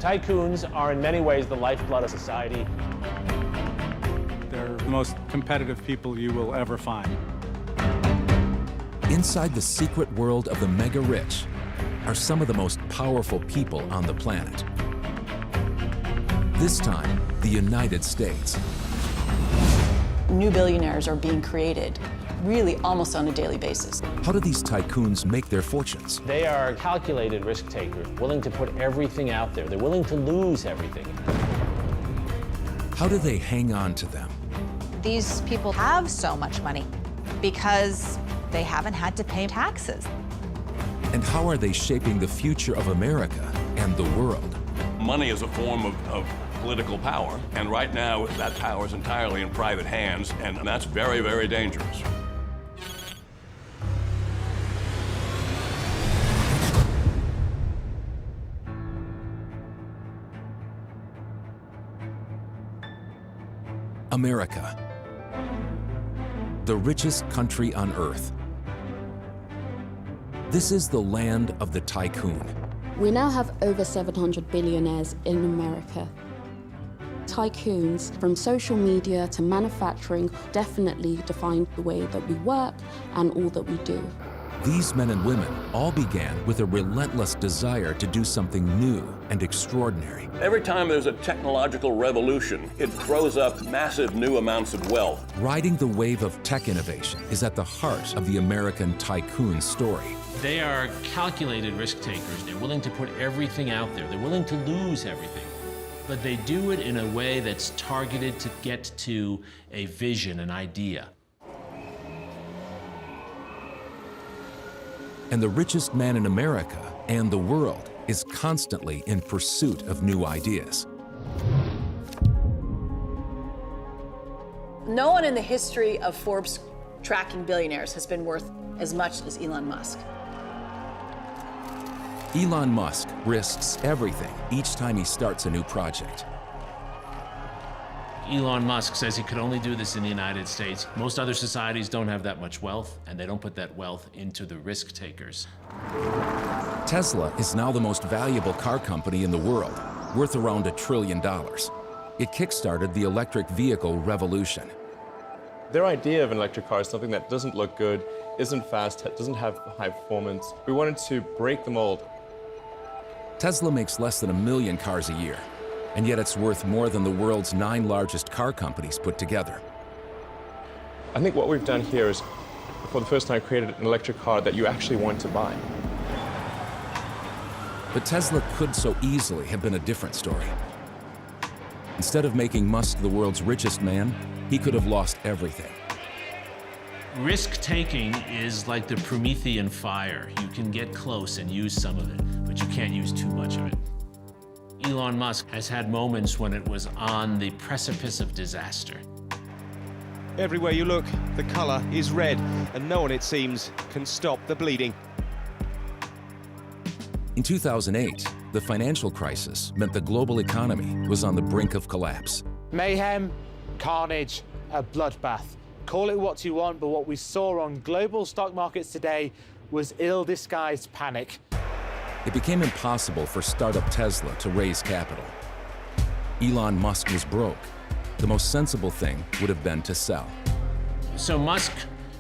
Tycoons are in many ways the lifeblood of society. They're the most competitive people you will ever find. Inside the secret world of the mega-rich are some of the most powerful people on the planet. This time, the United States. New billionaires are being created, really almost on a daily basis. How do these tycoons make their fortunes? They are calculated risk takers, willing to put everything out there. They're willing to lose everything. How do they hang on to them? These people have so much money because they haven't had to pay taxes. And how are they shaping the future of America and the world? Money is a form of political power, and right now that power is entirely in private hands, and that's very, very dangerous. America, the richest country on earth. This is the land of the tycoon. We now have over 700 billionaires in America. Tycoons, from social media to manufacturing, definitely define the way that we work and all that we do. These men and women all began with a relentless desire to do something new and extraordinary. Every time there's a technological revolution, it throws up massive new amounts of wealth. Riding the wave of tech innovation is at the heart of the American tycoon story. They are calculated risk takers. They're willing to put everything out there. They're willing to lose everything. But they do it in a way that's targeted to get to a vision, an idea. And the richest man in America and the world is constantly in pursuit of new ideas. No one in the history of Forbes tracking billionaires has been worth as much as Elon Musk. Elon Musk risks everything each time he starts a new project. Elon Musk says he could only do this in the United States. Most other societies don't have that much wealth, and they don't put that wealth into the risk takers. Tesla is now the most valuable car company in the world, worth around $1 trillion. It kickstarted the electric vehicle revolution. Their idea of an electric car is something that doesn't look good, isn't fast, doesn't have high performance. We wanted to break the mold. Tesla makes less than 1 million cars a year, and yet it's worth more than the world's 9 largest car companies put together. I think what we've done here is, for the first time, created an electric car that you actually want to buy. But Tesla could so easily have been a different story. Instead of making Musk the world's richest man, he could have lost everything. Risk-taking is like the Promethean fire. You can get close and use some of it, but you can't use too much of it. Elon Musk has had moments when it was on the precipice of disaster. Everywhere you look, the color is red, and no one, it seems, can stop the bleeding. In 2008, the financial crisis meant the global economy was on the brink of collapse. Mayhem, carnage, a bloodbath. Call it what you want, but what we saw on global stock markets today was ill-disguised panic. It became impossible for startup Tesla to raise capital. Elon Musk was broke. The most sensible thing would have been to sell. So Musk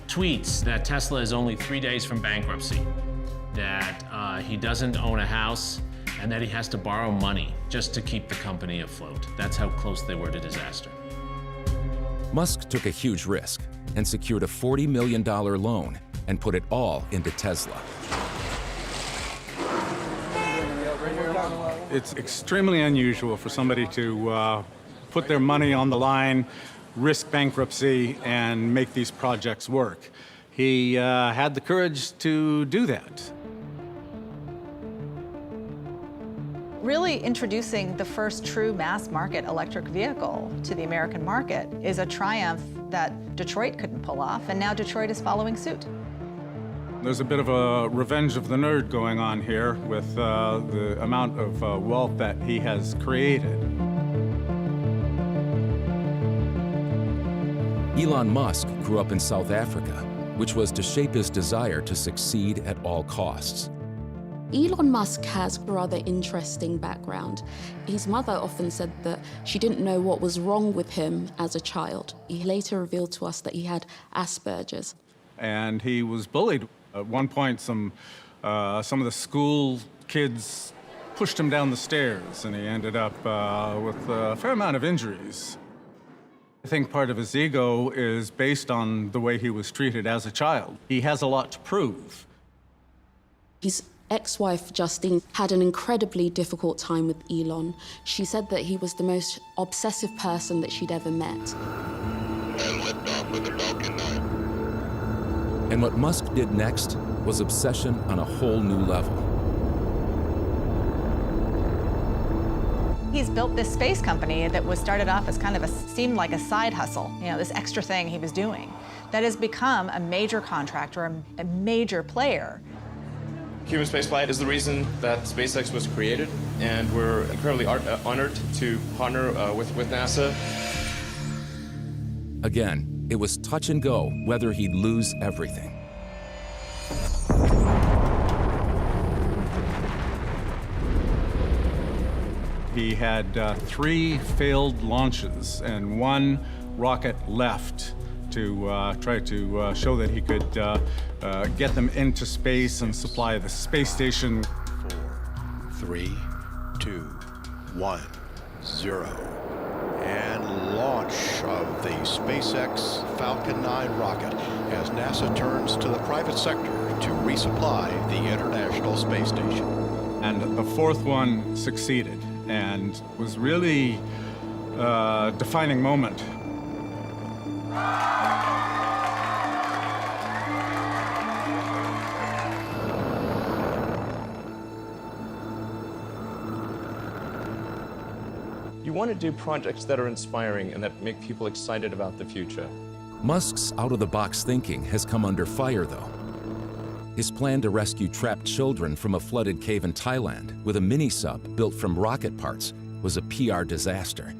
tweets that Tesla is only 3 days from bankruptcy, that he doesn't own a house, and that he has to borrow money just to keep the company afloat. That's how close they were to disaster. Musk took a huge risk and secured a $40 million loan and put it all into Tesla. It's extremely unusual for somebody to put their money on the line, risk bankruptcy, and make these projects work. He had the courage to do that. Really introducing the first true mass market electric vehicle to the American market is a triumph that Detroit couldn't pull off, and now Detroit is following suit. There's a bit of a revenge of the nerd going on here with the amount of wealth that he has created. Elon Musk grew up in South Africa, which was to shape his desire to succeed at all costs. Elon Musk has a rather interesting background. His mother often said that she didn't know what was wrong with him as a child. He later revealed to us that he had Asperger's. And he was bullied. At one point, some of the school kids pushed him down the stairs, and he ended up with a fair amount of injuries. I think part of his ego is based on the way he was treated as a child. He has a lot to prove. His ex-wife, Justine, had an incredibly difficult time with Elon. She said that he was the most obsessive person that she'd ever met. And what Musk did next was obsession on a whole new level. He's built this space company that was started off as kind of seemed like a side hustle, you know, this extra thing he was doing, that has become a major contractor, a major player. Human spaceflight is the reason that SpaceX was created, and we're incredibly honored to partner with NASA. Again, it was touch and go whether he'd lose everything. He had 3 failed launches and 1 rocket left to try to show that he could get them into space and supply the space station. 4, 3, 2, 1, 0. And launch of the SpaceX Falcon 9 rocket as NASA turns to the private sector to resupply the International Space Station. And the 4th one succeeded, and was really a defining moment. You want to do projects that are inspiring and that make people excited about the future. Musk's out-of-the-box thinking has come under fire, though. His plan to rescue trapped children from a flooded cave in Thailand with a mini-sub built from rocket parts was a PR disaster.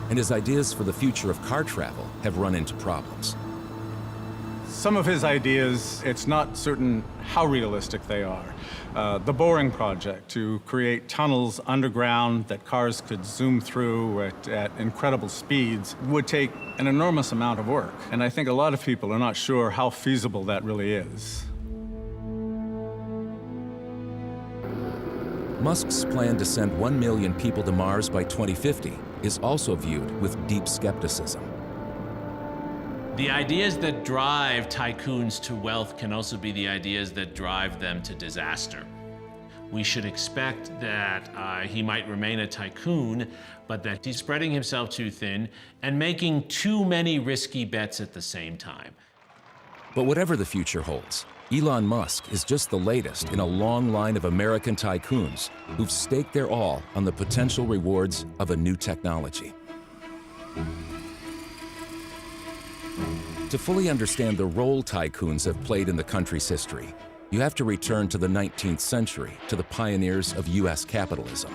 And his ideas for the future of car travel have run into problems. Some of his ideas, it's not certain how realistic they are. The Boring Project, to create tunnels underground that cars could zoom through at incredible speeds, would take an enormous amount of work. And I think a lot of people are not sure how feasible that really is. Musk's plan to send 1 million people to Mars by 2050 is also viewed with deep skepticism. The ideas that drive tycoons to wealth can also be the ideas that drive them to disaster. We should expect that he might remain a tycoon, but that he's spreading himself too thin and making too many risky bets at the same time. But whatever the future holds, Elon Musk is just the latest in a long line of American tycoons who've staked their all on the potential rewards of a new technology. To fully understand the role tycoons have played in the country's history, you have to return to the 19th century, to the pioneers of U.S. capitalism.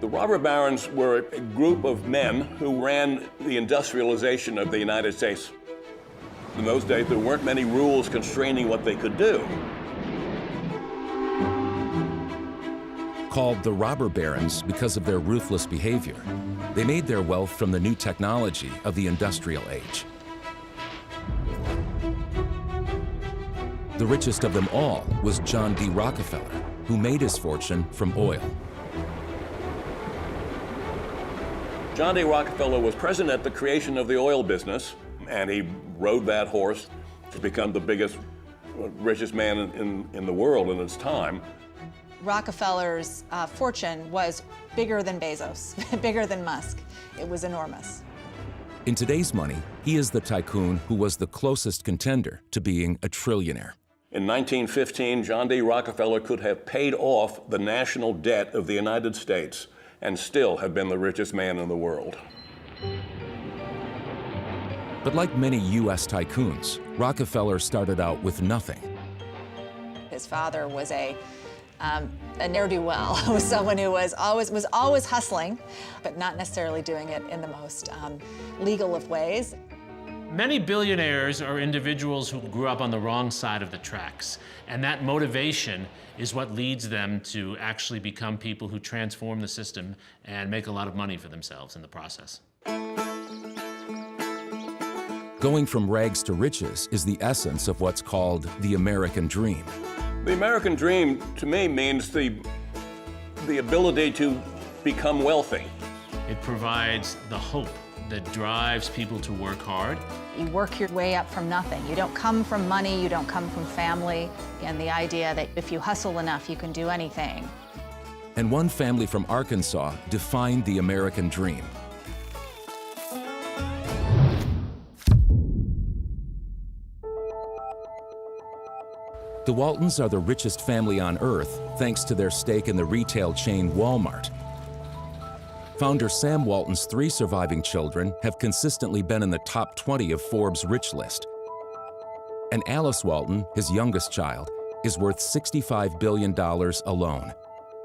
The robber barons were a group of men who ran the industrialization of the United States. In those days, there weren't many rules constraining what they could do. Called the robber barons because of their ruthless behavior, they made their wealth from the new technology of the industrial age. The richest of them all was John D. Rockefeller, who made his fortune from oil. John D. Rockefeller was present at the creation of the oil business, and he rode that horse to become the biggest, richest man in the world in its time. Rockefeller's fortune was bigger than Bezos, bigger than Musk. It was enormous. In today's money, he is the tycoon who was the closest contender to being a trillionaire. In 1915, John D. Rockefeller could have paid off the national debt of the United States and still have been the richest man in the world. But like many U.S. tycoons, Rockefeller started out with nothing. His father was a ne'er-do-well, was someone who was always hustling, but not necessarily doing it in the most legal of ways. Many billionaires are individuals who grew up on the wrong side of the tracks, and that motivation is what leads them to actually become people who transform the system and make a lot of money for themselves in the process. Going from rags to riches is the essence of what's called the American dream. The American dream, to me, means the ability to become wealthy. It provides the hope that drives people to work hard. You work your way up from nothing. You don't come from money, you don't come from family, and the idea that if you hustle enough, you can do anything. And one family from Arkansas defined the American dream. The Waltons are the richest family on earth thanks to their stake in the retail chain Walmart. Founder Sam Walton's 3 surviving children have consistently been in the top 20 of Forbes' rich list. And Alice Walton, his youngest child, is worth $65 billion alone.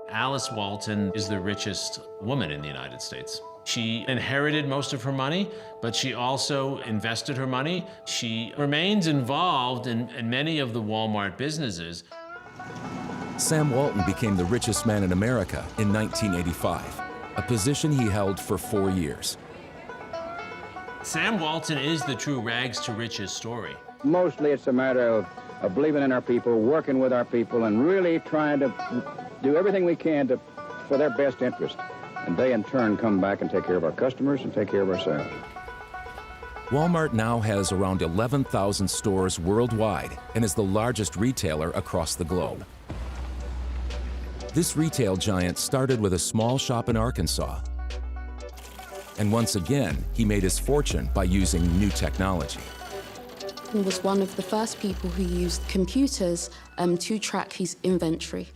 Alice Walton is the richest woman in the United States. She inherited most of her money, but she also invested her money. She remains involved in many of the Walmart businesses. Sam Walton became the richest man in America in 1985, a position he held for 4 years. Sam Walton is the true rags to riches story. Mostly it's a matter of believing in our people, working with our people, and really trying to do everything we can for their best interest. And they, in turn, come back and take care of our customers and take care of ourselves. Walmart now has around 11,000 stores worldwide and is the largest retailer across the globe. This retail giant started with a small shop in Arkansas. And once again, he made his fortune by using new technology. He was one of the first people who used computers to track his inventory.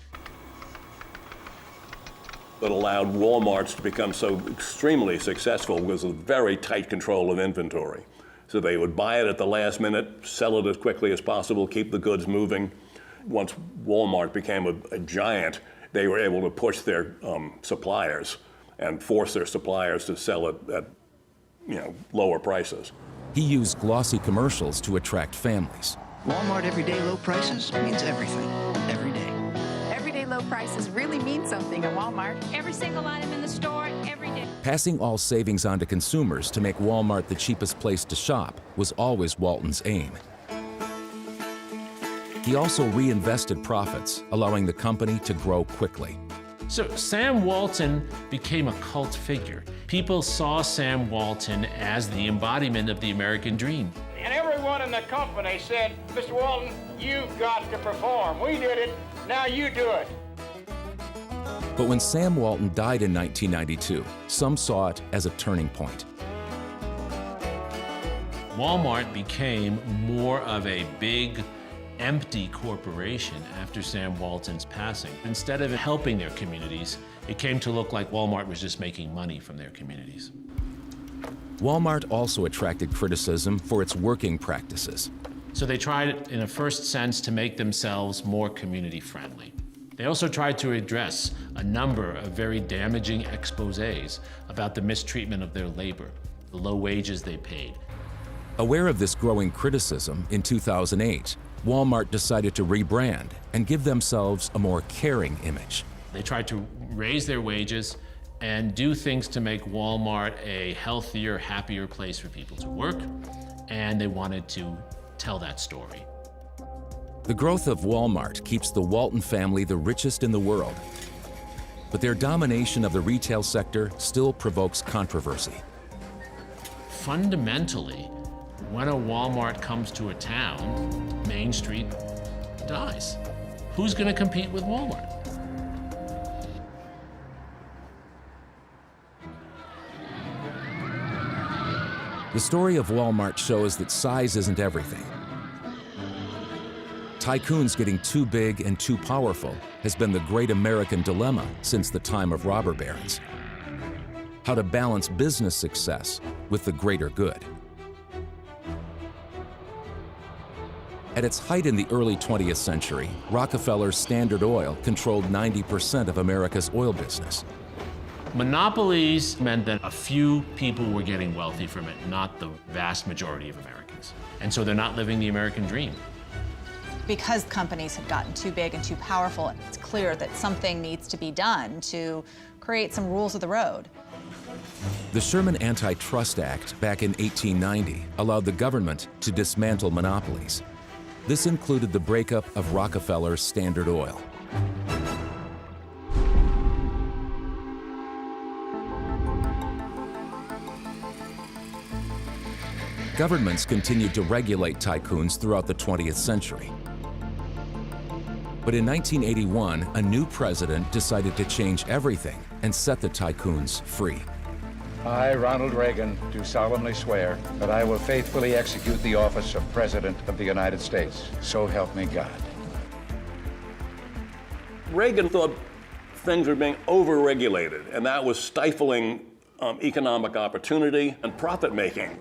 That allowed Walmarts to become so extremely successful was a very tight control of inventory. So they would buy it at the last minute, sell it as quickly as possible, keep the goods moving. Once Walmart became a giant, they were able to push their suppliers and force their suppliers to sell it at lower prices. He used glossy commercials to attract families. Walmart everyday low prices means everything, every day. Everyday low prices really mean something at Walmart. Every single item in the store, every day. Passing all savings on to consumers to make Walmart the cheapest place to shop was always Walton's aim. He also reinvested profits, allowing the company to grow quickly. So Sam Walton became a cult figure. People saw Sam Walton as the embodiment of the American dream. And everyone in the company said, Mr. Walton, you've got to perform. We did it, now you do it. But when Sam Walton died in 1992, some saw it as a turning point. Walmart became more of a big, empty corporation after Sam Walton's passing. Instead of helping their communities, it came to look like Walmart was just making money from their communities. Walmart also attracted criticism for its working practices. So they tried, in a first sense, to make themselves more community-friendly. They also tried to address a number of very damaging exposés about the mistreatment of their labor, the low wages they paid. Aware of this growing criticism, in 2008, Walmart decided to rebrand and give themselves a more caring image. They tried to raise their wages and do things to make Walmart a healthier, happier place for people to work, and they wanted to tell that story. The growth of Walmart keeps the Walton family the richest in the world, but their domination of the retail sector still provokes controversy. Fundamentally, when a Walmart comes to a town, Main Street dies. Who's going to compete with Walmart? The story of Walmart shows that size isn't everything. Tycoons getting too big and too powerful has been the great American dilemma since the time of robber barons. How to balance business success with the greater good. At its height in the early 20th century, Rockefeller's Standard Oil controlled 90% of America's oil business. Monopolies meant that a few people were getting wealthy from it, not the vast majority of Americans. And so they're not living the American dream. Because companies have gotten too big and too powerful, it's clear that something needs to be done to create some rules of the road. The Sherman Antitrust Act back in 1890 allowed the government to dismantle monopolies. This included the breakup of Rockefeller's Standard Oil. Governments continued to regulate tycoons throughout the 20th century. But in 1981, a new president decided to change everything and set the tycoons free. I, Ronald Reagan, do solemnly swear that I will faithfully execute the office of President of the United States. So help me God. Reagan thought things were being over-regulated, and that was stifling economic opportunity and profit-making.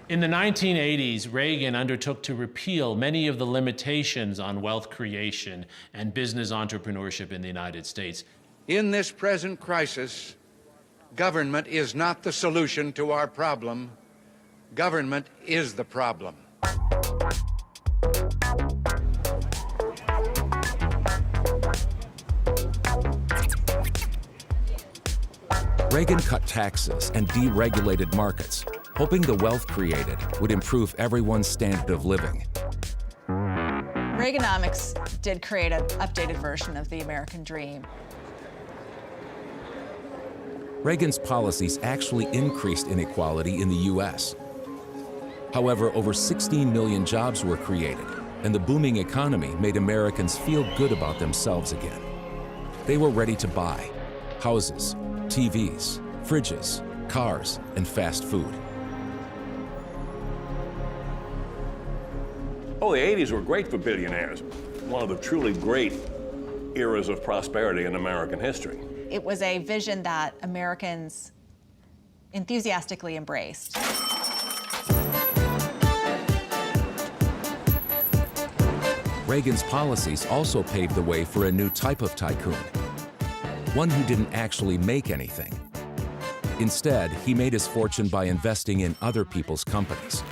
In the 1980s, Reagan undertook to repeal many of the limitations on wealth creation and business entrepreneurship in the United States. In this present crisis, government is not the solution to our problem. Government is the problem. Reagan cut taxes and deregulated markets, hoping the wealth created would improve everyone's standard of living. Reaganomics did create an updated version of the American dream. Reagan's policies actually increased inequality in the U.S. However, over 16 million jobs were created, and the booming economy made Americans feel good about themselves again. They were ready to buy houses, TVs, fridges, cars, and fast food. Oh, the 80s were great for billionaires. One of the truly great eras of prosperity in American history. It was a vision that Americans enthusiastically embraced. Reagan's policies also paved the way for a new type of tycoon, one who didn't actually make anything. Instead, he made his fortune by investing in other people's companies.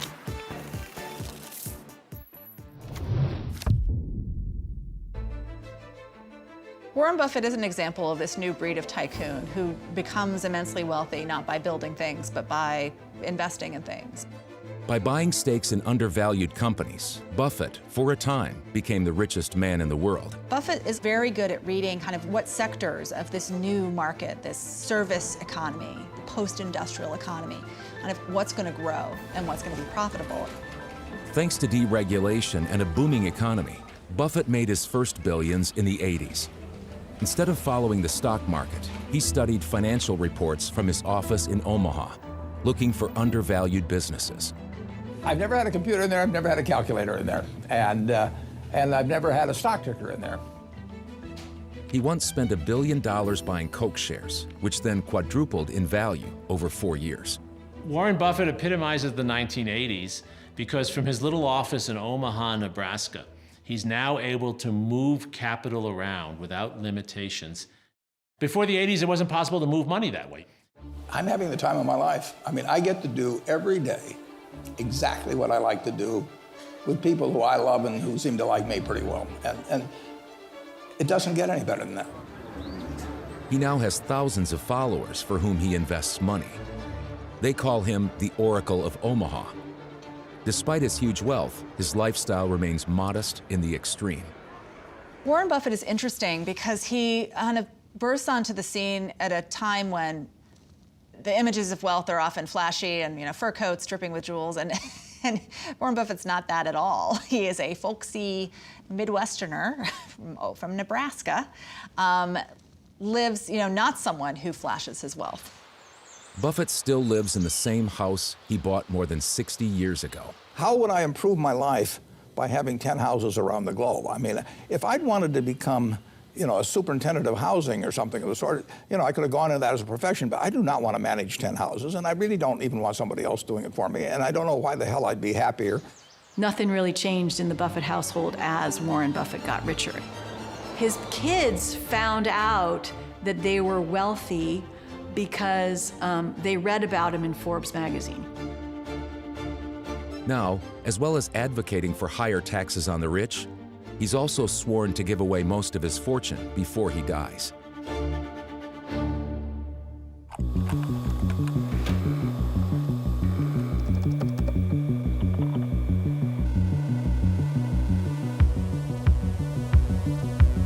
Warren Buffett is an example of this new breed of tycoon who becomes immensely wealthy not by building things, but by investing in things. By buying stakes in undervalued companies, Buffett, for a time, became the richest man in the world. Buffett is very good at reading kind of what sectors of this new market, this service economy, post-industrial economy, kind of what's going to grow and what's going to be profitable. Thanks to deregulation and a booming economy, Buffett made his first billions in the 80s. Instead of following the stock market, he studied financial reports from his office in Omaha, looking for undervalued businesses. I've never had a computer in there, I've never had a calculator in there, and I've never had a stock ticker in there. He once spent $1 billion buying Coke shares, which then quadrupled in value over 4 years. Warren Buffett epitomizes the 1980s because from his little office in Omaha, Nebraska, he's now able to move capital around without limitations. Before the 80s, it wasn't possible to move money that way. I'm having the time of my life. I mean, I get to do every day exactly what I like to do with people who I love and who seem to like me pretty well. And it doesn't get any better than that. He now has thousands of followers for whom he invests money. They call him the Oracle of Omaha. Despite his huge wealth, his lifestyle remains modest in the extreme. Warren Buffett is interesting because he kind of bursts onto the scene at a time when the images of wealth are often flashy and, you know, fur coats dripping with jewels, and Warren Buffett's not that at all. He is a folksy Midwesterner from Nebraska, lives, you know, not someone who flashes his wealth. Buffett still lives in the same house he bought more than 60 years ago. How would I improve my life by having 10 houses around the globe? I mean, if I'd wanted to become, you know, a superintendent of housing or something of the sort, you know, I could have gone into that as a profession, but I do not want to manage 10 houses, and I really don't even want somebody else doing it for me, and I don't know why the hell I'd be happier. Nothing really changed in the Buffett household as Warren Buffett got richer. His kids found out that they were wealthy because they read about him in Forbes magazine. Now, as well as advocating for higher taxes on the rich, he's also sworn to give away most of his fortune before he dies.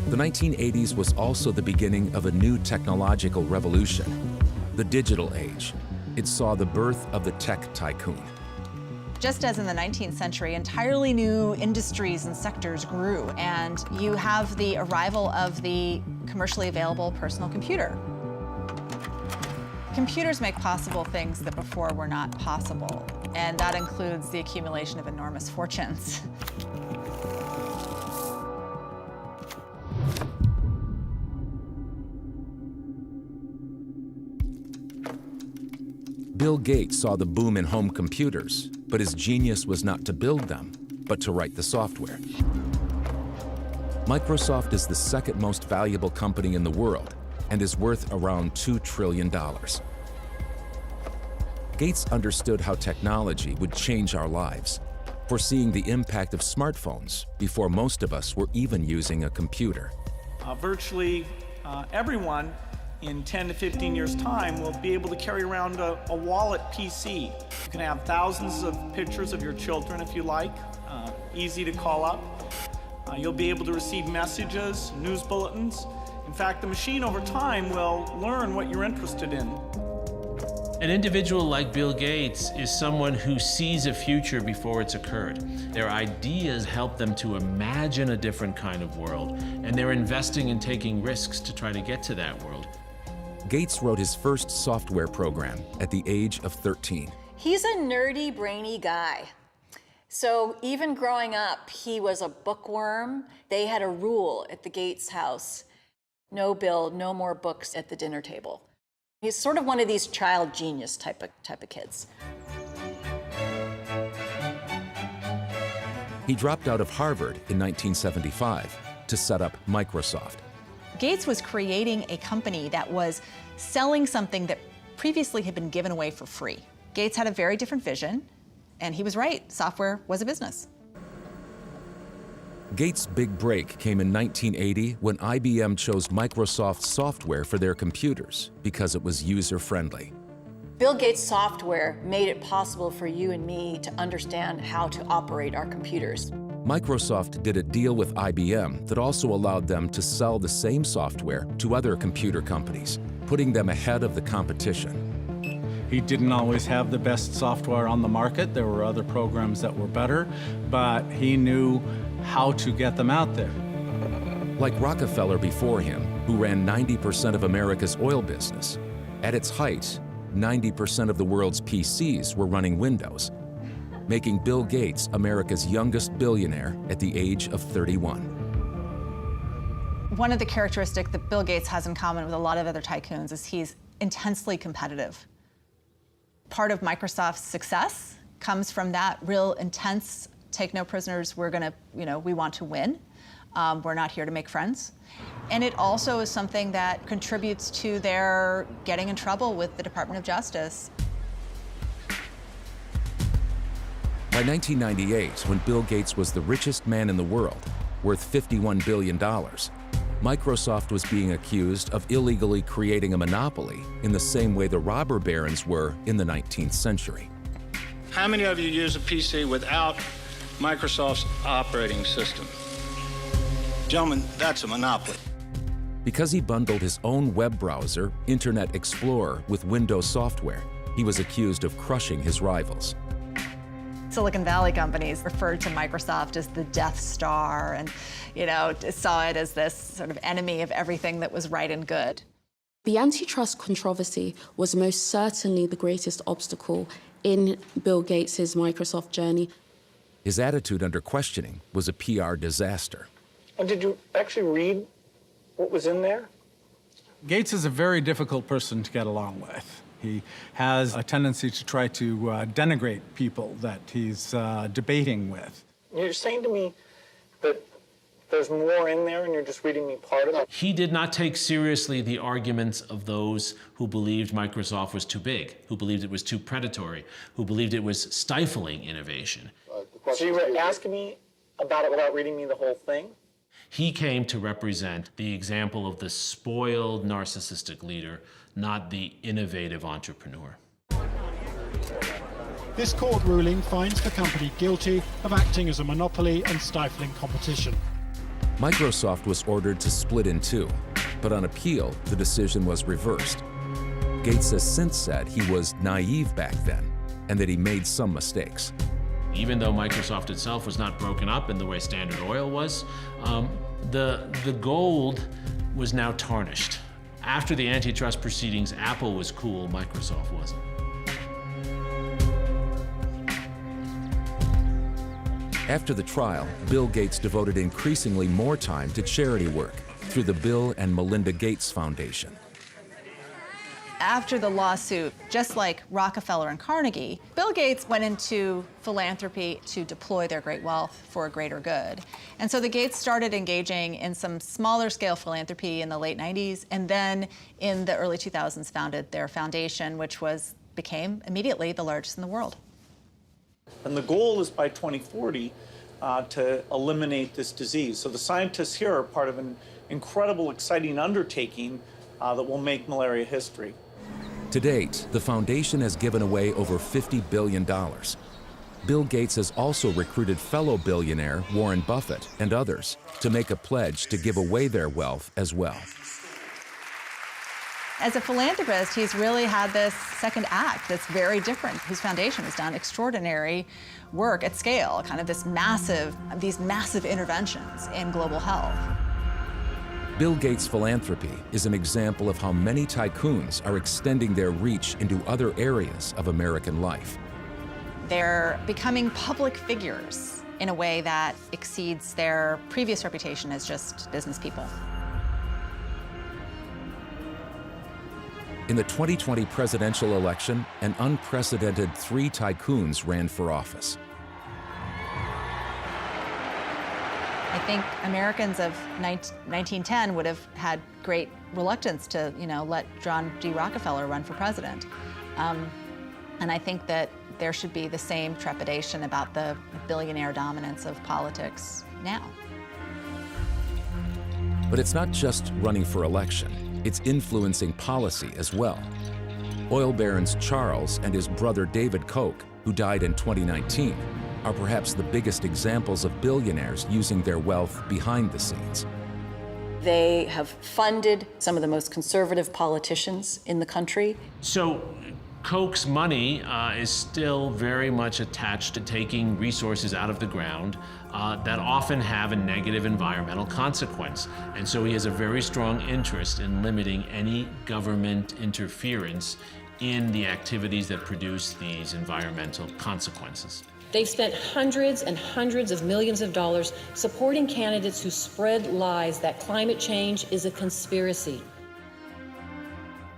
The 1980s was also the beginning of a new technological revolution, the digital age. It saw the birth of the tech tycoon. Just as in the 19th century, entirely new industries and sectors grew, and you have the arrival of the commercially available personal computer. Computers make possible things that before were not possible, and that includes the accumulation of enormous fortunes. Bill Gates saw the boom in home computers, but his genius was not to build them, but to write the software. Microsoft is the second most valuable company in the world and is worth around $2 trillion. Gates understood how technology would change our lives, foreseeing the impact of smartphones before most of us were even using a computer. Virtually everyone in 10 to 15 years' time will be able to carry around a wallet PC. You can have thousands of pictures of your children if you like, easy to call up. You'll be able to receive messages, news bulletins. In fact, the machine over time will learn what you're interested in. An individual like Bill Gates is someone who sees a future before it's occurred. Their ideas help them to imagine a different kind of world, and they're investing and taking risks to try to get to that world. Gates wrote his first software program at the age of 13. He's a nerdy, brainy guy. So even growing up, he was a bookworm. They had a rule at the Gates house: no Bill, no more books at the dinner table. He's sort of one of these child genius type of kids. He dropped out of Harvard in 1975 to set up Microsoft. Gates was creating a company that was selling something that previously had been given away for free. Gates had a very different vision, and he was right. Software was a business. Gates' big break came in 1980 when IBM chose Microsoft software for their computers because it was user-friendly. Bill Gates' software made it possible for you and me to understand how to operate our computers. Microsoft did a deal with IBM that also allowed them to sell the same software to other computer companies, putting them ahead of the competition. He didn't always have the best software on the market. There were other programs that were better, but he knew how to get them out there. Like Rockefeller before him, who ran 90% of America's oil business. At its height, 90% of the world's PCs were running Windows, making Bill Gates America's youngest billionaire at the age of 31. One of the characteristics that Bill Gates has in common with a lot of other tycoons is he's intensely competitive. Part of Microsoft's success comes from that real intense, take no prisoners, we're gonna, we want to win. We're not here to make friends. And it also is something that contributes to their getting in trouble with the Department of Justice. By 1998, when Bill Gates was the richest man in the world, worth $51 billion, Microsoft was being accused of illegally creating a monopoly in the same way the robber barons were in the 19th century. How many of you use a PC without Microsoft's operating system? Gentlemen, that's a monopoly. Because he bundled his own web browser, Internet Explorer, with Windows software, he was accused of crushing his rivals. Silicon Valley companies referred to Microsoft as the Death Star and, saw it as this sort of enemy of everything that was right and good. The antitrust controversy was most certainly the greatest obstacle in Bill Gates' Microsoft journey. His attitude under questioning was a PR disaster. And did you actually read what was in there? Gates is a very difficult person to get along with. He has a tendency to try to denigrate people that he's debating with. You're saying to me that there's more in there and you're just reading me part of it? He did not take seriously the arguments of those who believed Microsoft was too big, who believed it was too predatory, who believed it was stifling innovation. So you were asking me about it without reading me the whole thing? He came to represent the example of the spoiled, narcissistic leader, not the innovative entrepreneur. This court ruling finds the company guilty of acting as a monopoly and stifling competition. Microsoft was ordered to split in two, but on appeal, the decision was reversed. Gates has since said he was naive back then and that he made some mistakes. Even though Microsoft itself was not broken up in the way Standard Oil was, the gold was now tarnished. After the antitrust proceedings, Apple was cool, Microsoft wasn't. After the trial, Bill Gates devoted increasingly more time to charity work through the Bill and Melinda Gates Foundation. After the lawsuit, just like Rockefeller and Carnegie, Bill Gates went into philanthropy to deploy their great wealth for a greater good. And so the Gates started engaging in some smaller scale philanthropy in the late 90s, and then in the early 2000s founded their foundation, which became immediately the largest in the world. And the goal is by 2040 to eliminate this disease. So the scientists here are part of an incredible, exciting undertaking that will make malaria history. To date, the foundation has given away over $50 billion. Bill Gates has also recruited fellow billionaire Warren Buffett and others to make a pledge to give away their wealth as well. As a philanthropist, he's really had this second act that's very different. His foundation has done extraordinary work at scale, kind of these massive interventions in global health. Bill Gates' philanthropy is an example of how many tycoons are extending their reach into other areas of American life. They're becoming public figures in a way that exceeds their previous reputation as just business people. In the 2020 presidential election, an unprecedented 3 tycoons ran for office. I think Americans of 1910 would have had great reluctance to, let John D. Rockefeller run for president. And I think that there should be the same trepidation about the billionaire dominance of politics now. But it's not just running for election. It's influencing policy as well. Oil barons Charles and his brother David Koch, who died in 2019, are perhaps the biggest examples of billionaires using their wealth behind the scenes. They have funded some of the most conservative politicians in the country. So Koch's money is still very much attached to taking resources out of the ground that often have a negative environmental consequence. And so he has a very strong interest in limiting any government interference in the activities that produce these environmental consequences. They've spent hundreds and hundreds of millions of dollars supporting candidates who spread lies that climate change is a conspiracy.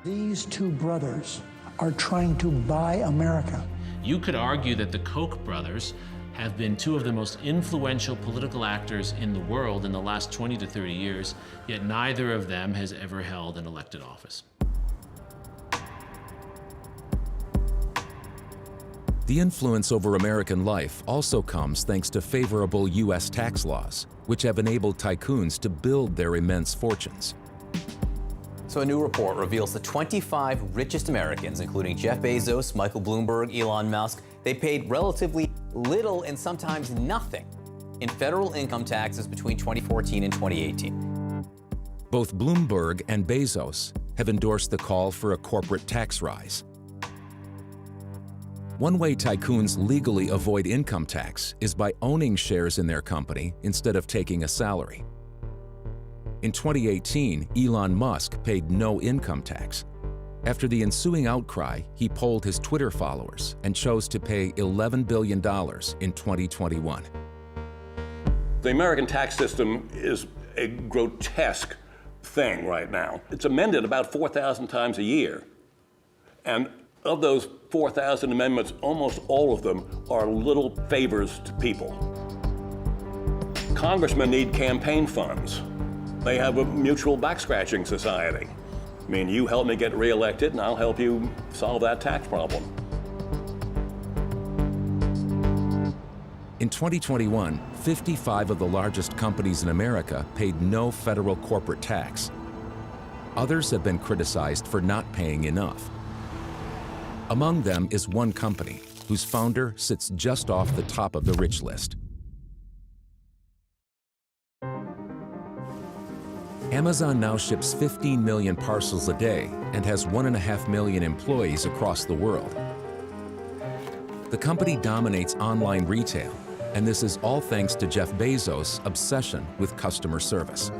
These two brothers are trying to buy America. You could argue that the Koch brothers have been 2 of the most influential political actors in the world in the last 20 to 30 years, yet neither of them has ever held an elected office. The influence over American life also comes thanks to favorable U.S. tax laws, which have enabled tycoons to build their immense fortunes. So a new report reveals the 25 richest Americans, including Jeff Bezos, Michael Bloomberg, Elon Musk, they paid relatively little and sometimes nothing in federal income taxes between 2014 and 2018. Both Bloomberg and Bezos have endorsed the call for a corporate tax rise. One way tycoons legally avoid income tax is by owning shares in their company instead of taking a salary. In 2018, Elon Musk paid no income tax. After the ensuing outcry, he polled his Twitter followers and chose to pay $11 billion in 2021. The American tax system is a grotesque thing right now. It's amended about 4,000 times a year. And of those 4,000 amendments, almost all of them are little favors to people. Congressmen need campaign funds. They have a mutual back-scratching society. I mean, you help me get reelected and I'll help you solve that tax problem. In 2021, 55 of the largest companies in America paid no federal corporate tax. Others have been criticized for not paying enough. Among them is one company whose founder sits just off the top of the rich list. Amazon now ships 15 million parcels a day and has 1.5 million employees across the world. The company dominates online retail, and this is all thanks to Jeff Bezos' obsession with customer service.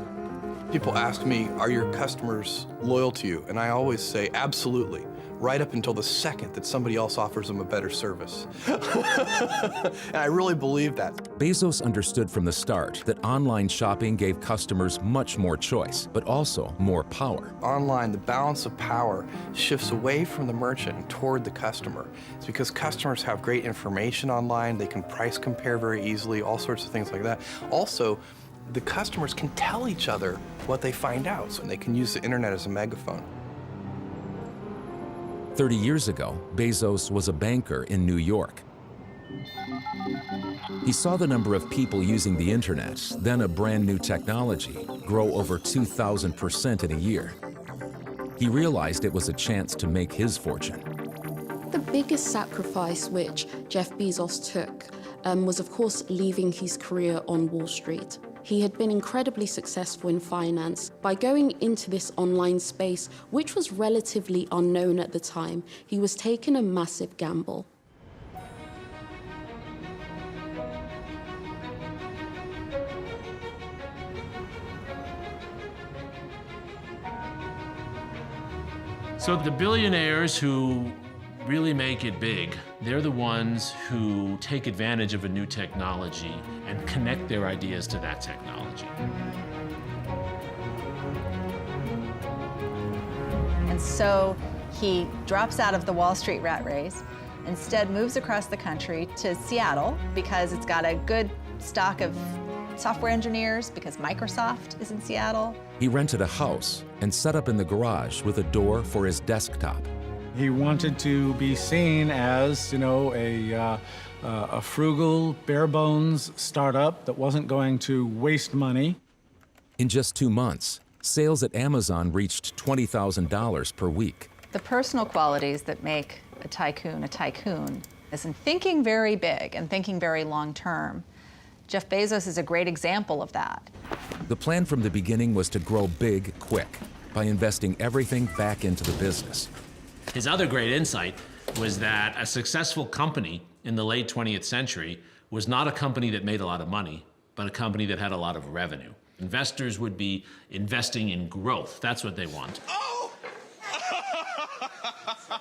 People ask me, are your customers loyal to you? And I always say, absolutely, right up until the second that somebody else offers them a better service. And I really believe that. Bezos understood from the start that online shopping gave customers much more choice, but also more power. Online, the balance of power shifts away from the merchant and toward the customer. It's because customers have great information online, they can price compare very easily, all sorts of things like that. Also, the customers can tell each other what they find out, so they can use the internet as a megaphone. 30 years ago, Bezos was a banker in New York. He saw the number of people using the internet, then a brand new technology, grow over 2,000% in a year. He realized it was a chance to make his fortune. The biggest sacrifice which Jeff Bezos took was, of course, leaving his career on Wall Street. He had been incredibly successful in finance. By going into this online space, which was relatively unknown at the time, he was taking a massive gamble. So the billionaires who really make it big, they're the ones who take advantage of a new technology and connect their ideas to that technology. And so he drops out of the Wall Street rat race, instead moves across the country to Seattle because it's got a good stock of software engineers, because Microsoft is in Seattle. He rented a house and set up in the garage with a door for his desktop. He wanted to be seen as, a frugal, bare-bones startup that wasn't going to waste money. In just 2 months, sales at Amazon reached $20,000 per week. The personal qualities that make a tycoon is in thinking very big and thinking very long-term. Jeff Bezos is a great example of that. The plan from the beginning was to grow big quick by investing everything back into the business. His other great insight was that a successful company in the late 20th century was not a company that made a lot of money, but a company that had a lot of revenue. Investors would be investing in growth. That's what they want.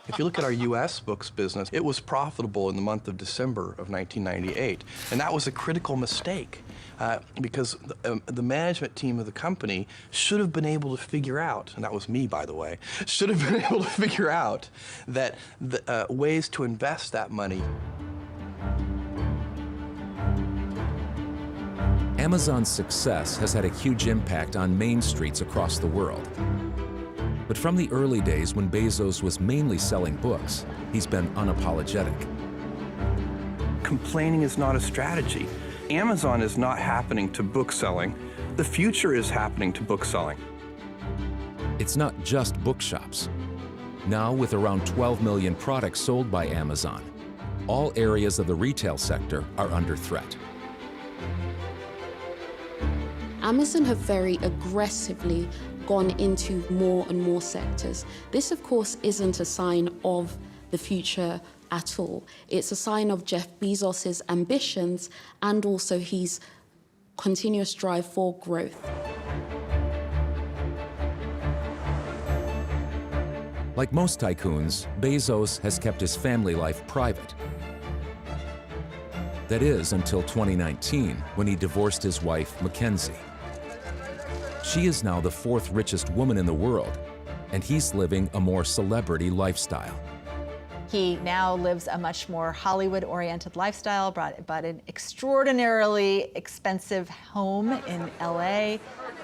If you look at our U.S. books business, it was profitable in the month of December of 1998. And that was a critical mistake because the management team of the company should have been able to figure out, and that was me, by the way, should have been able to figure out that the ways to invest that money. Amazon's success has had a huge impact on main streets across the world. But from the early days when Bezos was mainly selling books, he's been unapologetic. Complaining is not a strategy. Amazon is not happening to book selling. The future is happening to book selling. It's not just bookshops. Now, with around 12 million products sold by Amazon, all areas of the retail sector are under threat. Amazon have very aggressively gone into more and more sectors. This, of course, isn't a sign of the future at all. It's a sign of Jeff Bezos' ambitions and also his continuous drive for growth. Like most tycoons, Bezos has kept his family life private. That is, until 2019, when he divorced his wife, Mackenzie. She is now the 4th richest woman in the world, and he's living a more celebrity lifestyle. He now lives a much more Hollywood-oriented lifestyle, bought an extraordinarily expensive home in LA.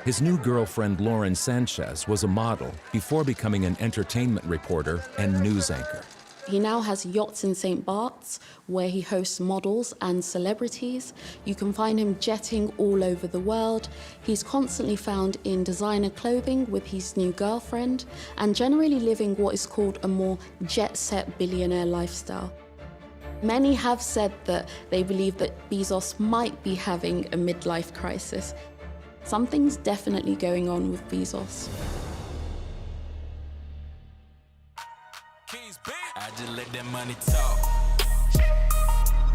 His new girlfriend, Lauren Sanchez, was a model before becoming an entertainment reporter and news anchor. He now has yachts in St. Bart's, where he hosts models and celebrities. You can find him jetting all over the world. He's constantly found in designer clothing with his new girlfriend, and generally living what is called a more jet-set billionaire lifestyle. Many have said that they believe that Bezos might be having a midlife crisis. Something's definitely going on with Bezos. I just let that money talk.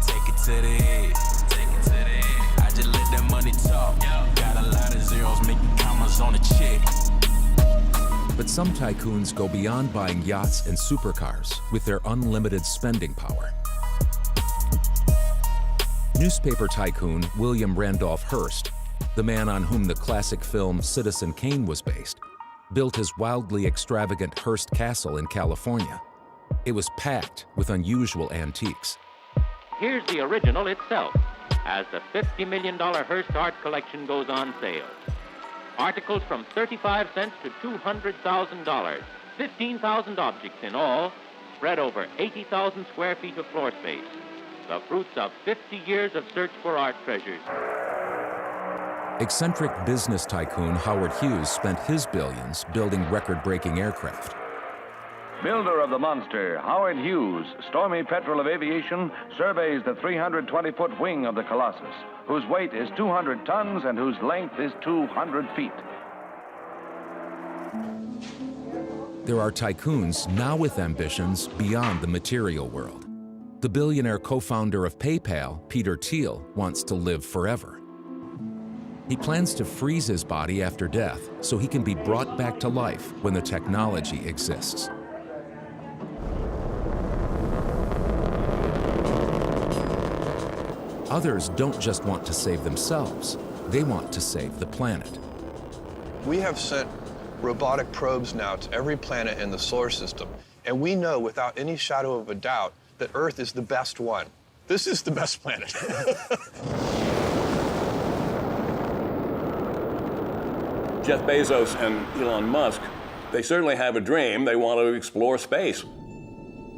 Take it to the head. Take it to the head. I just let that money talk. Got a lot of zeros making commas on a check. But some tycoons go beyond buying yachts and supercars with their unlimited spending power. Newspaper tycoon William Randolph Hearst, the man on whom the classic film Citizen Kane was based, built his wildly extravagant Hearst Castle in California. It was packed with unusual antiques. Here's the original itself, as the $50 million Hearst art collection goes on sale. Articles from 35 cents to $200,000, 15,000 objects in all, spread over 80,000 square feet of floor space. The fruits of 50 years of search for art treasures. Eccentric business tycoon Howard Hughes spent his billions building record-breaking aircraft. Builder of the monster, Howard Hughes, stormy petrel of aviation, surveys the 320-foot wing of the Colossus, whose weight is 200 tons and whose length is 200 feet. There are tycoons now with ambitions beyond the material world. The billionaire co-founder of PayPal, Peter Thiel, wants to live forever. He plans to freeze his body after death so he can be brought back to life when the technology exists. Others don't just want to save themselves, they want to save the planet. We have sent robotic probes now to every planet in the solar system, and we know without any shadow of a doubt that Earth is the best one. This is the best planet. Jeff Bezos and Elon Musk, they certainly have a dream. They want to explore space.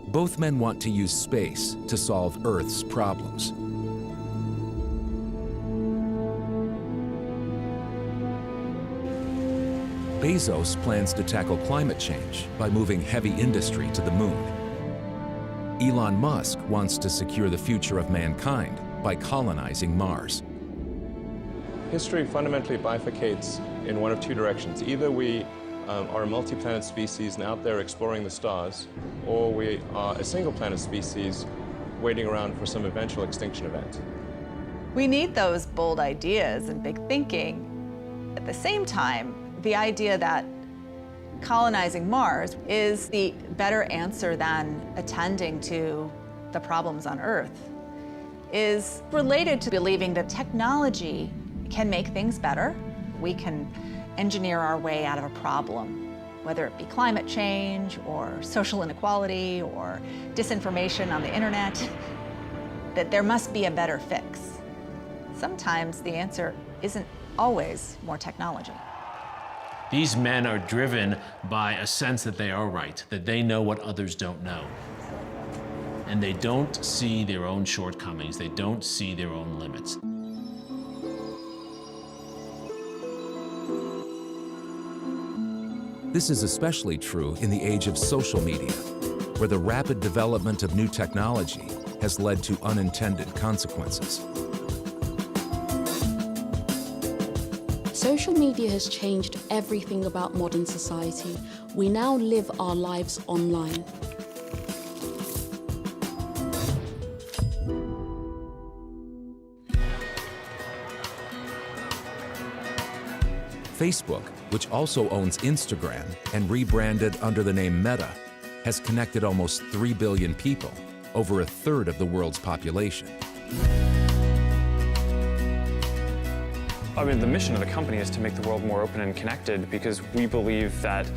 Both men want to use space to solve Earth's problems. Bezos plans to tackle climate change by moving heavy industry to the moon. Elon Musk wants to secure the future of mankind by colonizing Mars. History fundamentally bifurcates in one of two directions. Either we are a multi-planet species and out there exploring the stars, or we are a single-planet species waiting around for some eventual extinction event. We need those bold ideas and big thinking. At the same time, the idea that colonizing Mars is the better answer than attending to the problems on Earth is related to believing that technology can make things better. We can engineer our way out of a problem, whether it be climate change or social inequality or disinformation on the internet, that there must be a better fix. Sometimes the answer isn't always more technology. These men are driven by a sense that they are right, that they know what others don't know. And they don't see their own shortcomings, they don't see their own limits. This is especially true in the age of social media, where the rapid development of new technology has led to unintended consequences. Social media has changed everything about modern society. We now live our lives online. Facebook, which also owns Instagram and rebranded under the name Meta, has connected almost 3 billion people, over a third of the world's population. I mean, the mission of the company is to make the world more open and connected because we believe that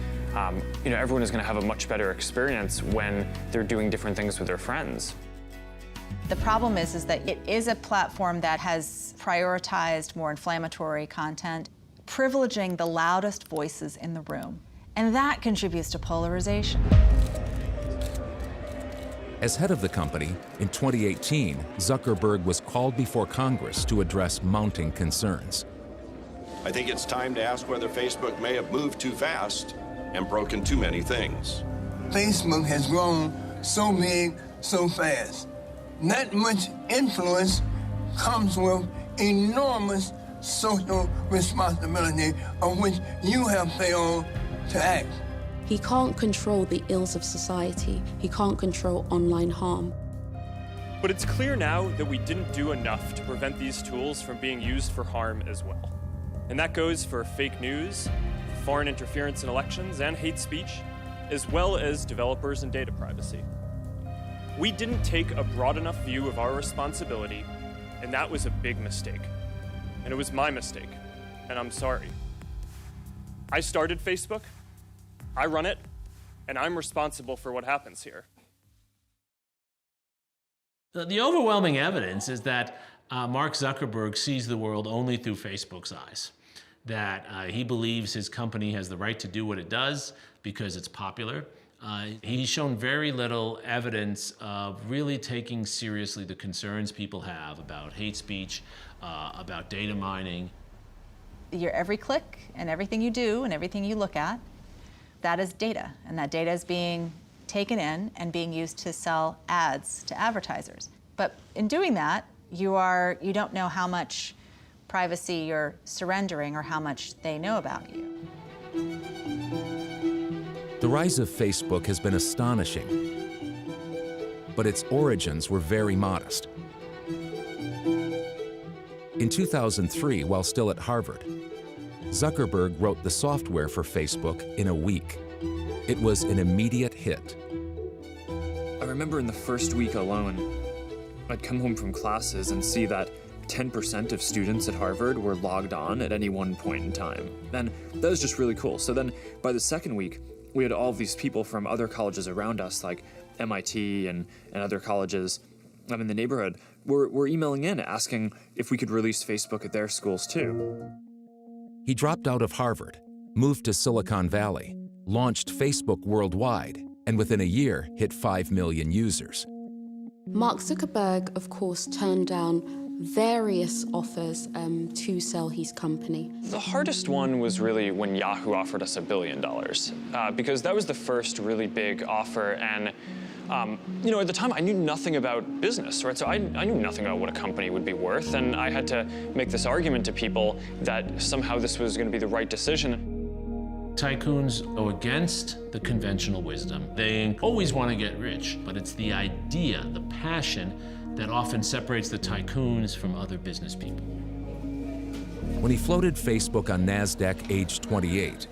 everyone is going to have a much better experience when they're doing different things with their friends. The problem is that it is a platform that has prioritized more inflammatory content, privileging the loudest voices in the room. And that contributes to polarization. As head of the company, in 2018, Zuckerberg was called before Congress to address mounting concerns. I think it's time to ask whether Facebook may have moved too fast and broken too many things. Facebook has grown so big, so fast. That much influence comes with enormous social responsibility of which you have failed to act. He can't control the ills of society. He can't control online harm. But it's clear now that we didn't do enough to prevent these tools from being used for harm as well. And that goes for fake news, foreign interference in elections, and hate speech, as well as developers and data privacy. We didn't take a broad enough view of our responsibility, and that was a big mistake. And it was my mistake, and I'm sorry. I started Facebook, I run it, and I'm responsible for what happens here. The overwhelming evidence is that Mark Zuckerberg sees the world only through Facebook's eyes. That he believes his company has the right to do what it does because it's popular. He's shown very little evidence of really taking seriously the concerns people have about hate speech, about data mining. Your every click and everything you do and everything you look at, that is data, and that data is being taken in and being used to sell ads to advertisers. But in doing that, you don't know how much privacy you're surrendering or how much they know about you. The rise of Facebook has been astonishing, but its origins were very modest. In 2003, while still at Harvard, Zuckerberg wrote the software for Facebook in a week. It was an immediate hit. I remember in the first week alone, I'd come home from classes and see that 10% of students at Harvard were logged on at any one point in time. And that was just really cool. So then by the second week, we had all of these people from other colleges around us, like MIT and other colleges in the neighborhood, were emailing in asking if we could release Facebook at their schools too. He dropped out of Harvard, moved to Silicon Valley, launched Facebook worldwide, and within a year hit 5 million users. Mark Zuckerberg, of course, turned down various offers to sell his company. The hardest one was really when Yahoo offered us $1 billion, because that was the first really big offer. And at the time, I knew nothing about business, right? So I knew nothing about what a company would be worth, and I had to make this argument to people that somehow this was going to be the right decision. Tycoons go against the conventional wisdom. They always want to get rich, but it's the idea, the passion, that often separates the tycoons from other business people. When he floated Facebook on NASDAQ aged 28,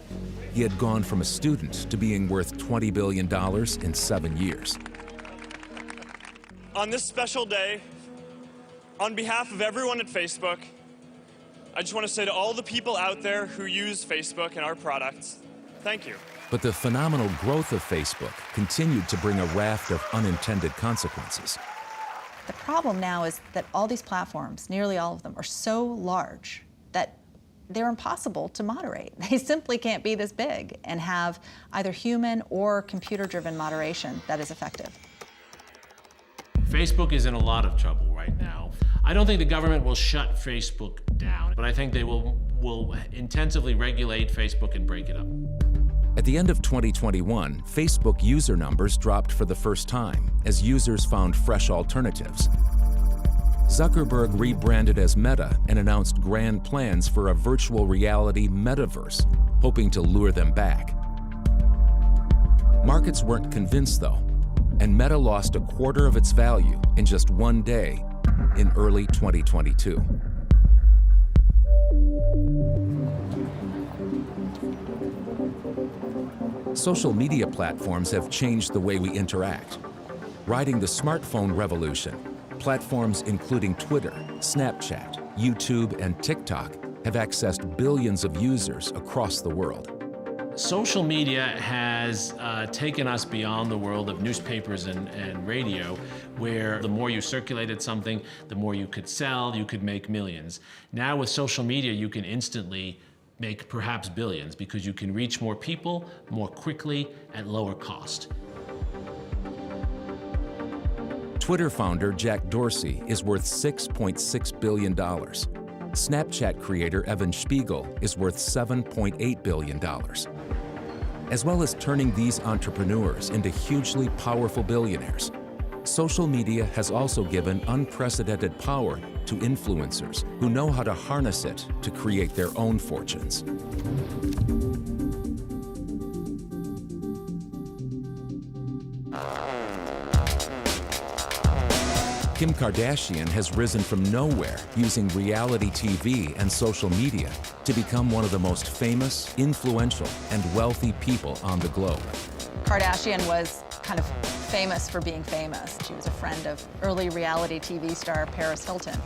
he had gone from a student to being worth $20 billion in 7 years. On this special day, on behalf of everyone at Facebook, I just want to say to all the people out there who use Facebook and our products, thank you. But the phenomenal growth of Facebook continued to bring a raft of unintended consequences. The problem now is that all these platforms, nearly all of them, are so large that they're impossible to moderate. They simply can't be this big and have either human or computer-driven moderation that is effective. Facebook is in a lot of trouble right now. I don't think the government will shut Facebook down, but I think they will intensively regulate Facebook and break it up. At the end of 2021, Facebook user numbers dropped for the first time as users found fresh alternatives. Zuckerberg rebranded as Meta and announced grand plans for a virtual reality metaverse, hoping to lure them back. Markets weren't convinced, though, and Meta lost a quarter of its value in just one day in early 2022. Social media platforms have changed the way we interact. Riding the smartphone revolution, platforms including Twitter, Snapchat, YouTube, and TikTok have accessed billions of users across the world. Social media has taken us beyond the world of newspapers and radio, where the more you circulated something, the more you could sell, you could make millions. Now with social media, you can instantly make perhaps billions because you can reach more people more quickly at lower cost. Twitter founder Jack Dorsey is worth $6.6 billion. Snapchat creator Evan Spiegel is worth $7.8 billion. As well as turning these entrepreneurs into hugely powerful billionaires, social media has also given unprecedented power to influencers who know how to harness it to create their own fortunes. Kim Kardashian has risen from nowhere using reality TV and social media to become one of the most famous, influential, and wealthy people on the globe. Kardashian was kind of famous for being famous. She was a friend of early reality TV star Paris Hilton.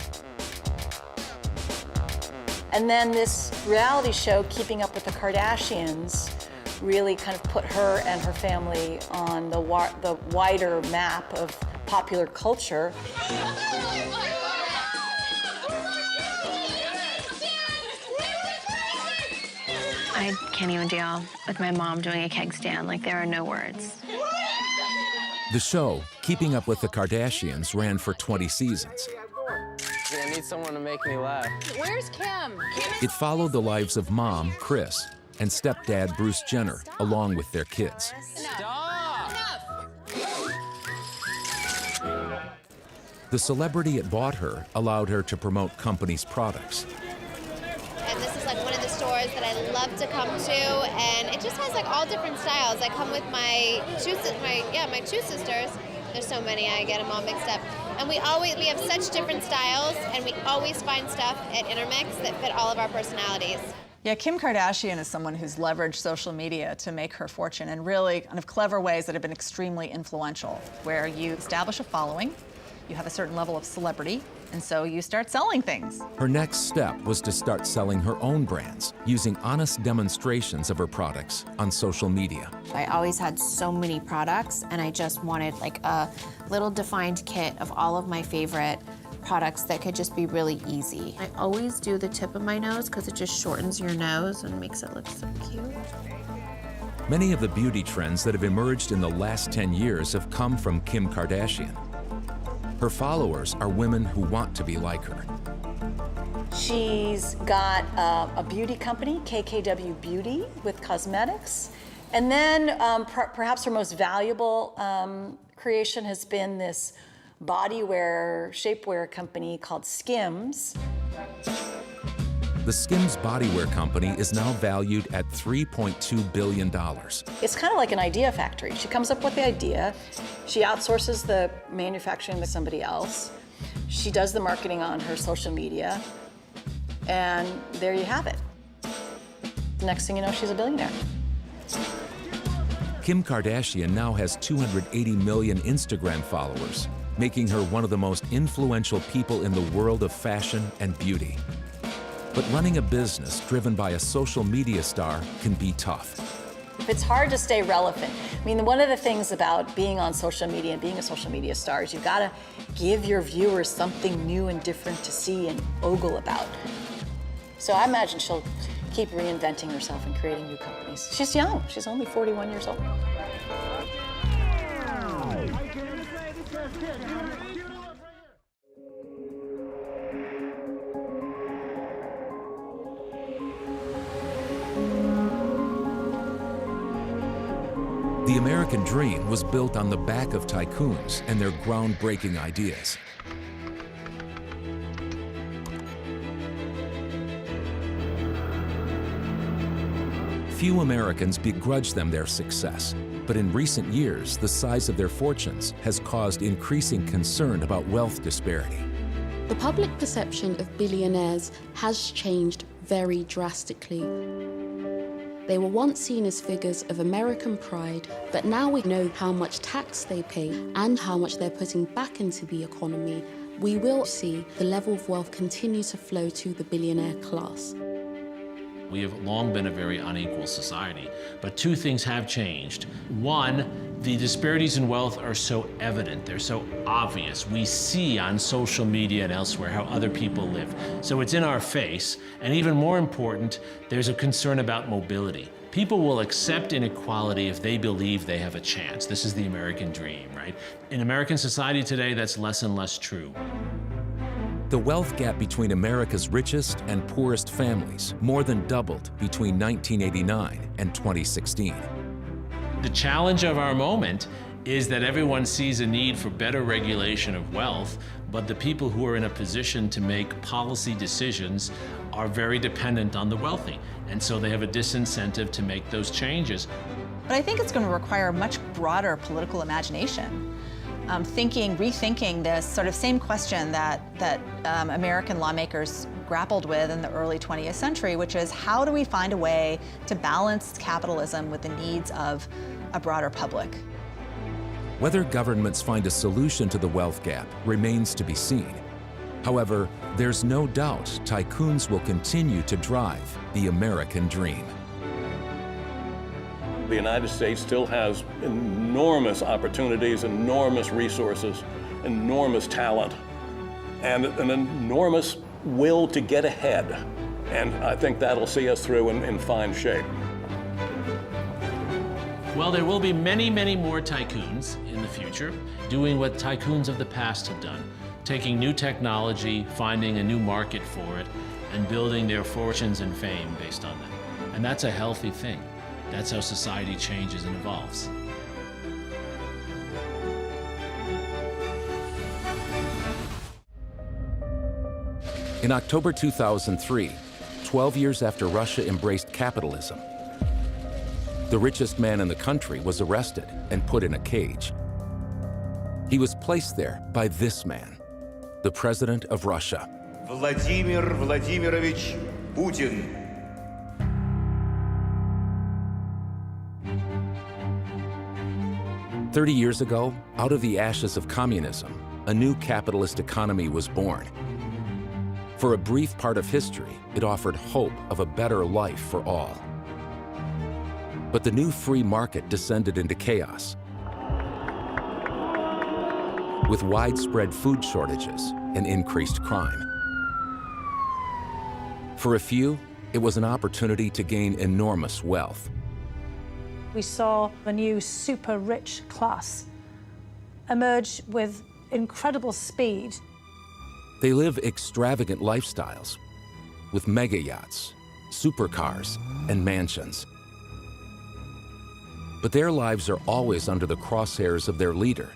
And then this reality show, Keeping Up with the Kardashians, really kind of put her and her family on the wider map of popular culture. I can't even deal with my mom doing a keg stand. Like, there are no words. The show, Keeping Up with the Kardashians, ran for 20 seasons. I need someone to make me laugh. Where's Kim? It followed the lives of mom, Kris, and stepdad, Bruce Jenner, along with their kids. The celebrity it bought her allowed her to promote companies' products. And this is like one of the stores that I love to come to, and it just has like all different styles. I come with my two sisters. There's so many, I get them all mixed up. And we have such different styles, and we always find stuff at Intermix that fit all of our personalities. Yeah, Kim Kardashian is someone who's leveraged social media to make her fortune in really kind of clever ways that have been extremely influential, where you establish a following, you have a certain level of celebrity, and so you start selling things. Her next step was to start selling her own brands, using honest demonstrations of her products on social media. I always had so many products, and I just wanted like a little defined kit of all of my favorite products that could just be really easy. I always do the tip of my nose because it just shortens your nose and makes it look so cute. Many of the beauty trends that have emerged in the last 10 years have come from Kim Kardashian. Her followers are women who want to be like her. She's got a beauty company, KKW Beauty, with cosmetics. And then perhaps her most valuable creation has been this bodywear, shapewear company called Skims. The Skims bodywear company is now valued at $3.2 billion. It's kind of like an idea factory. She comes up with the idea, she outsources the manufacturing to somebody else, she does the marketing on her social media, and there you have it. The next thing you know, she's a billionaire. Kim Kardashian now has 280 million Instagram followers, making her one of the most influential people in the world of fashion and beauty. But running a business driven by a social media star can be tough. It's hard to stay relevant. I mean, one of the things about being on social media and being a social media star is you've got to give your viewers something new and different to see and ogle about. So I imagine she'll keep reinventing herself and creating new companies. She's young. She's only 41 years old. The American dream was built on the back of tycoons and their groundbreaking ideas. Few Americans begrudge them their success, but in recent years, the size of their fortunes has caused increasing concern about wealth disparity. The public perception of billionaires has changed very drastically. They were once seen as figures of American pride, but now we know how much tax they pay and how much they're putting back into the economy. We will see the level of wealth continue to flow to the billionaire class. We have long been a very unequal society. But two things have changed. One, the disparities in wealth are so evident, they're so obvious. We see on social media and elsewhere how other people live. So it's in our face, and even more important, there's a concern about mobility. People will accept inequality if they believe they have a chance. This is the American dream, right? In American society today, that's less and less true. The wealth gap between America's richest and poorest families more than doubled between 1989 and 2016. The challenge of our moment is that everyone sees a need for better regulation of wealth, but the people who are in a position to make policy decisions are very dependent on the wealthy. And so they have a disincentive to make those changes. But I think it's going to require a much broader political imagination. Rethinking this sort of same question that American lawmakers grappled with in the early 20th century, which is how do we find a way to balance capitalism with the needs of a broader public? Whether governments find a solution to the wealth gap remains to be seen. However, there's no doubt tycoons will continue to drive the American dream. The United States still has enormous opportunities, enormous resources, enormous talent, and an enormous will to get ahead. And I think that'll see us through in fine shape. Well, there will be many, many more tycoons in the future doing what tycoons of the past have done, taking new technology, finding a new market for it, and building their fortunes and fame based on that. And that's a healthy thing. That's how society changes and evolves. In October 2003, 12 years after Russia embraced capitalism, the richest man in the country was arrested and put in a cage. He was placed there by this man, the president of Russia. Vladimir Vladimirovich Putin. "30 years ago, out of the ashes of communism, a new capitalist economy was born. For a brief part of history, it offered hope of a better life for all. But the new free market descended into chaos, with widespread food shortages and increased crime. For a few, it was an opportunity to gain enormous wealth. We saw a new super rich class emerge with incredible speed. They live extravagant lifestyles with mega yachts, supercars, and mansions. But their lives are always under the crosshairs of their leader,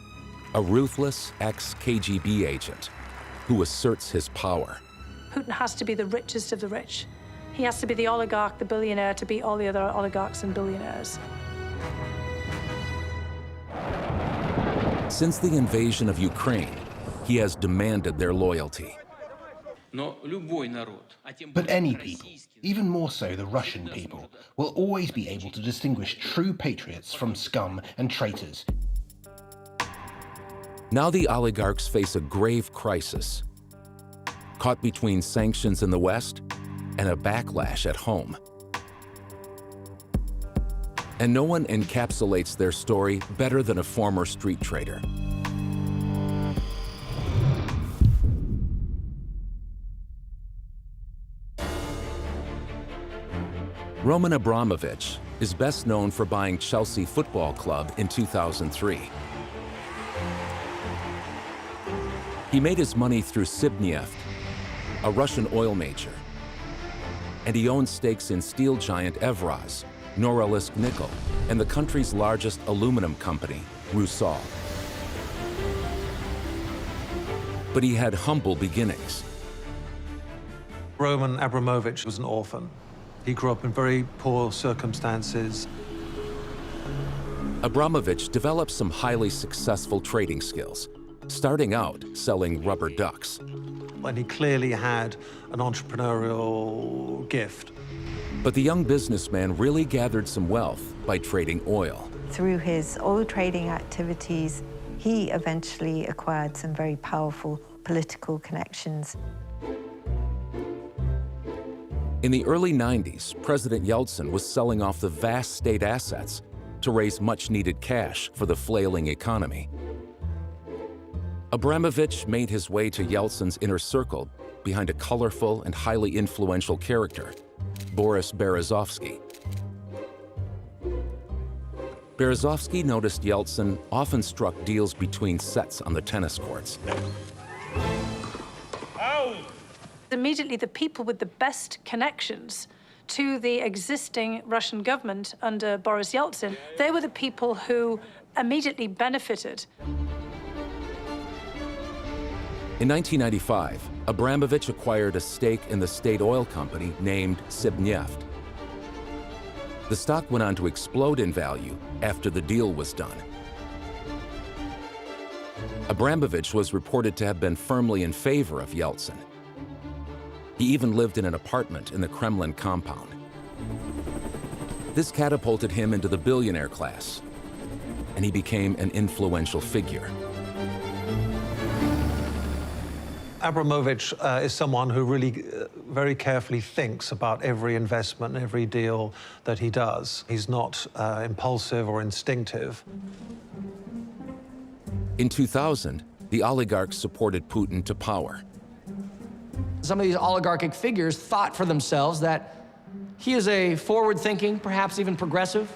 a ruthless ex-KGB agent who asserts his power. Putin has to be the richest of the rich. He has to be the oligarch, the billionaire, to beat all the other oligarchs and billionaires. Since the invasion of Ukraine, he has demanded their loyalty. But any people, even more so the Russian people, will always be able to distinguish true patriots from scum and traitors. Now the oligarchs face a grave crisis, caught between sanctions in the West and a backlash at home. And no one encapsulates their story better than a former street trader. Roman Abramovich is best known for buying Chelsea Football Club in 2003. He made his money through Sibneft, a Russian oil major, and he owned stakes in steel giant Evraz, Norilsk Nickel, and the country's largest aluminum company, Rusal. But he had humble beginnings. Roman Abramovich was an orphan. He grew up in very poor circumstances. Abramovich developed some highly successful trading skills, starting out selling rubber ducks. And he clearly had an entrepreneurial gift. But the young businessman really gathered some wealth by trading oil. Through his oil trading activities, he eventually acquired some very powerful political connections. In the early 90s, President Yeltsin was selling off the vast state assets to raise much-needed cash for the flailing economy. Abramovich made his way to Yeltsin's inner circle behind a colorful and highly influential character, Boris Berezovsky. Berezovsky noticed Yeltsin often struck deals between sets on the tennis courts. Immediately, the people with the best connections to the existing Russian government under Boris Yeltsin, they were the people who immediately benefited. In 1995, Abramovich acquired a stake in the state oil company named Sibneft. The stock went on to explode in value after the deal was done. Abramovich was reported to have been firmly in favor of Yeltsin. He even lived in an apartment in the Kremlin compound. This catapulted him into the billionaire class, and he became an influential figure. Abramovich is someone who really very carefully thinks about every investment and every deal that he does. He's not impulsive or instinctive. In 2000, the oligarchs supported Putin to power. Some of these oligarchic figures thought for themselves that he is a forward-thinking, perhaps even progressive,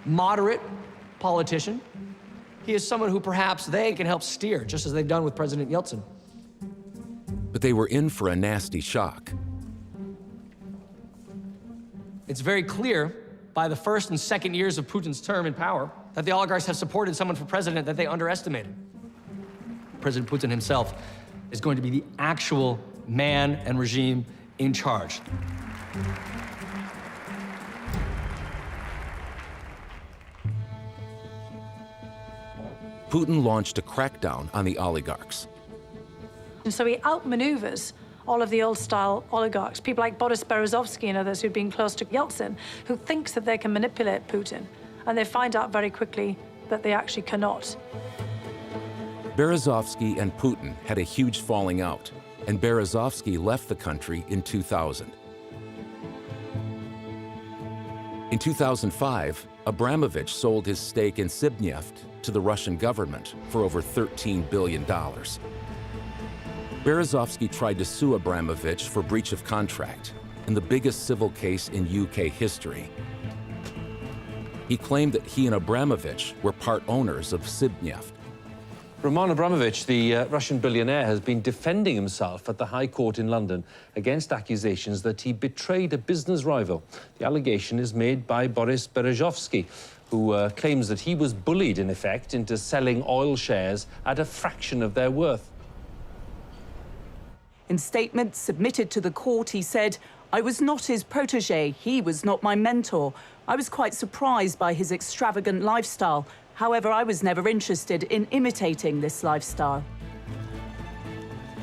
moderate politician. He is someone who perhaps they can help steer, just as they've done with President Yeltsin. But they were in for a nasty shock. It's very clear by the first and second years of Putin's term in power that the oligarchs have supported someone for president that they underestimated. President Putin himself is going to be the actual man and regime in charge. Putin launched a crackdown on the oligarchs. And so he outmaneuvers all of the old-style oligarchs, people like Boris Berezovsky and others who've been close to Yeltsin, who thinks that they can manipulate Putin, and they find out very quickly that they actually cannot. Berezovsky and Putin had a huge falling out, and Berezovsky left the country in 2000. In 2005, Abramovich sold his stake in Sibneft to the Russian government for over $13 billion. Berezovsky tried to sue Abramovich for breach of contract in the biggest civil case in UK history. He claimed that he and Abramovich were part owners of Sibneft. Roman Abramovich, the Russian billionaire, has been defending himself at the High Court in London against accusations that he betrayed a business rival. The allegation is made by Boris Berezovsky, who claims that he was bullied, in effect, into selling oil shares at a fraction of their worth. In statements submitted to the court, he said, "I was not his protege. He was not my mentor. I was quite surprised by his extravagant lifestyle. However, I was never interested in imitating this lifestyle."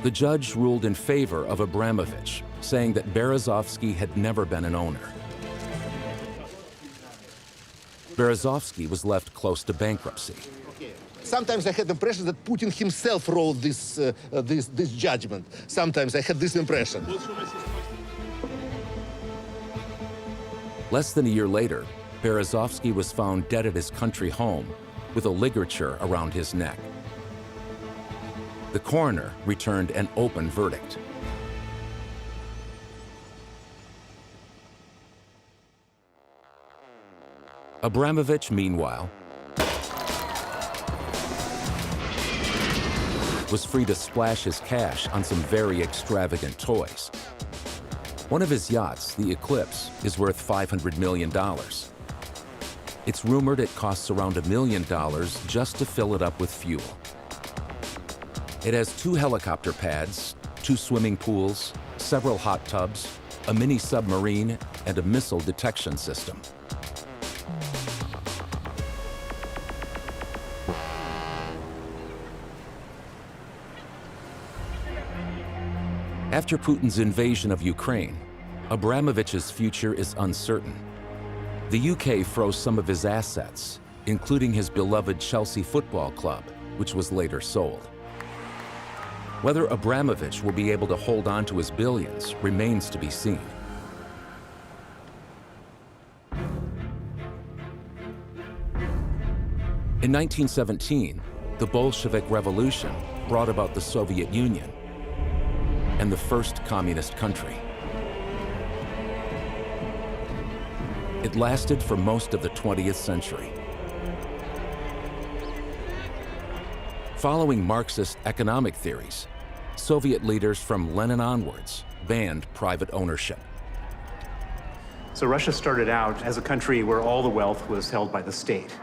The judge ruled in favor of Abramovich, saying that Berezovsky had never been an owner. Berezovsky was left close to bankruptcy. Sometimes I had the impression that Putin himself wrote this judgment. Sometimes I had this impression. Less than a year later, Berezovsky was found dead at his country home with a ligature around his neck. The coroner returned an open verdict. Abramovich, meanwhile, was free to splash his cash on some very extravagant toys. One of his yachts, the Eclipse, is worth $500 million. It's rumored it costs around $1 million just to fill it up with fuel. It has 2 helicopter pads, 2 swimming pools, several hot tubs, a mini submarine, and a missile detection system. After Putin's invasion of Ukraine, Abramovich's future is uncertain. The UK froze some of his assets, including his beloved Chelsea Football Club, which was later sold. Whether Abramovich will be able to hold on to his billions remains to be seen. In 1917, the Bolshevik Revolution brought about the Soviet Union and the first communist country. It lasted for most of the 20th century. Following Marxist economic theories, Soviet leaders from Lenin onwards banned private ownership. So Russia started out as a country where all the wealth was held by the state.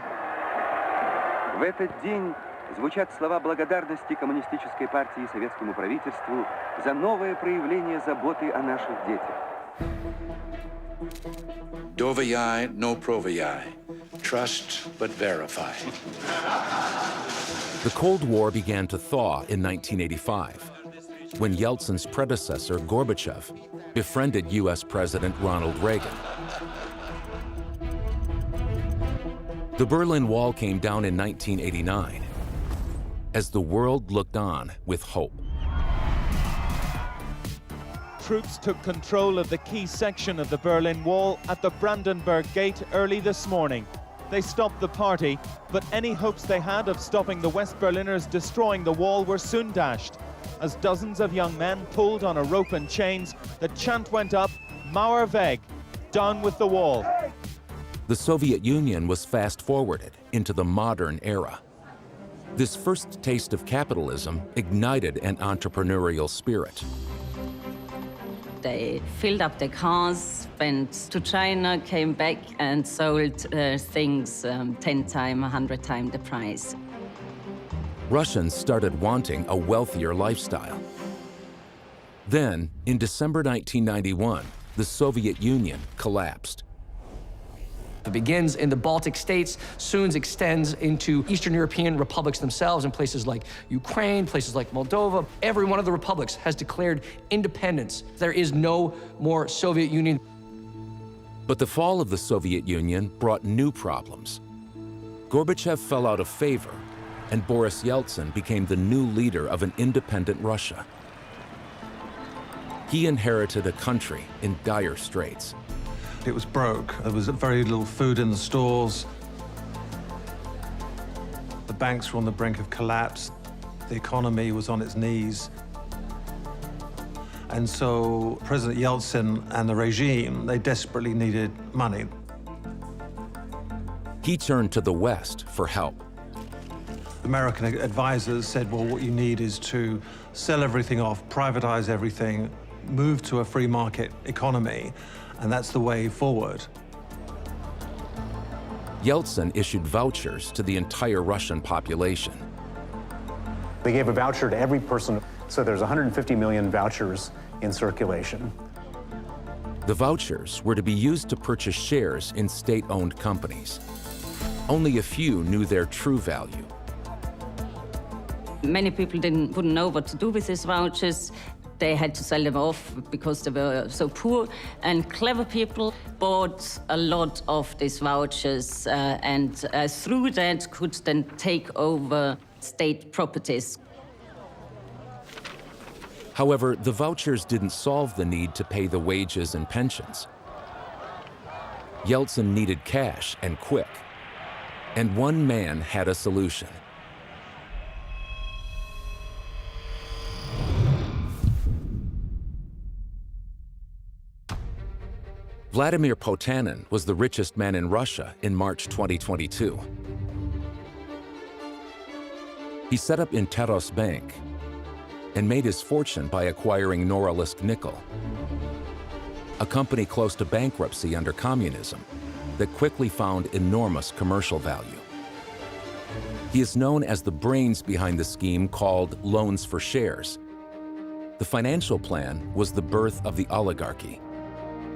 В этот день звучат слова благодарности Коммунистической партии и советскому правительству за новое проявление заботы о наших детях. Dovii no provii. Trust but verify. The Cold War began to thaw in 1985, when Yeltsin's predecessor, Gorbachev, befriended US President Ronald Reagan. The Berlin Wall came down in 1989, as the world looked on with hope. Troops took control of the key section of the Berlin Wall at the Brandenburg Gate early this morning. They stopped the party, but any hopes they had of stopping the West Berliners destroying the wall were soon dashed, as dozens of young men pulled on a rope and chains. The chant went up, Mauer weg, down with the wall. The Soviet Union was fast-forwarded into the modern era. This first taste of capitalism ignited an entrepreneurial spirit. They filled up their cars, went to China, came back and sold things 10 times, 100 times the price. Russians started wanting a wealthier lifestyle. Then, in December 1991, the Soviet Union collapsed. It begins in the Baltic states, soon extends into Eastern European republics themselves in places like Ukraine, places like Moldova. Every one of the republics has declared independence. There is no more Soviet Union. But the fall of the Soviet Union brought new problems. Gorbachev fell out of favor, and Boris Yeltsin became the new leader of an independent Russia. He inherited a country in dire straits. It was broke. There was very little food in the stores. The banks were on the brink of collapse. The economy was on its knees. And so President Yeltsin and the regime, they desperately needed money. He turned to the West for help. American advisors said, well, what you need is to sell everything off, privatize everything, move to a free market economy, and that's the way forward. Yeltsin issued vouchers to the entire Russian population. They gave a voucher to every person, so there's 150 million vouchers in circulation. The vouchers were to be used to purchase shares in state-owned companies. Only a few knew their true value. Many people wouldn't know what to do with these vouchers. They had to sell them off because they were so poor, and clever people bought a lot of these vouchers and through that could then take over state properties. However, the vouchers didn't solve the need to pay the wages and pensions. Yeltsin needed cash and quick, and one man had a solution. Vladimir Potanin was the richest man in Russia in March 2022. He set up Interos Bank and made his fortune by acquiring Norilsk Nickel, a company close to bankruptcy under communism that quickly found enormous commercial value. He is known as the brains behind the scheme called loans for shares. The financial plan was the birth of the oligarchy.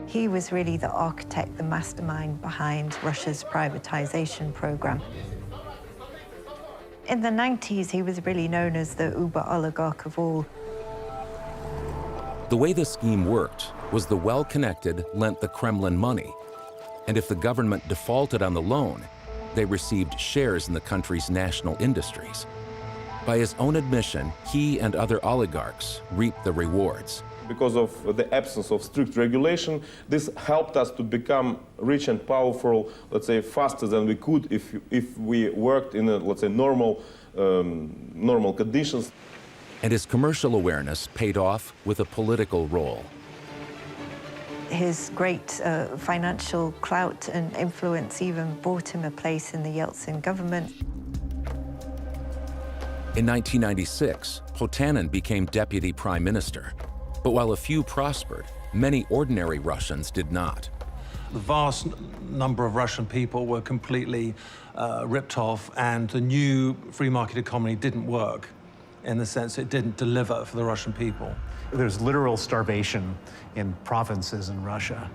He was really the architect, the mastermind behind Russia's privatization program. In the 90s, he was really known as the uber oligarch of all. The way the scheme worked was the well-connected lent the Kremlin money, and if the government defaulted on the loan, they received shares in the country's national industries. By his own admission, he and other oligarchs reaped the rewards. Because of the absence of strict regulation, this helped us to become rich and powerful, let's say, faster than we could if we worked in, let's say, normal conditions. And his commercial awareness paid off with a political role. His great financial clout and influence even bought him a place in the Yeltsin government. In 1996, Potanin became deputy prime minister. But while a few prospered, many ordinary Russians did not. The vast number of Russian people were completely ripped off, and the new free market economy didn't work, in the sense it didn't deliver for the Russian people. There's literal starvation in provinces in Russia.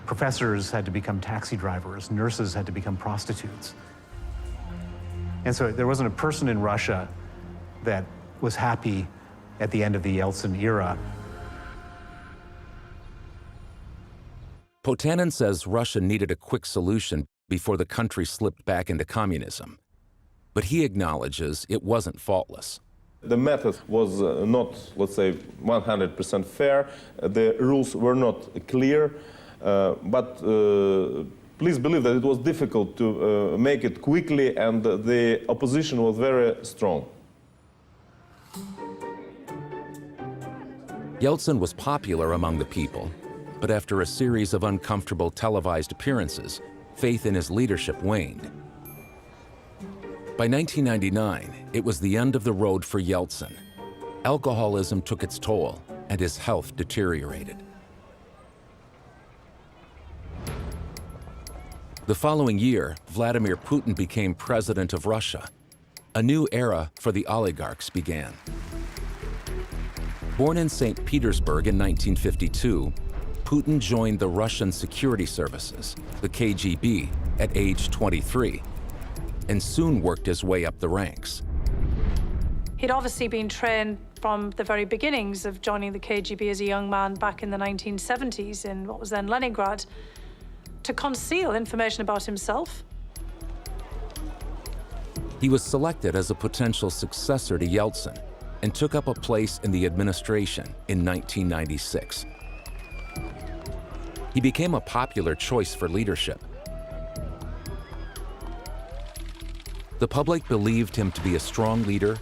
Professors had to become taxi drivers, nurses had to become prostitutes. And so there wasn't a person in Russia that was happy at the end of the Yeltsin era. Potanin says Russia needed a quick solution before the country slipped back into communism. But he acknowledges it wasn't faultless. The method was not, let's say, 100% fair. The rules were not clear, but please believe that it was difficult to make it quickly, and the opposition was very strong. Yeltsin was popular among the people, but after a series of uncomfortable televised appearances, faith in his leadership waned. By 1999, it was the end of the road for Yeltsin. Alcoholism took its toll, and his health deteriorated. The following year, Vladimir Putin became president of Russia. A new era for the oligarchs began. Born in St. Petersburg in 1952, Putin joined the Russian security services, the KGB, at age 23, and soon worked his way up the ranks. He'd obviously been trained from the very beginnings of joining the KGB as a young man back in the 1970s in what was then Leningrad, to conceal information about himself. He was selected as a potential successor to Yeltsin and took up a place in the administration in 1996. He became a popular choice for leadership. The public believed him to be a strong leader,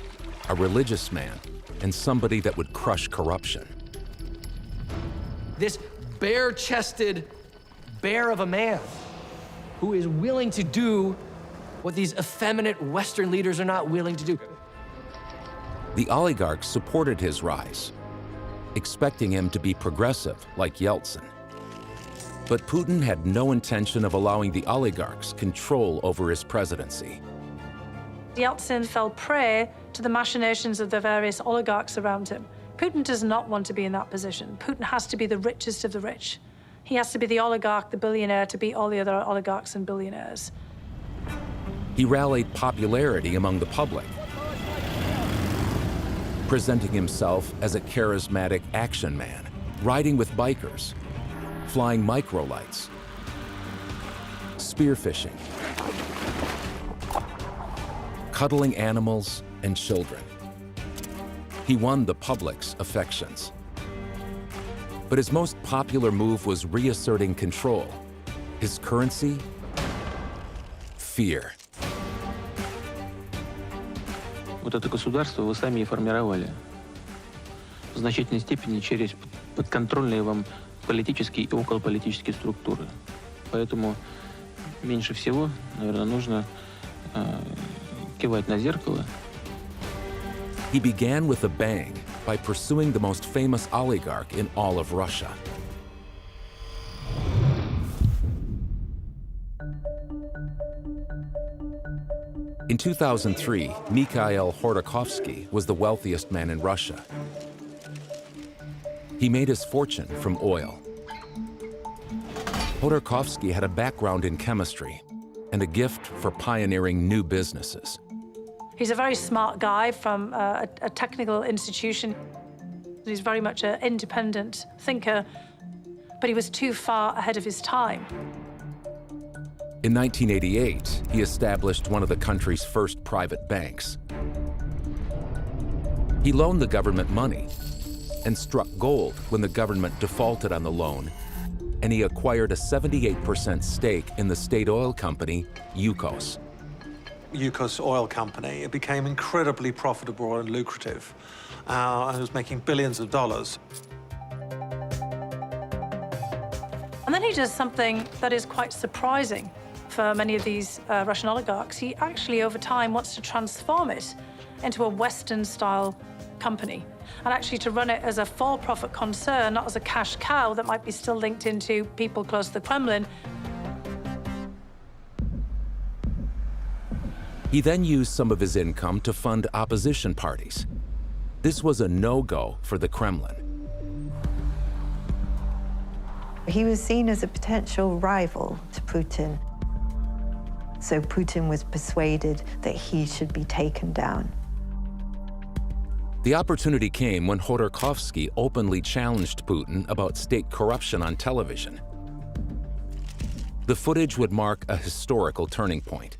a religious man, and somebody that would crush corruption. This bare-chested bear of a man who is willing to do what these effeminate Western leaders are not willing to do. The oligarchs supported his rise, expecting him to be progressive like Yeltsin. But Putin had no intention of allowing the oligarchs control over his presidency. Yeltsin fell prey to the machinations of the various oligarchs around him. Putin does not want to be in that position. Putin has to be the richest of the rich. He has to be the oligarch, the billionaire, to beat all the other oligarchs and billionaires. He rallied popularity among the public, presenting himself as a charismatic action man, riding with bikers, flying microlights, spearfishing, cuddling animals and children. He won the public's affections. But his most popular move was reasserting control. His currency? Fear. Вот это государство вы сами и формировали в значительной степени через подконтрольные вам политические и околополитические структуры. Поэтому меньше всего, наверное, нужно кивать на зеркало. He began with a bang by pursuing the most famous oligarch in all of Russia. In 2003, Mikhail Khodorkovsky was the wealthiest man in Russia. He made his fortune from oil. Khodorkovsky had a background in chemistry and a gift for pioneering new businesses. He's a very smart guy from a technical institution. He's very much an independent thinker, but he was too far ahead of his time. In 1988, he established one of the country's first private banks. He loaned the government money and struck gold when the government defaulted on the loan, and he acquired a 78% stake in the state oil company, Yukos. Yukos Oil Company, it became incredibly profitable and lucrative, and was making billions of dollars. And then he does something that is quite surprising for many of these Russian oligarchs. He actually, over time, wants to transform it into a Western-style company, and actually to run it as a for-profit concern, not as a cash cow that might be still linked into people close to the Kremlin. He then used some of his income to fund opposition parties. This was a no-go for the Kremlin. He was seen as a potential rival to Putin. So Putin was persuaded that he should be taken down. The opportunity came when Khodorkovsky openly challenged Putin about state corruption on television. The footage would mark a historical turning point.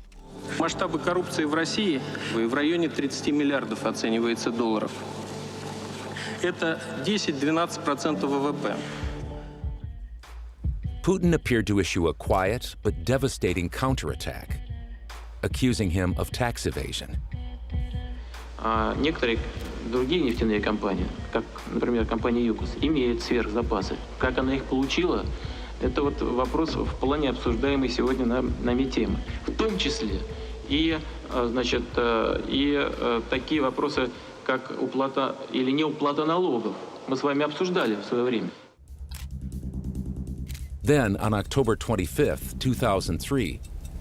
Масштабы коррупции в России в районе 30 миллиардов оценивается долларов. Это 10-12% ВВП. Putin appeared to issue a quiet but devastating counterattack, accusing him of tax evasion. Некоторые другие нефтяные компании, как, например, компания Юкос, имеют сверхзапасы. Как она их получила, это вот вопрос вполне обсуждаемый сегодня нами темы. В том числе и, значит, такие вопросы, как уплата или неуплата налогов. Мы с вами обсуждали в свое время. Then, on October 25, 2003,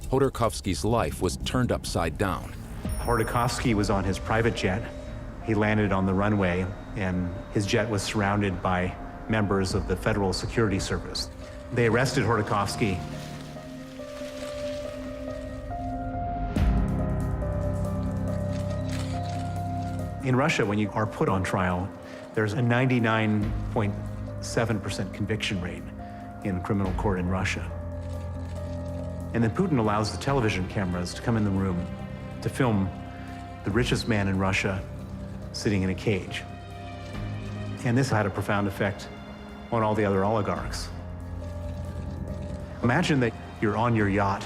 Khodorkovsky's life was turned upside down. Khodorkovsky was on his private jet. He landed on the runway, and his jet was surrounded by members of the Federal Security Service. They arrested Khodorkovsky. In Russia, when you are put on trial, there's a 99.7% conviction rate in criminal court in Russia. And then Putin allows the television cameras to come in the room to film the richest man in Russia sitting in a cage. And this had a profound effect on all the other oligarchs. Imagine that you're on your yacht,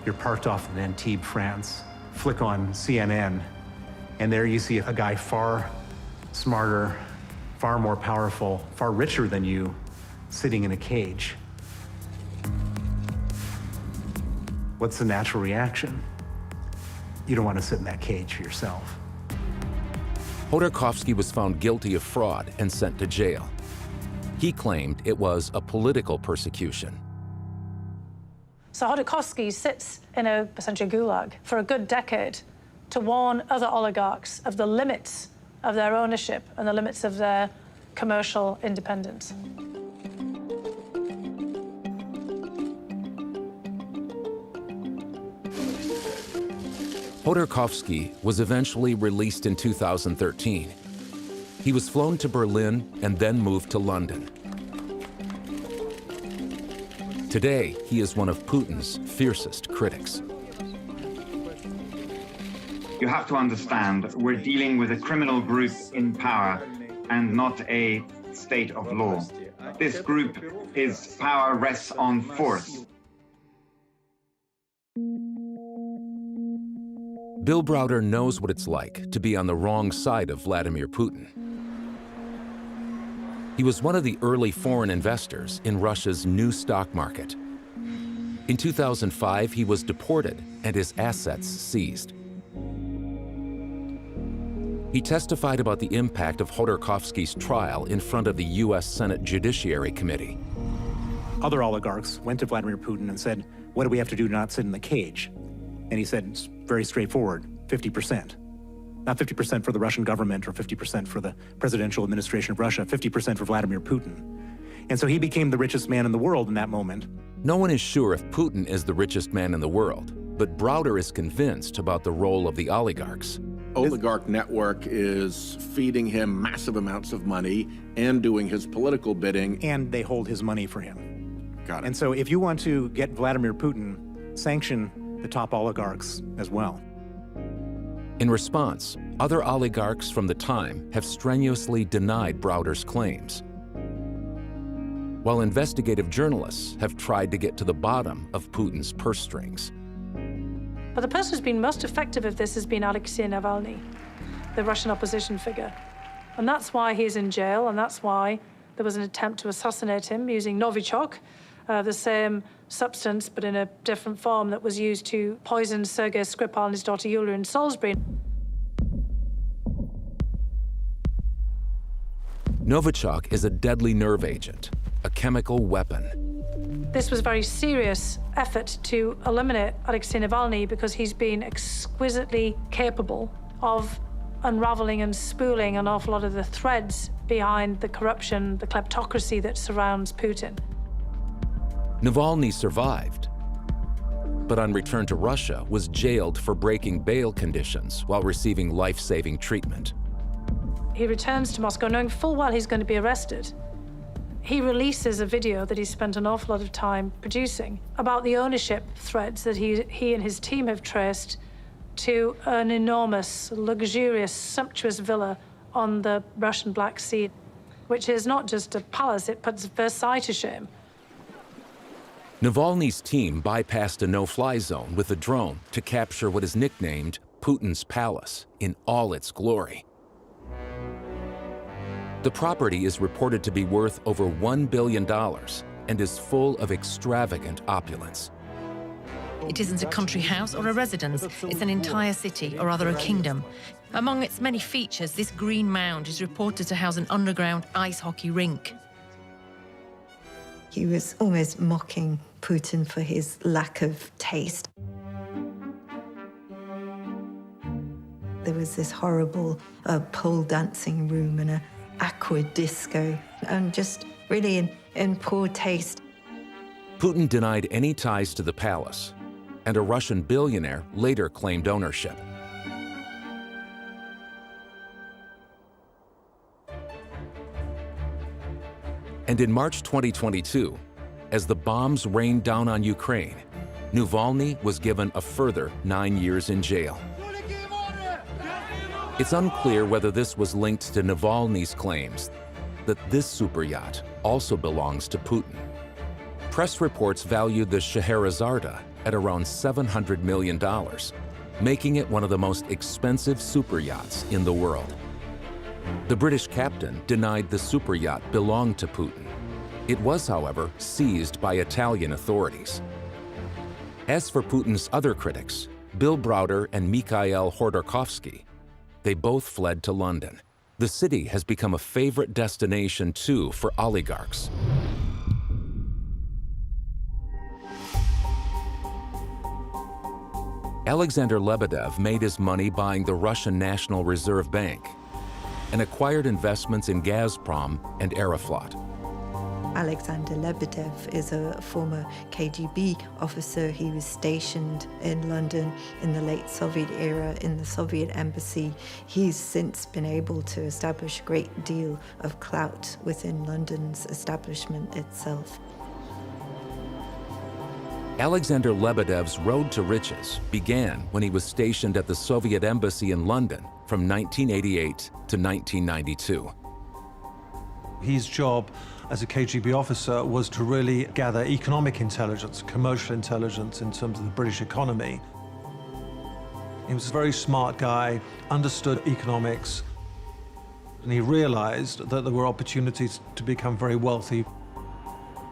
you're parked off in Antibes, France, flick on CNN, and there you see a guy far smarter, far more powerful, far richer than you, sitting in a cage. What's the natural reaction? You don't want to sit in that cage for yourself. Khodorkovsky was found guilty of fraud and sent to jail. He claimed it was a political persecution. So Khodorkovsky sits in essentially a gulag for a good decade to warn other oligarchs of the limits of their ownership and the limits of their commercial independence. Khodorkovsky was eventually released in 2013. He was flown to Berlin and then moved to London. Today, he is one of Putin's fiercest critics. You have to understand, we're dealing with a criminal group in power and not a state of law. This group, its power rests on force. Bill Browder knows what it's like to be on the wrong side of Vladimir Putin. He was one of the early foreign investors in Russia's new stock market. In 2005, he was deported and his assets seized. He testified about the impact of Khodorkovsky's trial in front of the U.S. Senate Judiciary Committee. Other oligarchs went to Vladimir Putin and said, what do we have to do to not sit in the cage? And he said, it's very straightforward, 50%. Not 50% for the Russian government or 50% for the presidential administration of Russia, 50% for Vladimir Putin. And so he became the richest man in the world in that moment. No one is sure if Putin is the richest man in the world, but Browder is convinced about the role of the oligarchs. Oligarch network is feeding him massive amounts of money and doing his political bidding. And they hold his money for him. Got it. And so if you want to get Vladimir Putin, sanction the top oligarchs as well. In response, other oligarchs from the time have strenuously denied Browder's claims, while investigative journalists have tried to get to the bottom of Putin's purse strings. But the person who's been most effective at this has been Alexei Navalny, the Russian opposition figure. And that's why he's in jail, and that's why there was an attempt to assassinate him using Novichok, the same substance but in a different form that was used to poison Sergei Skripal and his daughter Yulia in Salisbury. Novichok is a deadly nerve agent, a chemical weapon. This was a very serious effort to eliminate Alexei Navalny because he's been exquisitely capable of unraveling and spooling an awful lot of the threads behind the corruption, the kleptocracy that surrounds Putin. Navalny survived, but on return to Russia was jailed for breaking bail conditions while receiving life-saving treatment. He returns to Moscow knowing full well he's going to be arrested. He releases a video that he spent an awful lot of time producing about the ownership threads that he and his team have traced to an enormous, luxurious, sumptuous villa on the Russian Black Sea, which is not just a palace, it puts Versailles to shame. Navalny's team bypassed a no-fly zone with a drone to capture what is nicknamed Putin's Palace in all its glory. The property is reported to be worth over $1 billion and is full of extravagant opulence. It isn't a country house or a residence, it's an entire city, or rather a kingdom. Among its many features, this green mound is reported to house an underground ice hockey rink. He was almost mocking Putin for his lack of taste. There was this horrible pole dancing room and an aqua disco, and just really in poor taste. Putin denied any ties to the palace, and a Russian billionaire later claimed ownership. And in March 2022, as the bombs rained down on Ukraine, Navalny was given a further 9 years in jail. It's unclear whether this was linked to Navalny's claims that this super yacht also belongs to Putin. Press reports valued the Scheherazade at around $700 million, making it one of the most expensive super yachts in the world. The British captain denied the super yacht belonged to Putin. It was, however, seized by Italian authorities. As for Putin's other critics, Bill Browder and Mikhail Khodorkovsky, they both fled to London. The city has become a favorite destination, too, for oligarchs. Alexander Lebedev made his money buying the Russian National Reserve Bank and acquired investments in Gazprom and Aeroflot. Alexander Lebedev is a former KGB officer. He was stationed in London in the late Soviet era in the Soviet embassy. He's since been able to establish a great deal of clout within London's establishment itself. Alexander Lebedev's road to riches began when he was stationed at the Soviet embassy in London from 1988 to 1992. His job as a KGB officer was to really gather economic intelligence, commercial intelligence in terms of the British economy. He was a very smart guy, understood economics, and he realized that there were opportunities to become very wealthy.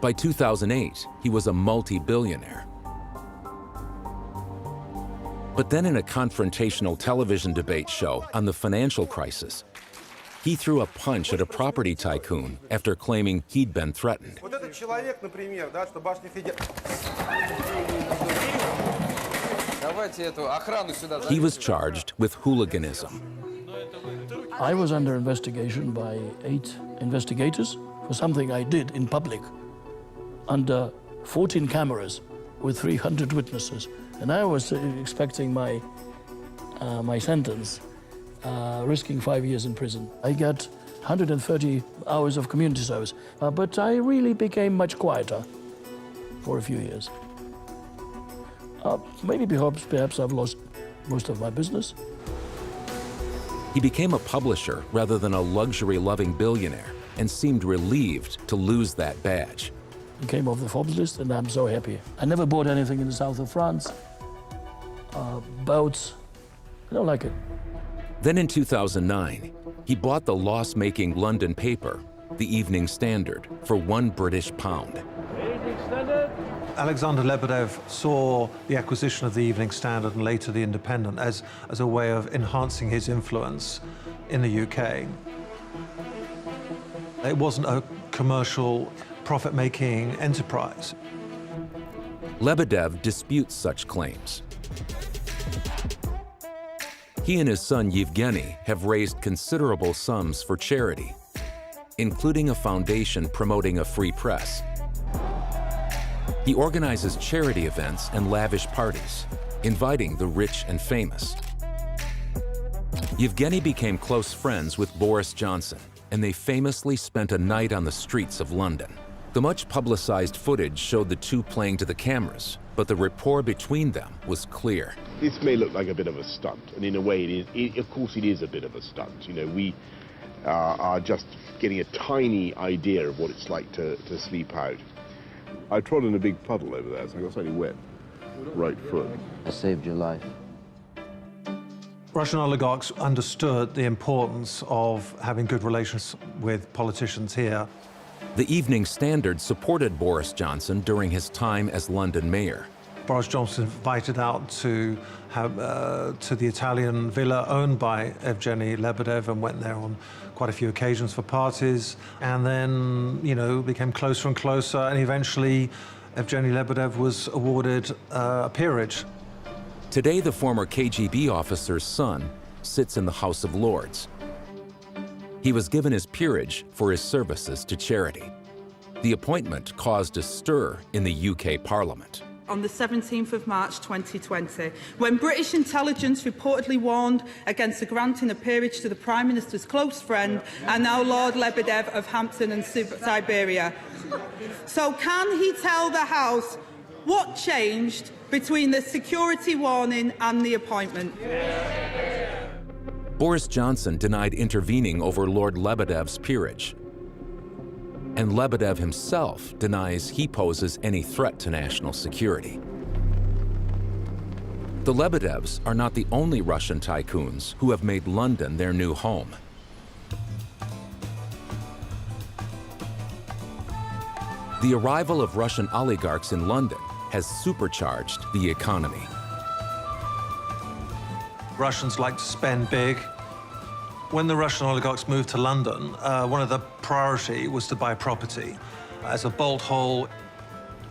By 2008, he was a multi-billionaire. But then in a confrontational television debate show on the financial crisis, he threw a punch at a property tycoon after claiming he'd been threatened. He was charged with hooliganism. I was under investigation by 8 investigators for something I did in public under 14 cameras with 300 witnesses. And I was expecting my sentence, risking 5 years in prison. I got 130 hours of community service, but I really became much quieter for a few years. Maybe perhaps I've lost most of my business. He became a publisher rather than a luxury-loving billionaire and seemed relieved to lose that badge. He came off the Forbes list, and I'm so happy. I never bought anything in the south of France. Boats, I don't like it. Then in 2009, he bought the loss-making London paper, the Evening Standard, for £1 British. Alexander Lebedev saw the acquisition of the Evening Standard and later the Independent as a way of enhancing his influence in the UK. It wasn't a commercial, profit-making enterprise. Lebedev disputes such claims. He and his son Yevgeny have raised considerable sums for charity, including a foundation promoting a free press. He organizes charity events and lavish parties, inviting the rich and famous. Yevgeny became close friends with Boris Johnson, and they famously spent a night on the streets of London. The much publicized footage showed the two playing to the cameras, but the rapport between them was clear. This may look like a bit of a stunt, and in a way it is. Of course it is a bit of a stunt. You know, we are just getting a tiny idea of what it's like to sleep out. I trod in a big puddle over there, so I got slightly wet. Right foot. I saved your life. Russian oligarchs understood the importance of having good relations with politicians here. The Evening Standard supported Boris Johnson during his time as London mayor. Boris Johnson invited out to the Italian villa owned by Evgeny Lebedev and went there on quite a few occasions for parties, and then, you know, became closer and closer, and eventually Evgeny Lebedev was awarded a peerage. Today, the former KGB officer's son sits in the House of Lords. He was given his peerage for his services to charity. The appointment caused a stir in the UK Parliament. On the 17th of March 2020, when British intelligence reportedly warned against the granting of peerage to the Prime Minister's close friend and now Lord Lebedev of Hampton and Siberia. So can he tell the House what changed between the security warning and the appointment? Boris Johnson denied intervening over Lord Lebedev's peerage. And Lebedev himself denies he poses any threat to national security. The Lebedevs are not the only Russian tycoons who have made London their new home. The arrival of Russian oligarchs in London has supercharged the economy. Russians like to spend big. When the Russian oligarchs moved to London, one of the priority was to buy property. As a bolt hole,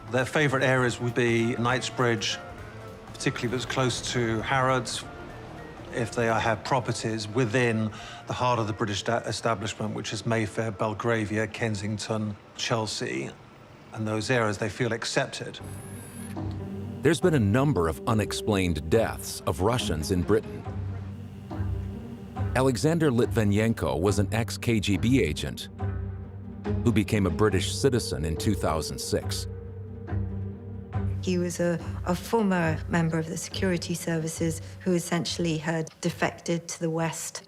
their favorite areas would be Knightsbridge, particularly if it was close to Harrods, if they have properties within the heart of the British establishment, which is Mayfair, Belgravia, Kensington, Chelsea, and those areas they feel accepted. There's been a number of unexplained deaths of Russians in Britain. Alexander Litvinenko was an ex-KGB agent who became a British citizen in 2006. He was a former member of the security services who essentially had defected to the West.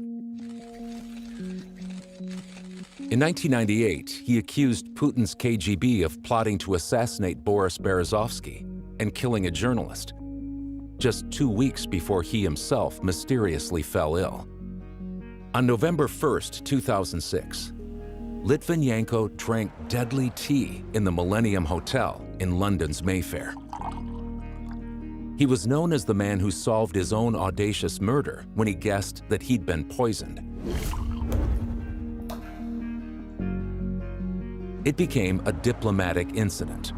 In 1998, he accused Putin's KGB of plotting to assassinate Boris Berezovsky and killing a journalist, just 2 weeks before he himself mysteriously fell ill. On November 1st, 2006, Litvinenko drank deadly tea in the Millennium Hotel in London's Mayfair. He was known as the man who solved his own audacious murder when he guessed that he'd been poisoned. It became a diplomatic incident.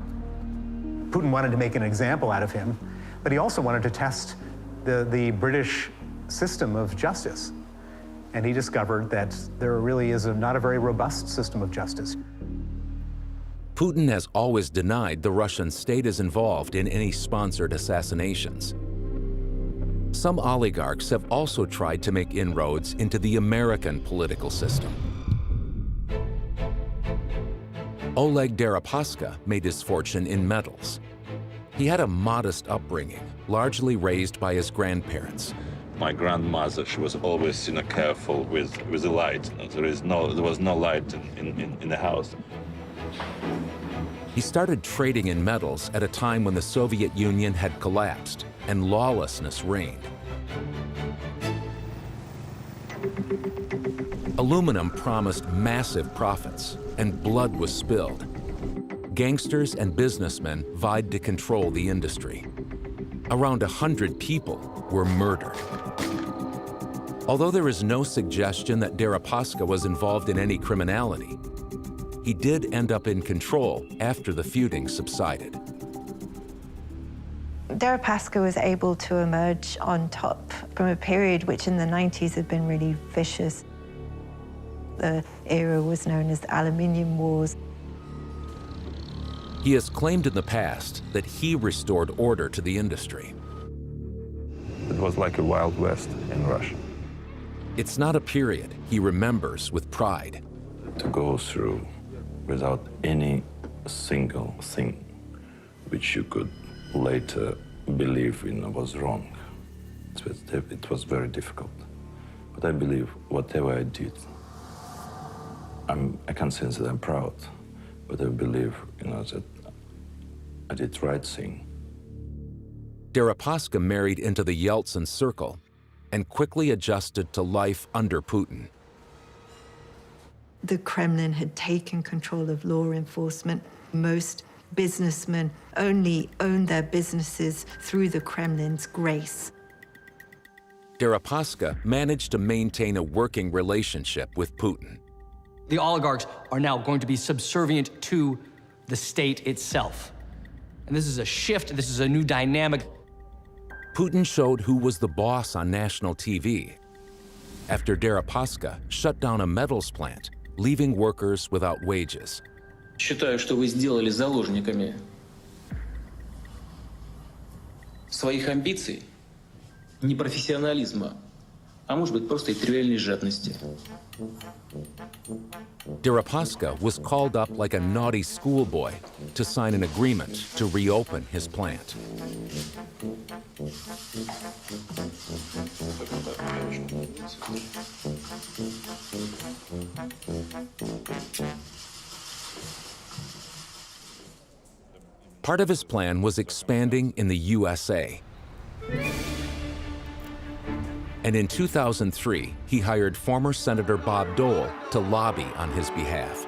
Putin wanted to make an example out of him, but he also wanted to test the British system of justice. And he discovered that there really is not a very robust system of justice. Putin has always denied the Russian state is involved in any sponsored assassinations. Some oligarchs have also tried to make inroads into the American political system. Oleg Deripaska made his fortune in metals. He had a modest upbringing, largely raised by his grandparents, My grandmother, she was always, careful with the light. There was no light in the house. He started trading in metals at a time when the Soviet Union had collapsed and lawlessness reigned. Aluminum promised massive profits, and blood was spilled. Gangsters and businessmen vied to control the industry. Around 100 people were murdered. Although there is no suggestion that Deripaska was involved in any criminality, he did end up in control after the feuding subsided. Deripaska was able to emerge on top from a period which in the 90s had been really vicious. The era was known as the Aluminium Wars. He has claimed in the past that he restored order to the industry. It was like a Wild West in Russia. It's not a period he remembers with pride. To go through without any single thing which you could later believe was wrong. It was very difficult. But I believe whatever I did, I can't say that I'm proud, but I believe that I did the right thing. Deripaska married into the Yeltsin circle and quickly adjusted to life under Putin. The Kremlin had taken control of law enforcement. Most businessmen only owned their businesses through the Kremlin's grace. Deripaska managed to maintain a working relationship with Putin. The oligarchs are now going to be subservient to the state itself. And this is a shift, this is a new dynamic. Putin showed who was the boss on national TV after Deripaska shut down a metals plant, leaving workers without wages. Считаю, что вы сделали заложниками своих амбиций, непрофессионализма, а может быть просто и тривиальной жадности. Deripaska was called up like a naughty schoolboy to sign an agreement to reopen his plant. Part of his plan was expanding in the USA. And in 2003, he hired former Senator Bob Dole to lobby on his behalf.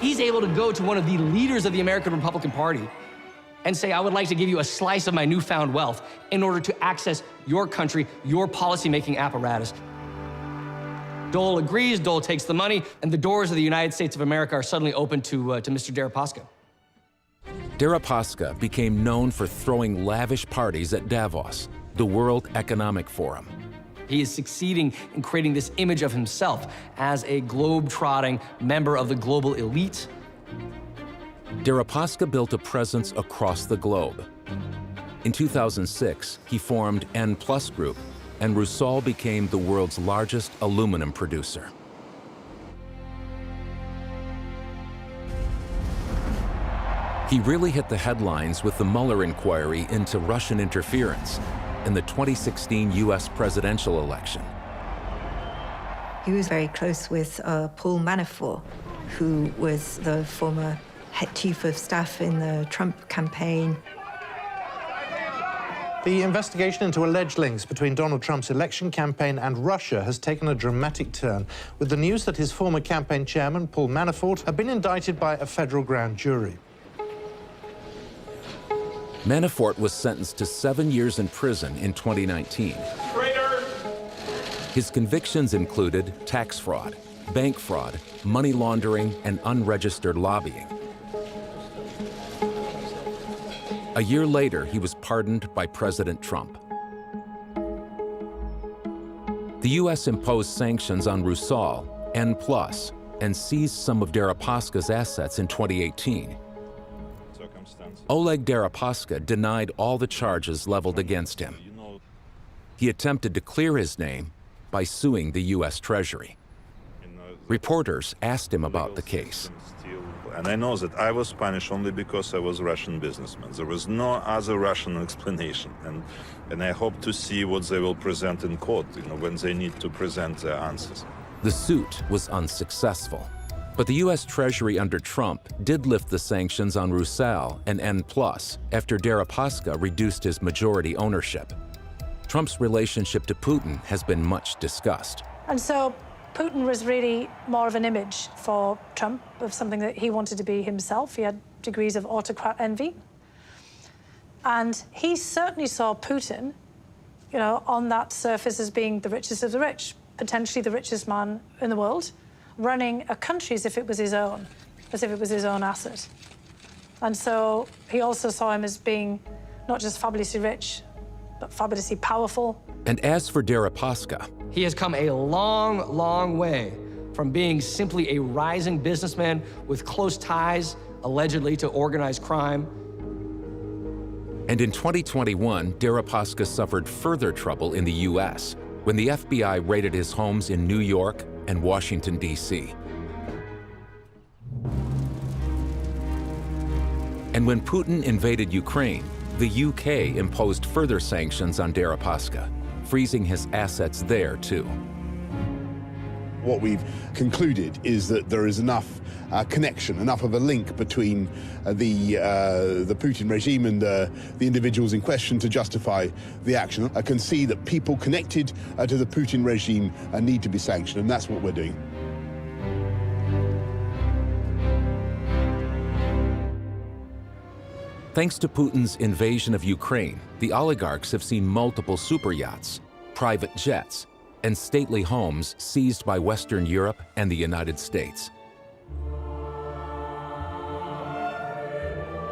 He's able to go to one of the leaders of the American Republican Party and say, I would like to give you a slice of my newfound wealth in order to access your country, your policymaking apparatus. Dole agrees, Dole takes the money, and the doors of the United States of America are suddenly open to Mr. Deripaska. Deripaska became known for throwing lavish parties at Davos, the World Economic Forum. He is succeeding in creating this image of himself as a globe-trotting member of the global elite. Deripaska built a presence across the globe. In 2006, he formed N+ Group, and Rusal became the world's largest aluminum producer. He really hit the headlines with the Mueller inquiry into Russian interference in the 2016 US presidential election. He was very close with Paul Manafort, who was the former head chief of staff in the Trump campaign. The investigation into alleged links between Donald Trump's election campaign and Russia has taken a dramatic turn, with the news that his former campaign chairman, Paul Manafort, had been indicted by a federal grand jury. Manafort was sentenced to 7 years in prison in 2019. Traitor! His convictions included tax fraud, bank fraud, money laundering, and unregistered lobbying. A year later, he was pardoned by President Trump. The US imposed sanctions on Rusal, N+, and seized some of Deripaska's assets in 2018. Oleg Deripaska denied all the charges leveled against him. He attempted to clear his name by suing the US Treasury. Reporters asked him about the case. And I know that I was punished only because I was a Russian businessman. There was no other Russian explanation. And I hope to see what they will present in court, when they need to present their answers. The suit was unsuccessful. But the U.S. Treasury under Trump did lift the sanctions on Rusal and N+ after Deripaska reduced his majority ownership. Trump's relationship to Putin has been much discussed. And so Putin was really more of an image for Trump of something that he wanted to be himself. He had degrees of autocrat envy. And he certainly saw Putin, on that surface as being the richest of the rich, potentially the richest man in the world, running a country as if it was his own asset. And so he also saw him as being not just fabulously rich, but fabulously powerful. And as for Deripaska, he has come a long, long way from being simply a rising businessman with close ties, allegedly, to organized crime. And in 2021, Deripaska suffered further trouble in the U.S. when the FBI raided his homes in New York and Washington, D.C. And when Putin invaded Ukraine, the UK imposed further sanctions on Deripaska, freezing his assets there too. What we've concluded is that there is enough connection, enough of a link between the Putin regime and the individuals in question to justify the action. I can see that people connected to the Putin regime need to be sanctioned, and that's what we're doing. Thanks to Putin's invasion of Ukraine, the oligarchs have seen multiple super yachts, private jets, and stately homes seized by Western Europe and the United States.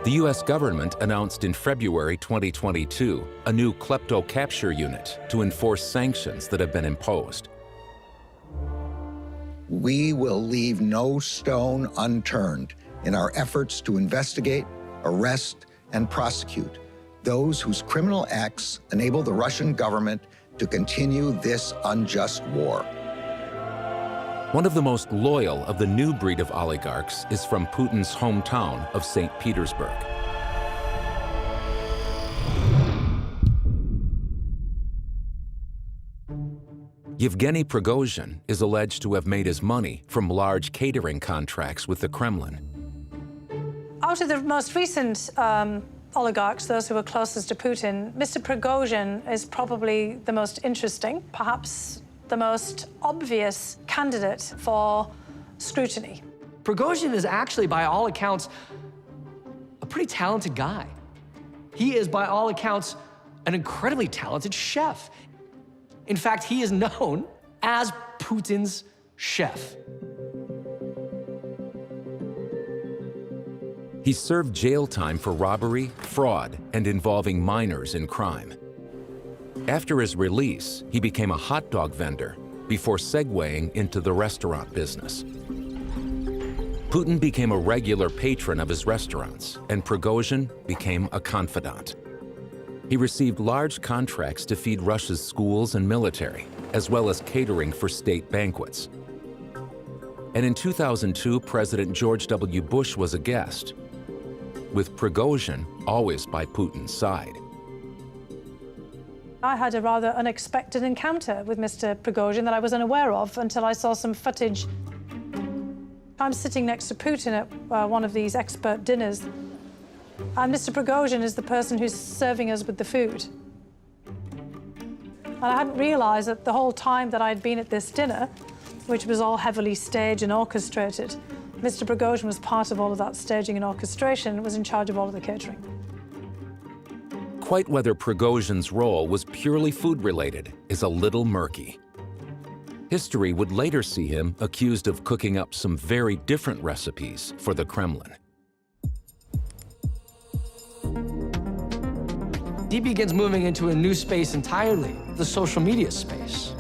The U.S. government announced in February 2022 a new klepto capture unit to enforce sanctions that have been imposed. We will leave no stone unturned in our efforts to investigate, arrest, and prosecute those whose criminal acts enable the Russian government to continue this unjust war. One of the most loyal of the new breed of oligarchs is from Putin's hometown of St. Petersburg. Yevgeny Prigozhin is alleged to have made his money from large catering contracts with the Kremlin. Out of the most recent oligarchs, those who were closest to Putin, Mr. Prigozhin is probably the most interesting, perhaps the most obvious candidate for scrutiny. Prigozhin is actually, by all accounts, a pretty talented guy. He is, by all accounts, an incredibly talented chef. In fact, he is known as Putin's chef. He served jail time for robbery, fraud, and involving minors in crime. After his release, he became a hot dog vendor before segueing into the restaurant business. Putin became a regular patron of his restaurants, and Prigozhin became a confidant. He received large contracts to feed Russia's schools and military, as well as catering for state banquets. And in 2002, President George W. Bush was a guest, with Prigozhin always by Putin's side. I had a rather unexpected encounter with Mr. Prigozhin that I was unaware of until I saw some footage. I'm sitting next to Putin at one of these expert dinners, and Mr. Prigozhin is the person who's serving us with the food. And I hadn't realized that the whole time that I'd been at this dinner, which was all heavily staged and orchestrated, Mr. Prigozhin was part of all of that staging and orchestration, was in charge of all of the catering. Quite whether Prigozhin's role was purely food-related is a little murky. History would later see him accused of cooking up some very different recipes for the Kremlin. He begins moving into a new space entirely, the social media space.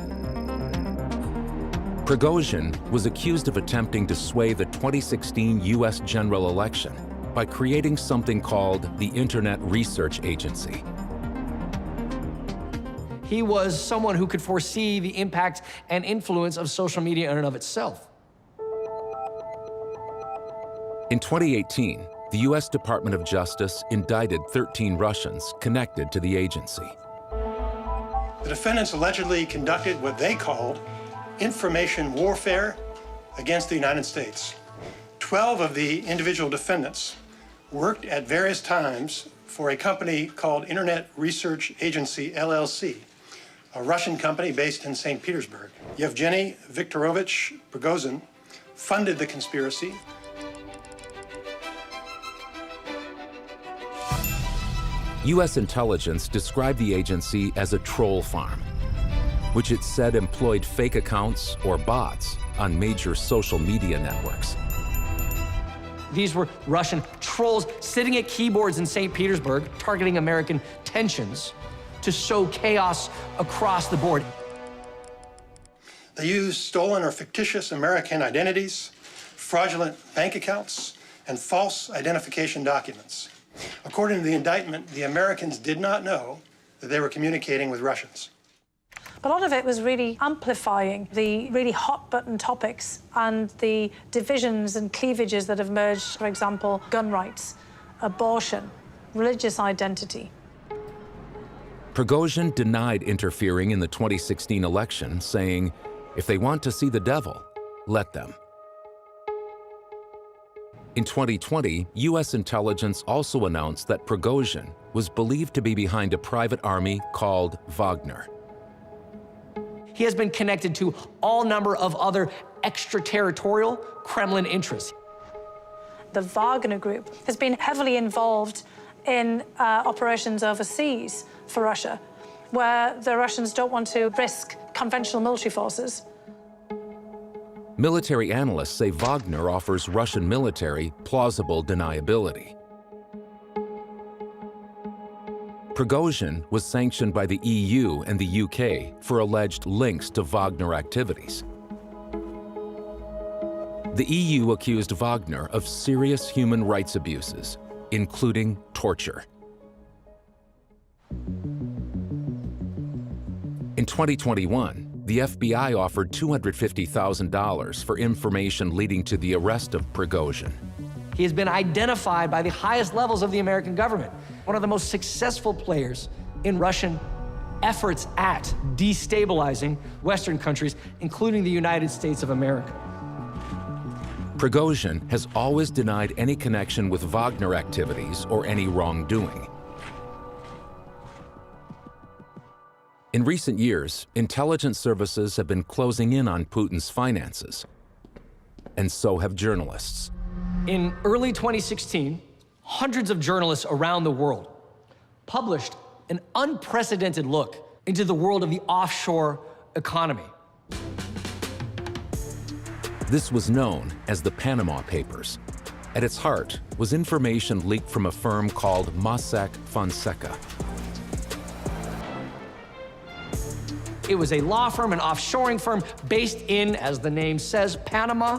Prigozhin was accused of attempting to sway the 2016 U.S. general election by creating something called the Internet Research Agency. He was someone who could foresee the impact and influence of social media in and of itself. In 2018, the U.S. Department of Justice indicted 13 Russians connected to the agency. The defendants allegedly conducted what they called information warfare against the United States. 12 of the individual defendants worked at various times for a company called Internet Research Agency, LLC, a Russian company based in St. Petersburg. Yevgeny Viktorovich Prigozhin funded the conspiracy. U.S. intelligence described the agency as a troll farm, which it said employed fake accounts or bots on major social media networks. These were Russian trolls sitting at keyboards in St. Petersburg, targeting American tensions to sow chaos across the board. They used stolen or fictitious American identities, fraudulent bank accounts, and false identification documents. According to the indictment, the Americans did not know that they were communicating with Russians. A lot of it was really amplifying the really hot-button topics and the divisions and cleavages that have emerged, for example, gun rights, abortion, religious identity. Prigozhin denied interfering in the 2016 election, saying, "If they want to see the devil, let them." In 2020, U.S. intelligence also announced that Prigozhin was believed to be behind a private army called Wagner. He has been connected to all number of other extraterritorial Kremlin interests. The Wagner Group has been heavily involved in operations overseas for Russia, where the Russians don't want to risk conventional military forces. Military analysts say Wagner offers Russian military plausible deniability. Prigozhin was sanctioned by the EU and the UK for alleged links to Wagner activities. The EU accused Wagner of serious human rights abuses, including torture. In 2021, the FBI offered $250,000 for information leading to the arrest of Prigozhin. He has been identified by the highest levels of the American government, one of the most successful players in Russian efforts at destabilizing Western countries, including the United States of America. Prigozhin has always denied any connection with Wagner activities or any wrongdoing. In recent years, intelligence services have been closing in on Putin's finances, and so have journalists. In early 2016, hundreds of journalists around the world published an unprecedented look into the world of the offshore economy. This was known as the Panama Papers. At its heart was information leaked from a firm called Mossack Fonseca. It was a law firm, an offshoring firm based in, as the name says, Panama,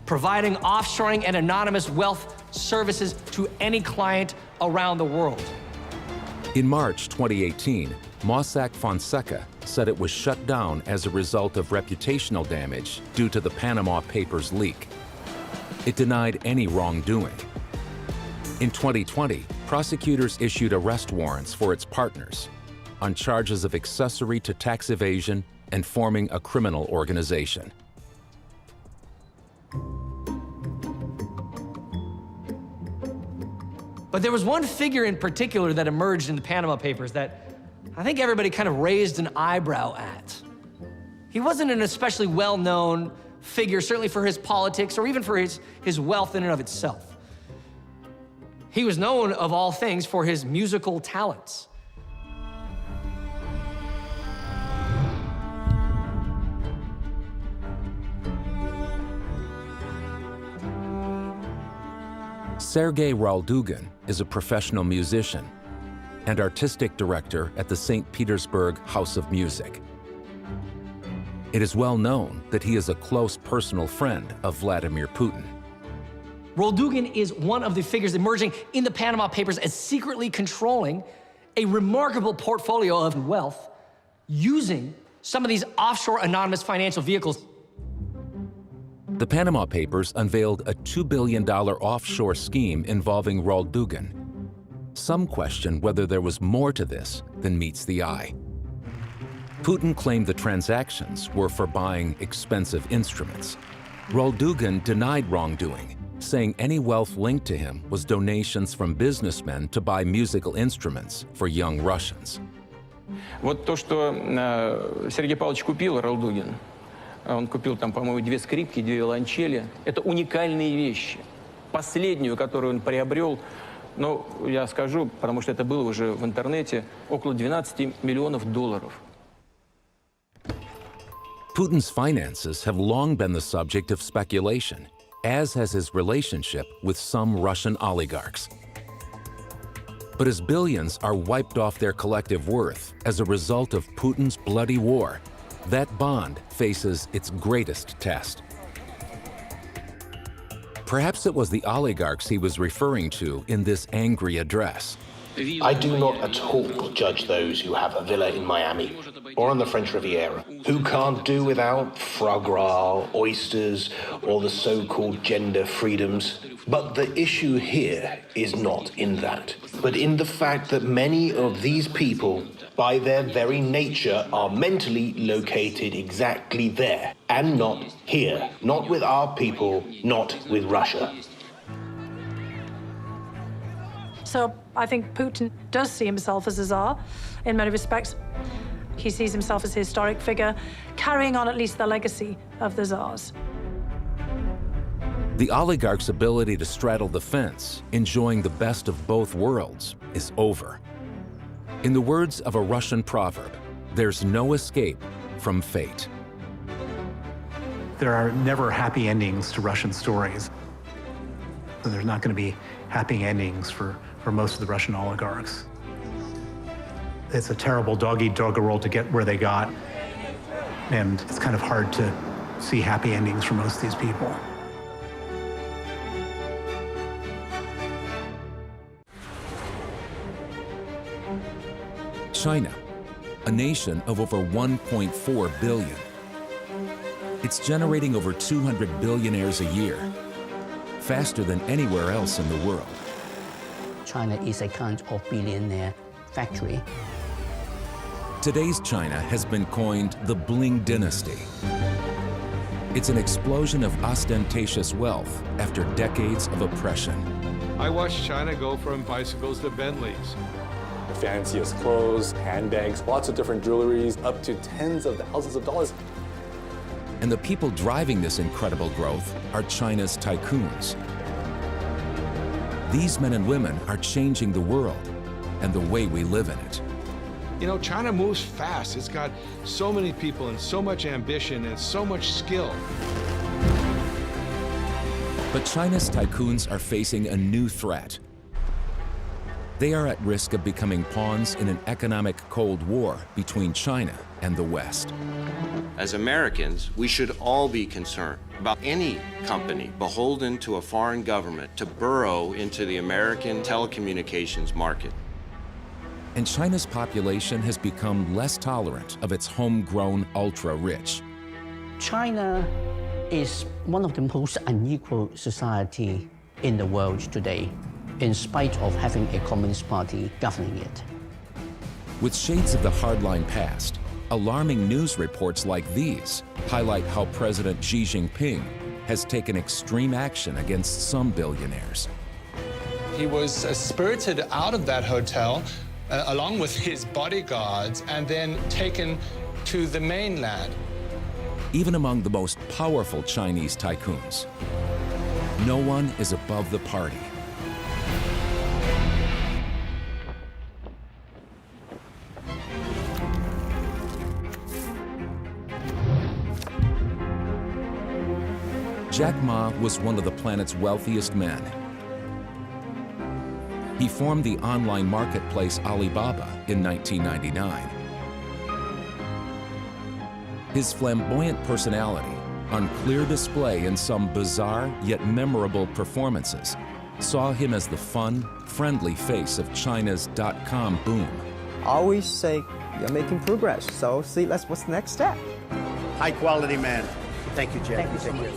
providing offshoring and anonymous wealth services to any client around the world. In March 2018, Mossack Fonseca said it was shut down as a result of reputational damage due to the Panama Papers leak. It denied any wrongdoing. In 2020, prosecutors issued arrest warrants for its partners on charges of accessory to tax evasion and forming a criminal organization. But there was one figure in particular that emerged in the Panama Papers that I think everybody kind of raised an eyebrow at. He wasn't an especially well-known figure, certainly for his politics or even for his wealth in and of itself. He was known, of all things, for his musical talents. Sergei Raldugin is a professional musician and artistic director at the St. Petersburg House of Music. It is well known that he is a close personal friend of Vladimir Putin. Raldugin is one of the figures emerging in the Panama Papers as secretly controlling a remarkable portfolio of wealth using some of these offshore anonymous financial vehicles. The Panama Papers unveiled a $2 billion offshore scheme involving Roldugan. Some question whether there was more to this than meets the eye. Putin claimed the transactions were for buying expensive instruments. Roldugan denied wrongdoing, saying any wealth linked to him was donations from businessmen to buy musical instruments for young Russians. Вот то, что Сергей Павлович купил, Roldugan, он купил там, по-моему, 2 скрипки, 2 виолончели. Это уникальные вещи. Последнюю, которую он приобрел, ну, я скажу, потому что это было уже в интернете, около $12 миллионов. Putin's finances have long been the subject of speculation, as has his relationship with some Russian oligarchs. But as billions are wiped off their collective worth as a result of Putin's bloody war, that bond faces its greatest test. Perhaps it was the oligarchs he was referring to in this angry address. I do not at all judge those who have a villa in Miami or on the French Riviera, who can't do without foie gras, oysters, or the so-called gender freedoms. But the issue here is not in that, but in the fact that many of these people, by their very nature, are mentally located exactly there, and not here, not with our people, not with Russia. So I think Putin does see himself as a czar in many respects. He sees himself as a historic figure, carrying on at least the legacy of the czars. The oligarch's ability to straddle the fence, enjoying the best of both worlds, is over. In the words of a Russian proverb, there's no escape from fate. There are never happy endings to Russian stories. And there's not going to be happy endings for most of the Russian oligarchs. It's a terrible dog-eat-dog world to get where they got, and it's kind of hard to see happy endings for most of these people. China, a nation of over 1.4 billion. It's generating over 200 billionaires a year, faster than anywhere else in the world. China is a kind of billionaire factory. Today's China has been coined the Bling Dynasty. It's an explosion of ostentatious wealth after decades of oppression. I watched China go from bicycles to Bentleys. The fanciest clothes, handbags, lots of different jewelries, up to tens of thousands of dollars. And the people driving this incredible growth are China's tycoons. These men and women are changing the world and the way we live in it. You know, China moves fast. It's got so many people and so much ambition and so much skill. But China's tycoons are facing a new threat. They are at risk of becoming pawns in an economic Cold War between China and the West. As Americans, we should all be concerned about any company beholden to a foreign government to burrow into the American telecommunications market. And China's population has become less tolerant of its homegrown ultra-rich. China is one of the most unequal society in the world today, in spite of having a Communist Party governing it. With shades of the hardline past, alarming news reports like these highlight how President Xi Jinping has taken extreme action against some billionaires. He was spirited out of that hotel along with his bodyguards and then taken to the mainland. Even among the most powerful Chinese tycoons, no one is above the party. Jack Ma was one of the planet's wealthiest men. He formed the online marketplace Alibaba in 1999. His flamboyant personality, on clear display in some bizarre yet memorable performances, saw him as the fun, friendly face of China's .com boom. I always say you're making progress, so see, what's the next step? High quality man. Thank you, Jack. Thank you so much.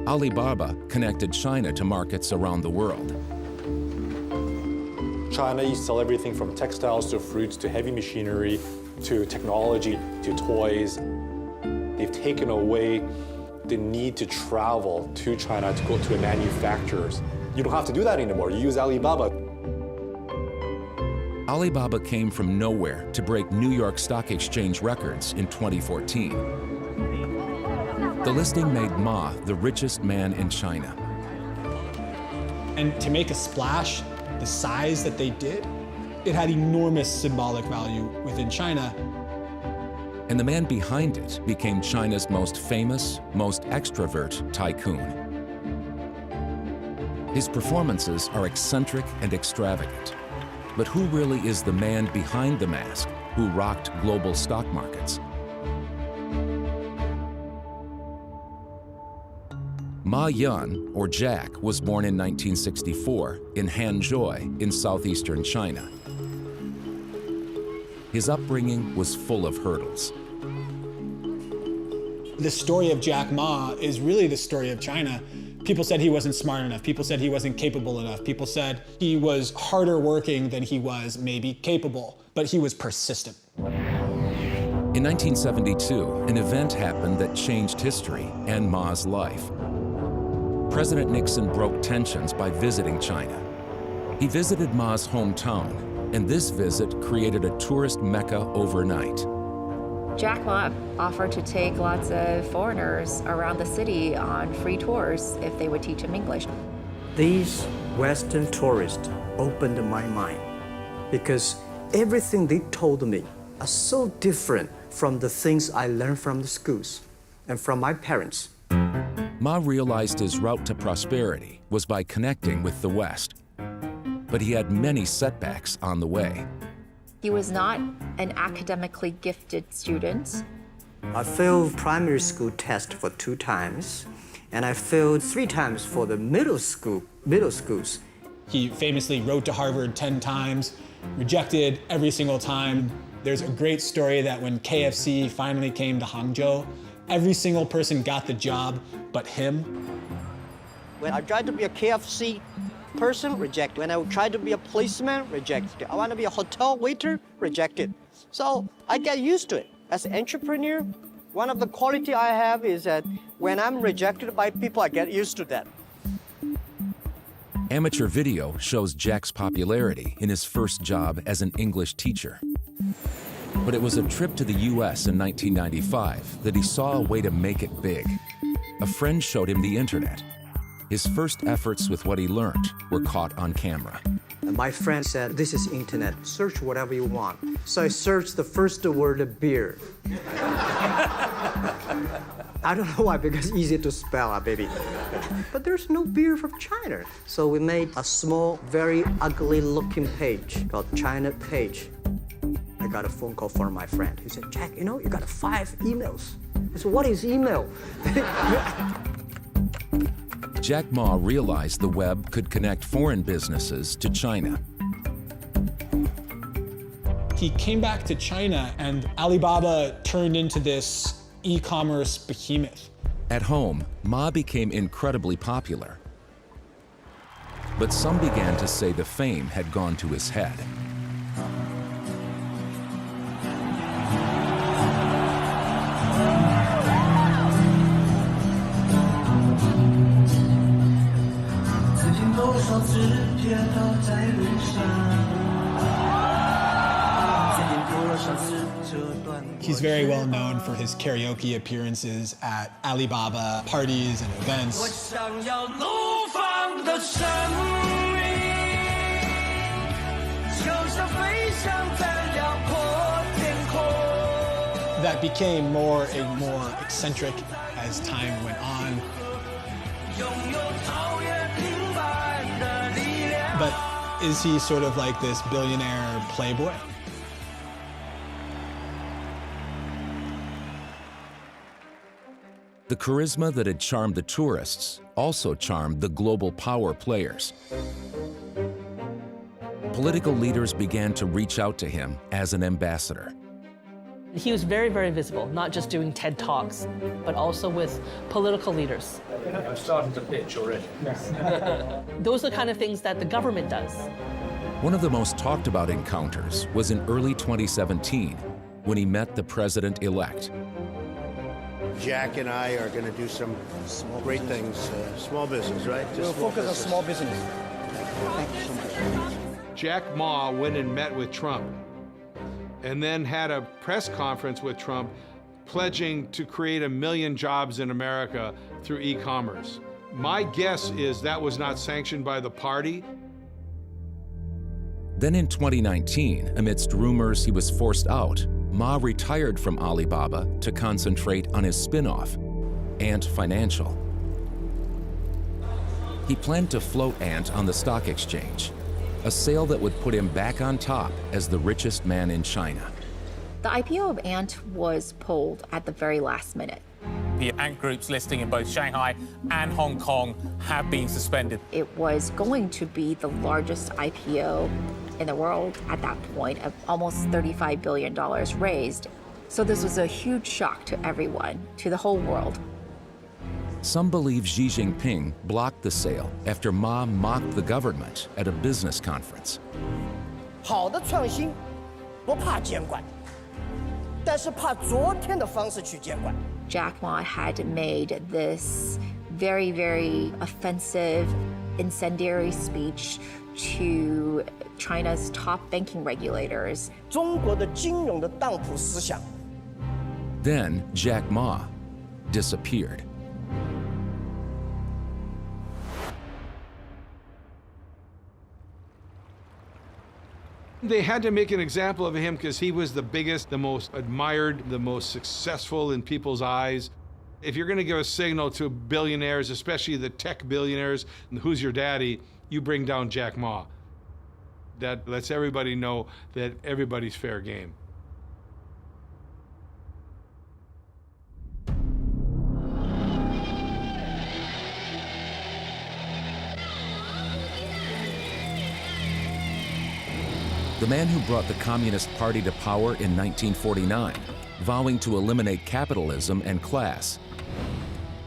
Alibaba connected China to markets around the world. China used to sell everything from textiles to fruits to heavy machinery to technology to toys. They've taken away the need to travel to China to go to a manufacturers. You don't have to do that anymore. You use Alibaba. Alibaba came from nowhere to break New York Stock Exchange records in 2014. The listing made Ma the richest man in China. And to make a splash the size that they did, it had enormous symbolic value within China. And the man behind it became China's most famous, most extrovert tycoon. His performances are eccentric and extravagant. But who really is the man behind the mask who rocked global stock markets? Ma Yun, or Jack, was born in 1964 in Hanzhou in southeastern China. His upbringing was full of hurdles. The story of Jack Ma is really the story of China. People said he wasn't smart enough. People said he wasn't capable enough. People said he was harder working than he was maybe capable, but he was persistent. In 1972, an event happened that changed history and Ma's life. President Nixon broke tensions by visiting China. He visited Ma's hometown, and this visit created a tourist mecca overnight. Jack Ma offered to take lots of foreigners around the city on free tours if they would teach him English. These Western tourists opened my mind because everything they told me are so different from the things I learned from the schools and from my parents. Ma realized his route to prosperity was by connecting with the West. But he had many setbacks on the way. He was not an academically gifted student. I failed primary school test for 2 times, and I failed 3 times for the middle schools. He famously wrote to Harvard 10 times, rejected every single time. There's a great story that when KFC finally came to Hangzhou, every single person got the job but him. When I tried to be a KFC person, rejected. When I tried to be a policeman, rejected. I want to be a hotel waiter, rejected. So I get used to it. As an entrepreneur, one of the quality I have is that when I'm rejected by people, I get used to that. Amateur video shows Jack's popularity in his first job as an English teacher. But it was a trip to the US in 1995 that he saw a way to make it big. A friend showed him the internet. His first efforts with what he learned were caught on camera. And my friend said, this is internet, search whatever you want. So I searched the first word, beer. I don't know why, because it's easy to spell, baby. But there's no beer from China. So we made a small, very ugly looking page called China page. I got a phone call from my friend. He said, Jack, you got 5 emails. I said, what is email? Jack Ma realized the web could connect foreign businesses to China. He came back to China and Alibaba turned into this e-commerce behemoth. At home, Ma became incredibly popular. But some began to say the fame had gone to his head. He's very well known for his karaoke appearances at Alibaba parties and events. That became more and more eccentric as time went on. But is he sort of like this billionaire playboy? The charisma that had charmed the tourists also charmed the global power players. Political leaders began to reach out to him as an ambassador. He was very, very visible, not just doing TED Talks, but also with political leaders. I'm starting to pitch already. Those are the kind of things that the government does. One of the most talked about encounters was in early 2017 when he met the president-elect. Jack and I are going to do some great things, small business, right? We'll focus on small business. Thank you so much. Jack Ma went and met with Trump and then had a press conference with Trump pledging to create 1 million jobs in America through e-commerce. My guess is that was not sanctioned by the party. Then in 2019, amidst rumors he was forced out, Ma retired from Alibaba to concentrate on his spin-off, Ant Financial. He planned to float Ant on the stock exchange, a sale that would put him back on top as the richest man in China. The IPO of Ant was pulled at the very last minute. The Ant Group's listing in both Shanghai and Hong Kong have been suspended. It was going to be the largest IPO in the world at that point, of almost $35 billion raised. So this was a huge shock to everyone, to the whole world. Some believe Xi Jinping blocked the sale after Ma mocked the government at a business conference. 好的创新不怕监管，但是怕昨天的方式去监管。 Jack Ma had made this very, very offensive, incendiary speech to China's top banking regulators. 中国的金融的当铺思想。 Then Jack Ma disappeared. They had to make an example of him because he was the biggest, the most admired, the most successful in people's eyes. If you're going to give a signal to billionaires, especially the tech billionaires, and who's your daddy, you bring down Jack Ma. That lets everybody know that everybody's fair game. The man who brought the Communist Party to power in 1949, vowing to eliminate capitalism and class,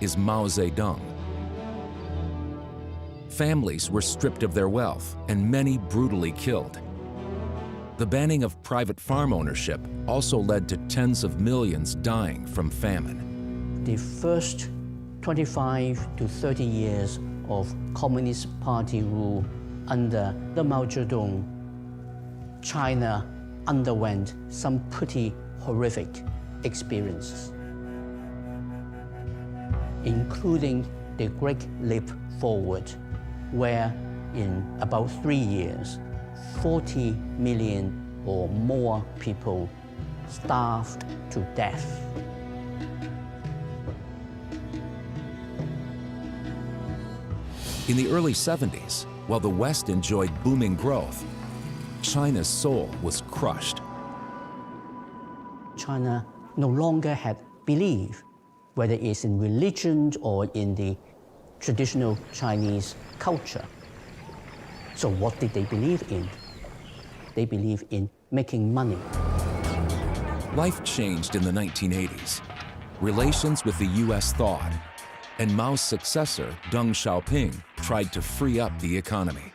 is Mao Zedong. Families were stripped of their wealth and many brutally killed. The banning of private farm ownership also led to tens of millions dying from famine. The first 25 to 30 years of Communist Party rule under the Mao Zedong, China underwent some pretty horrific experiences, including the Great Leap Forward, where in about 3 years, 40 million or more people starved to death. In the early 70s, while the West enjoyed booming growth, China's soul was crushed. China no longer had belief, whether it's in religion or in the traditional Chinese culture. So what did they believe in? They believed in making money. Life changed in the 1980s. Relations with the US thawed, and Mao's successor, Deng Xiaoping, tried to free up the economy.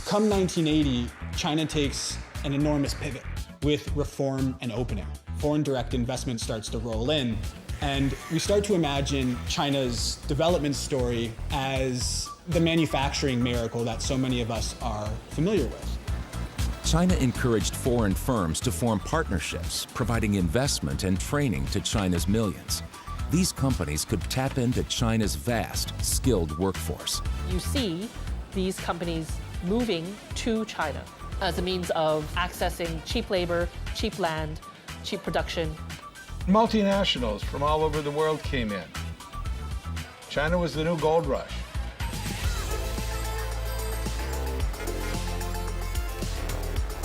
Come 1980, China takes an enormous pivot with reform and opening. Foreign direct investment starts to roll in, and we start to imagine China's development story as the manufacturing miracle that so many of us are familiar with. China encouraged foreign firms to form partnerships, providing investment and training to China's millions. These companies could tap into China's vast, skilled workforce. You see these companies moving to China as a means of accessing cheap labor, cheap land, cheap production. Multinationals from all over the world came in. China was the new gold rush.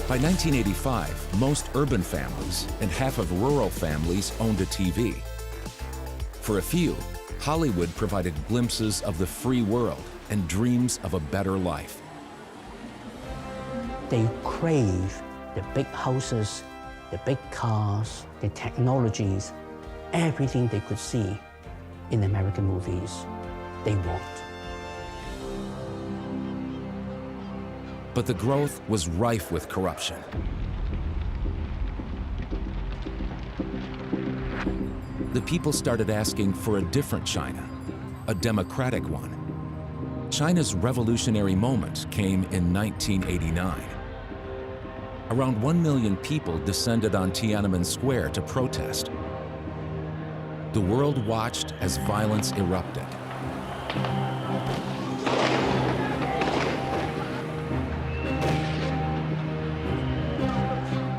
By 1985, most urban families and half of rural families owned a TV. For a few, Hollywood provided glimpses of the free world and dreams of a better life. They crave the big houses, the big cars, the technologies, everything they could see in American movies, they want. But the growth was rife with corruption. The people started asking for a different China, a democratic one. China's revolutionary moment came in 1989. Around 1 million people descended on Tiananmen Square to protest. The world watched as violence erupted.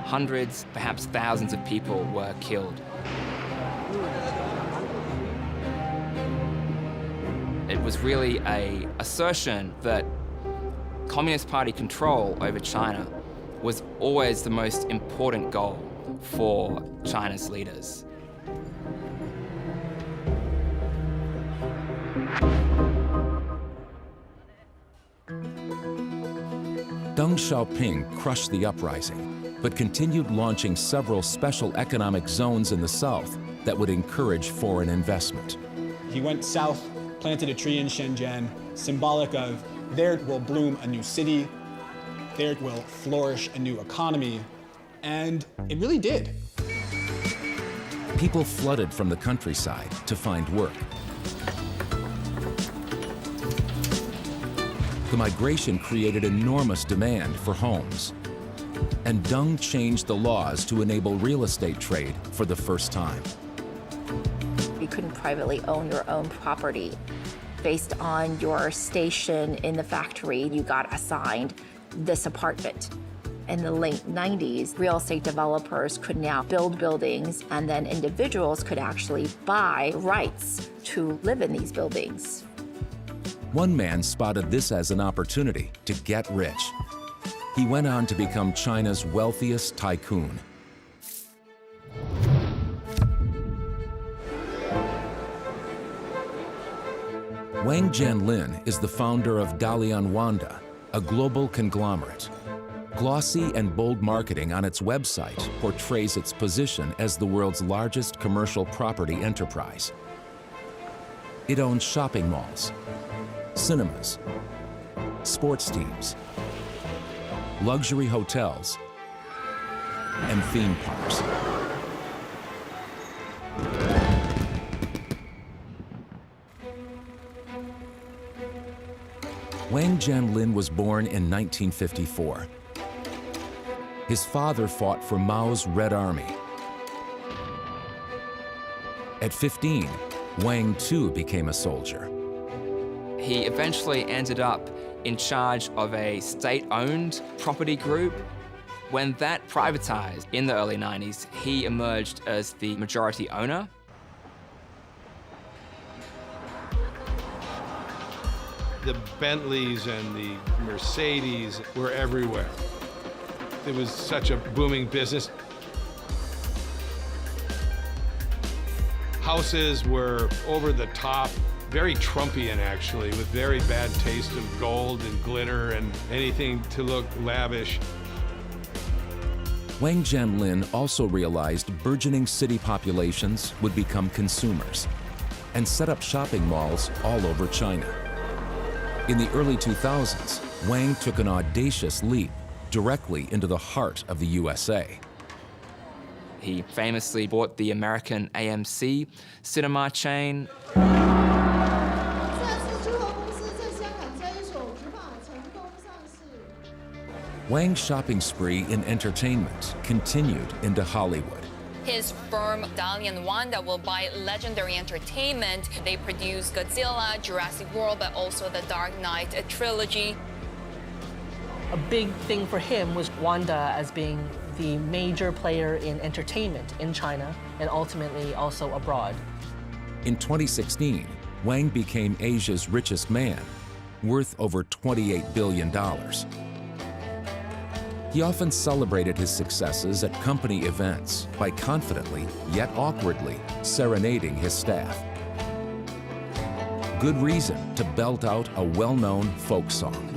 Hundreds, perhaps thousands of people were killed. It was really an assertion that Communist Party control over China was always the most important goal for China's leaders. Deng Xiaoping crushed the uprising, but continued launching several special economic zones in the south that would encourage foreign investment. He went south, planted a tree in Shenzhen, symbolic of there will bloom a new city, there will flourish a new economy, and it really did. People flooded from the countryside to find work. The migration created enormous demand for homes, and Deng changed the laws to enable real estate trade for the first time. You couldn't privately own your own property. Based on your station in the factory, you got assigned this apartment. In the late 90s, real estate developers could now build buildings, and then individuals could actually buy rights to live in these buildings. One man spotted this as an opportunity to get rich. He went on to become China's wealthiest tycoon. Wang Jianlin is the founder of Dalian Wanda, a global conglomerate. Glossy and bold marketing on its website portrays its position as the world's largest commercial property enterprise. It owns shopping malls, cinemas, sports teams, luxury hotels, and theme parks. Wang Jianlin was born in 1954. His father fought for Mao's Red Army. At 15, Wang too became a soldier. He eventually ended up in charge of a state-owned property group. When that privatized in the early 90s, he emerged as the majority owner. The Bentleys and the Mercedes were everywhere. It was such a booming business. Houses were over the top, very Trumpian actually, with very bad taste of gold and glitter and anything to look lavish. Wang Jianlin also realized burgeoning city populations would become consumers and set up shopping malls all over China. In the early 2000s, Wang took an audacious leap directly into the heart of the USA. He famously bought the American AMC cinema chain. Wang's shopping spree in entertainment continued into Hollywood. His firm, Dalian Wanda, will buy legendary entertainment. They produce Godzilla, Jurassic World, but also the Dark Knight trilogy. A big thing for him was Wanda as being the major player in entertainment in China and ultimately also abroad. In 2016, Wang became Asia's richest man, worth over $28 billion. He often celebrated his successes at company events by confidently, yet awkwardly, serenading his staff. Good reason to belt out a well-known folk song.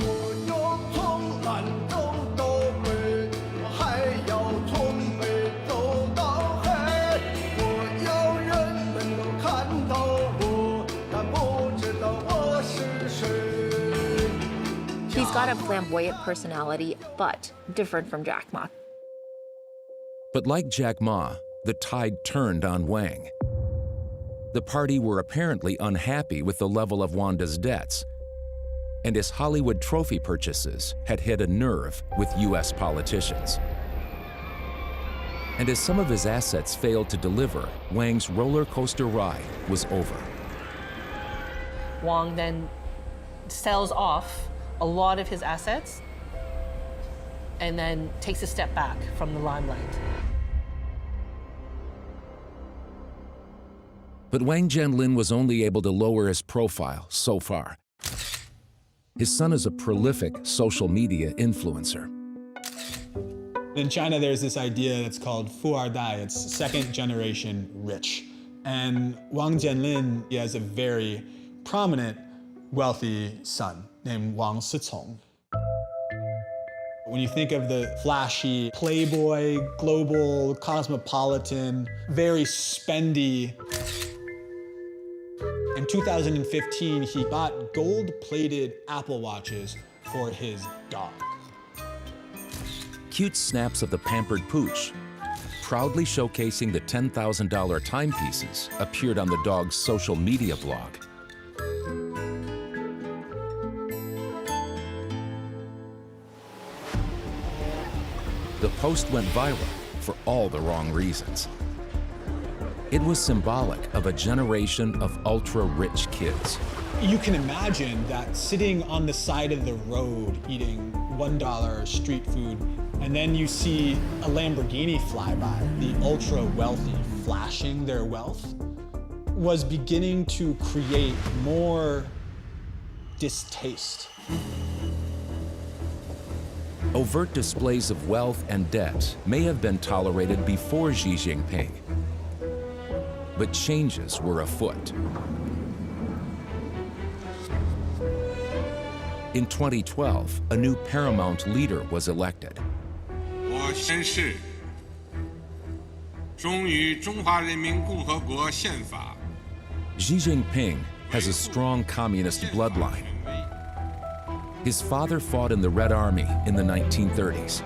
He's got a flamboyant personality, but different from Jack Ma. But like Jack Ma, the tide turned on Wang. The party were apparently unhappy with the level of Wanda's debts, and his Hollywood trophy purchases had hit a nerve with US politicians. And as some of his assets failed to deliver, Wang's roller coaster ride was over. Wang then sells off a lot of his assets and then takes a step back from the limelight. But Wang Jianlin was only able to lower his profile so far. His son is a prolific social media influencer. In China, there's this idea that's called Fu Er Dai. It's second generation rich. And Wang Jianlin, he has a very prominent, wealthy son named Wang Sicong. When you think of the flashy playboy, global, cosmopolitan, very spendy, in 2015, he bought gold-plated Apple Watches for his dog. Cute snaps of the pampered pooch, proudly showcasing the $10,000 timepieces, appeared on the dog's social media blog. The post went viral for all the wrong reasons. It was symbolic of a generation of ultra-rich kids. You can imagine that sitting on the side of the road eating $1 street food, and then you see a Lamborghini fly by, the ultra-wealthy flashing their wealth, was beginning to create more distaste. Overt displays of wealth and debt may have been tolerated before Xi Jinping, but changes were afoot. In 2012, a new paramount leader was elected. Xi Jinping has a strong communist bloodline. His father fought in the Red Army in the 1930s.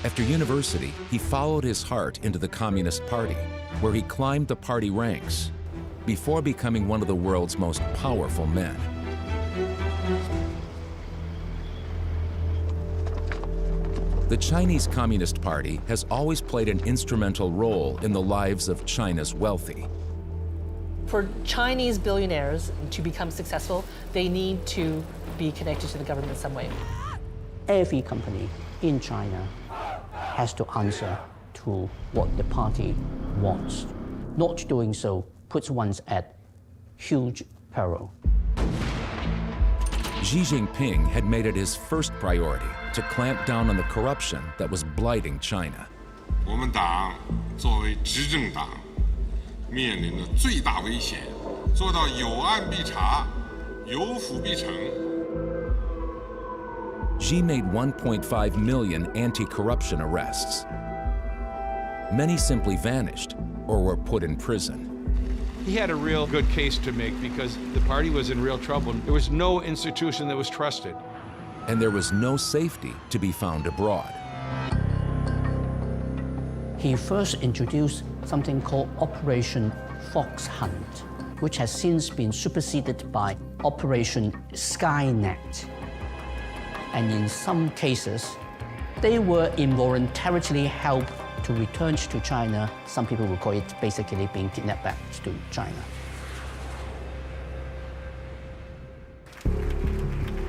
After university, he followed his heart into the Communist Party, where he climbed the party ranks before becoming one of the world's most powerful men. The Chinese Communist Party has always played an instrumental role in the lives of China's wealthy. For Chinese billionaires to become successful, they need to be connected to the government in some way. Every company in China has to answer to what the party wants. Not doing so puts one at huge peril. Xi Jinping had made it his first priority to clamp down on the corruption that was blighting China. 我们党作为执政党，面临的最大危险，做到有案必查，有腐必惩。 Xi made 1.5 million anti-corruption arrests. Many simply vanished or were put in prison. He had a real good case to make because the party was in real trouble. There was no institution that was trusted. And there was no safety to be found abroad. He first introduced something called Operation Fox Hunt, which has since been superseded by Operation Skynet. And in some cases, they were involuntarily helped to return to China. Some people will call it basically being kidnapped back to China.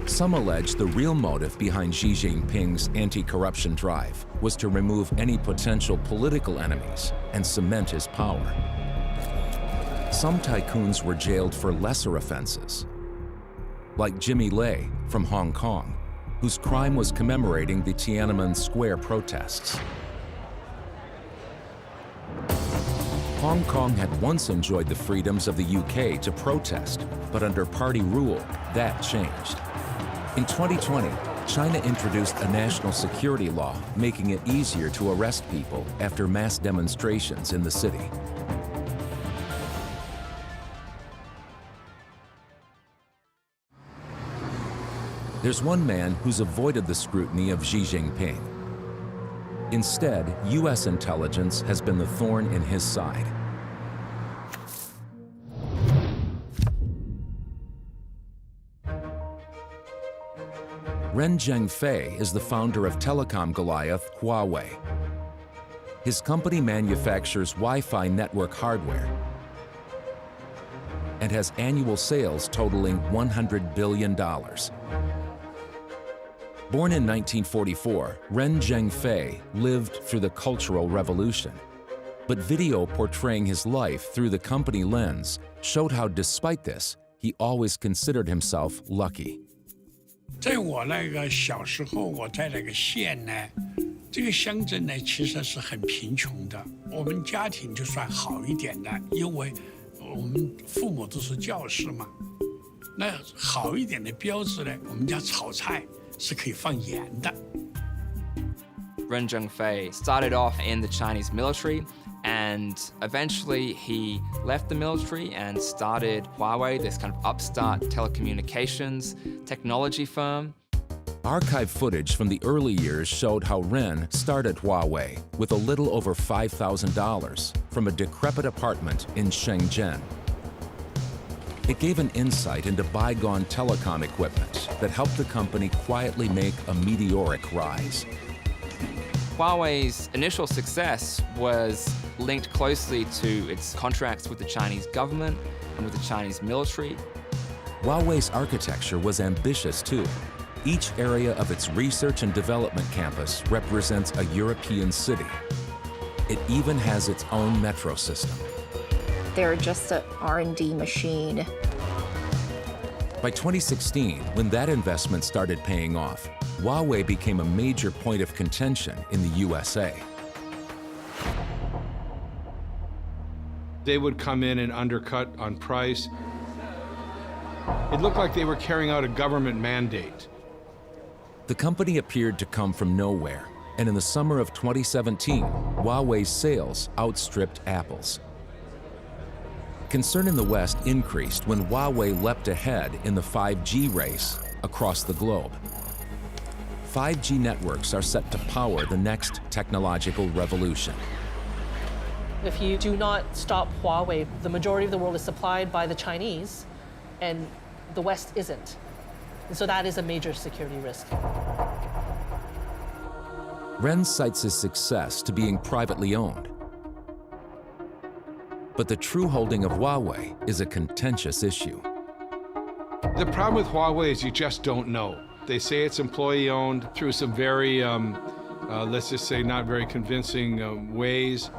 Some allege the real motive behind Xi Jinping's anti-corruption drive was to remove any potential political enemies and cement his power. Some tycoons were jailed for lesser offenses, like Jimmy Lai from Hong Kong, whose crime was commemorating the Tiananmen Square protests. Hong Kong had once enjoyed the freedoms of the UK to protest, but under party rule, that changed. In 2020, China introduced a national security law making it easier to arrest people after mass demonstrations in the city. There's one man who's avoided the scrutiny of Xi Jinping. Instead, U.S. intelligence has been the thorn in his side. Ren Zhengfei is the founder of telecom goliath Huawei. His company manufactures Wi-Fi network hardware and has annual sales totaling $100 billion. Born in 1944, Ren Zhengfei lived through the Cultural Revolution. But video portraying his life through the company lens showed how, despite this, he always considered himself lucky. 在我那个小时候，我在那个县呢，这个乡镇呢其实是很贫穷的。我们家庭就算好一点的，因为我们父母都是教师嘛。那好一点的标志呢，我们家炒菜是可以放盐的。Ren Zhengfei started off in the Chinese military, and eventually he left the military and started Huawei, this kind of upstart telecommunications technology firm. Archive footage from the early years showed how Ren started Huawei with a little over $5,000 from a decrepit apartment in Shenzhen. It gave an insight into bygone telecom equipment that helped the company quietly make a meteoric rise. Huawei's initial success was linked closely to its contracts with the Chinese government and with the Chinese military. Huawei's architecture was ambitious too. Each area of its research and development campus represents a European city. It even has its own metro system. They're just an R&D machine. By 2016, when that investment started paying off, Huawei became a major point of contention in the USA. They would come in and undercut on price. It looked like they were carrying out a government mandate. The company appeared to come from nowhere, and in the summer of 2017, Huawei's sales outstripped Apple's. Concern in the West increased when Huawei leapt ahead in the 5G race across the globe. 5G networks are set to power the next technological revolution. If you do not stop Huawei, the majority of the world is supplied by the Chinese, and the West isn't. And so that is a major security risk. Ren cites his success to being privately owned. But the true holding of Huawei is a contentious issue. The problem with Huawei is you just don't know. They say it's employee-owned through some very, let's just say, not very convincing ways.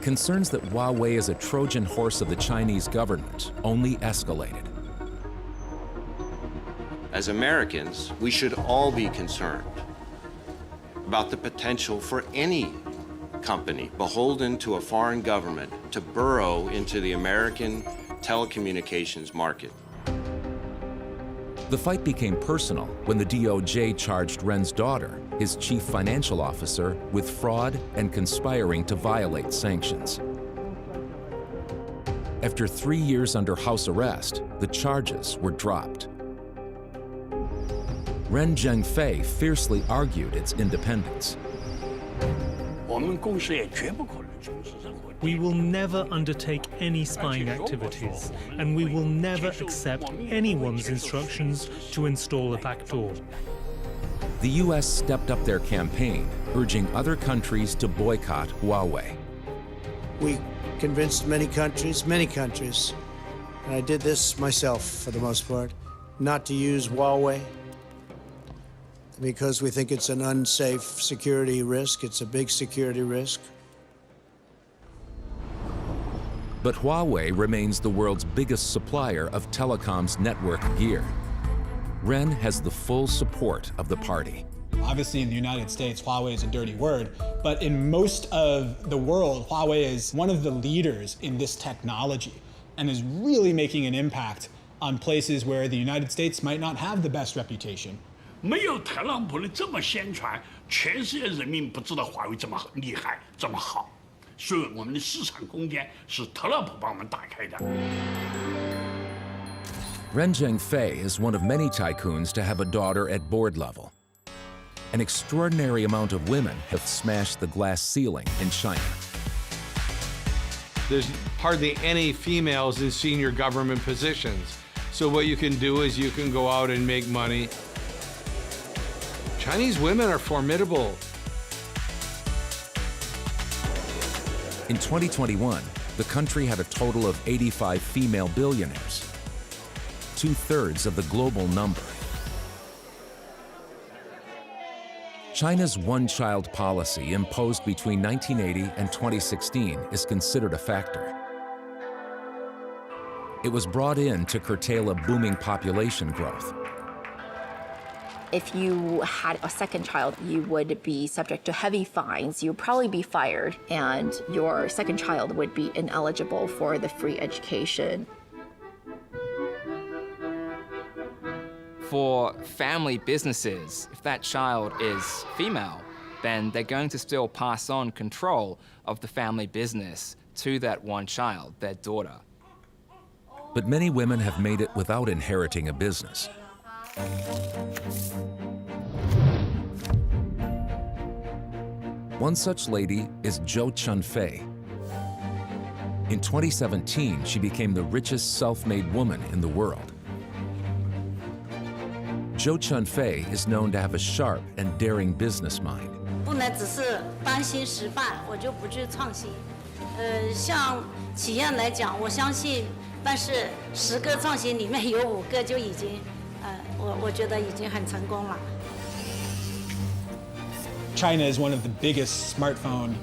Concerns that Huawei is a Trojan horse of the Chinese government only escalated. As Americans, we should all be concerned about the potential for any company beholden to a foreign government to burrow into the American telecommunications market. The fight became personal when the DOJ charged Ren's daughter, his chief financial officer, with fraud and conspiring to violate sanctions. After 3 years under house arrest, the charges were dropped. Ren Zhengfei fiercely argued its independence. We will never undertake any spying activities, and we will never accept anyone's instructions to install a backdoor. The US stepped up their campaign, urging other countries to boycott Huawei. We convinced many countries, and I did this myself for the most part, not to use Huawei because we think it's an unsafe security risk. It's a big security risk. But Huawei remains the world's biggest supplier of telecom's network gear. Ren has the full support of the party. Obviously, in the United States, Huawei is a dirty word, but in most of the world, Huawei is one of the leaders in this technology and is really making an impact on places where the United States might not have the best reputation. 没有特朗普的这么宣传，全世界人民不知道华为这么厉害，这么好。所以我们的市场空间是特朗普帮我们打开的。Ren Zhengfei is one of many tycoons to have a daughter at board level. An extraordinary amount of women have smashed the glass ceiling in China. There's hardly any females in senior government positions. So what you can do is you can go out and make money. Chinese women are formidable. In 2021, the country had a total of 85 female billionaires, 2/3 of the global number. China's one-child policy imposed between 1980 and 2016 is considered a factor. It was brought in to curtail a booming population growth. If you had a second child, you would be subject to heavy fines. You would probably be fired, and your second child would be ineligible for the free education. For family businesses, if that child is female, then they're going to still pass on control of the family business to that one child, their daughter. But many women have made it without inheriting a business. One such lady is Zhou Chunfei. In 2017, she became the richest self-made woman in the world. Zhou Chunfei is known to have a sharp and daring business mind. 不能只是担心失败，我就不去创新。像企业来讲，我相信，但是10个创新里面有5个就已经，我觉得已经很成功了。 China is one of the biggest smartphone,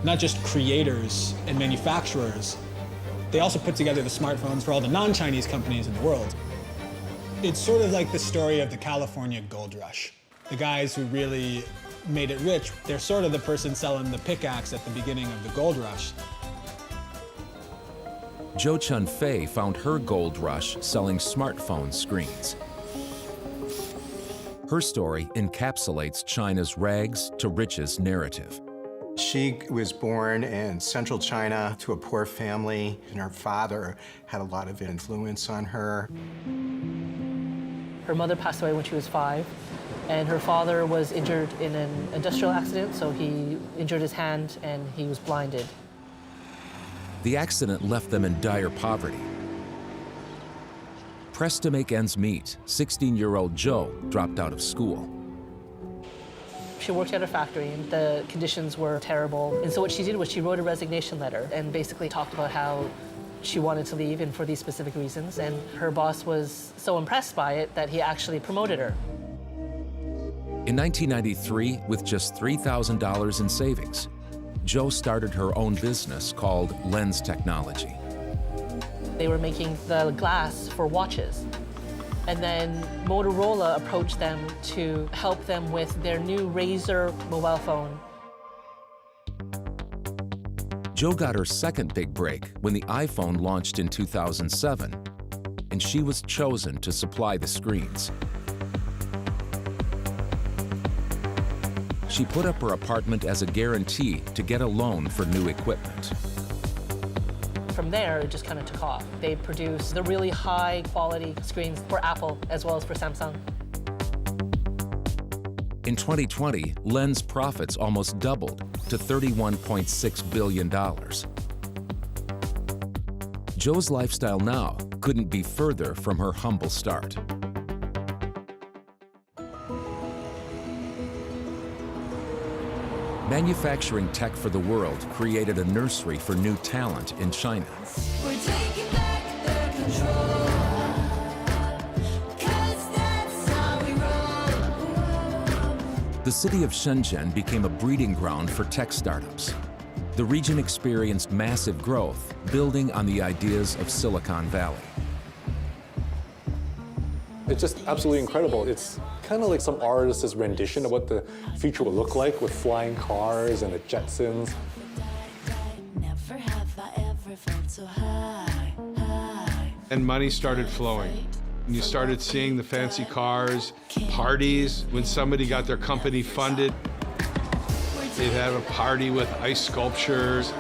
not just creators and manufacturers, they also put together the smartphones for all the non-Chinese companies in the world. It's sort of like the story of the California gold rush. The guys who really made it rich, they're sort of the person selling the pickaxe at the beginning of the gold rush. Zhou Chunfei found her gold rush selling smartphone screens. Her story encapsulates China's rags to riches narrative. She was born in central China to a poor family, and her father had a lot of influence on her. Her mother passed away when she was 5, and her father was injured in an industrial accident, so he injured his hand and he was blinded. The accident left them in dire poverty. Pressed to make ends meet, 16-year-old Zhou dropped out of school. She worked at a factory and the conditions were terrible. And so what she did was she wrote a resignation letter and basically talked about how she wanted to leave and for these specific reasons. And her boss was so impressed by it that he actually promoted her. In 1993, with just $3,000 in savings, Zhou started her own business called Lens Technology. They were making the glass for watches. And then Motorola approached them to help them with their new Razr mobile phone. Zhou got her second big break when the iPhone launched in 2007, and she was chosen to supply the screens. She put up her apartment as a guarantee to get a loan for new equipment. From there, it just kind of took off. They produced the really high quality screens for Apple as well as for Samsung. In 2020, Lens profits almost doubled to $31.6 billion. Zhou's lifestyle now couldn't be further from her humble start. Manufacturing tech for the world created a nursery for new talent in China. We're taking back their control, 'cause that's how we roll. The city of Shenzhen became a breeding ground for tech startups. The region experienced massive growth, building on the ideas of Silicon Valley. It's just absolutely incredible. It's kind of like some artist's rendition of what the future will look like with flying cars and the Jetsons. Never have I ever felt so high, high. And money started flowing. You started seeing the fancy cars, parties. When somebody got their company funded, they'd have a party with ice sculptures.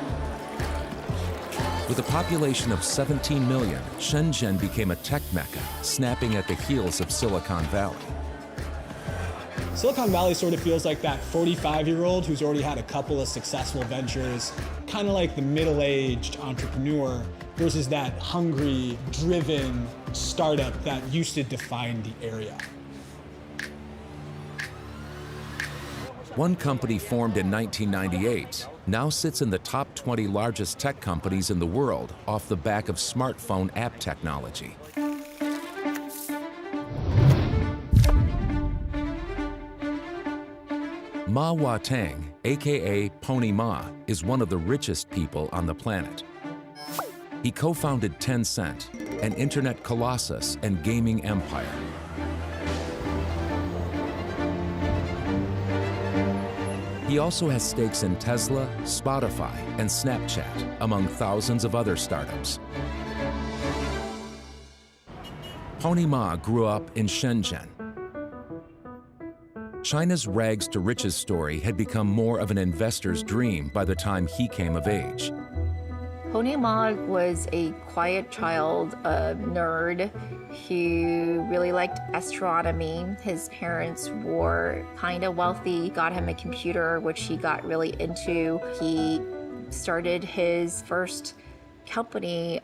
With a population of 17 million, Shenzhen became a tech mecca, snapping at the heels of Silicon Valley. Silicon Valley sort of feels like that 45-year-old who's already had a couple of successful ventures, kind of like the middle-aged entrepreneur versus that hungry, driven startup that used to define the area. One company formed in 1998 now sits in the top 20 largest tech companies in the world off the back of smartphone app technology. Ma Huateng, aka Pony Ma, is one of the richest people on the planet. He co-founded Tencent, an internet colossus and gaming empire. He also has stakes in Tesla, Spotify, and Snapchat, among thousands of other startups. Pony Ma grew up in Shenzhen. China's rags to riches story had become more of an investor's dream by the time he came of age. Pony Ma was a quiet child, a nerd. He really liked astronomy. His parents were kind of wealthy, got him a computer, which he got really into. He started his first company.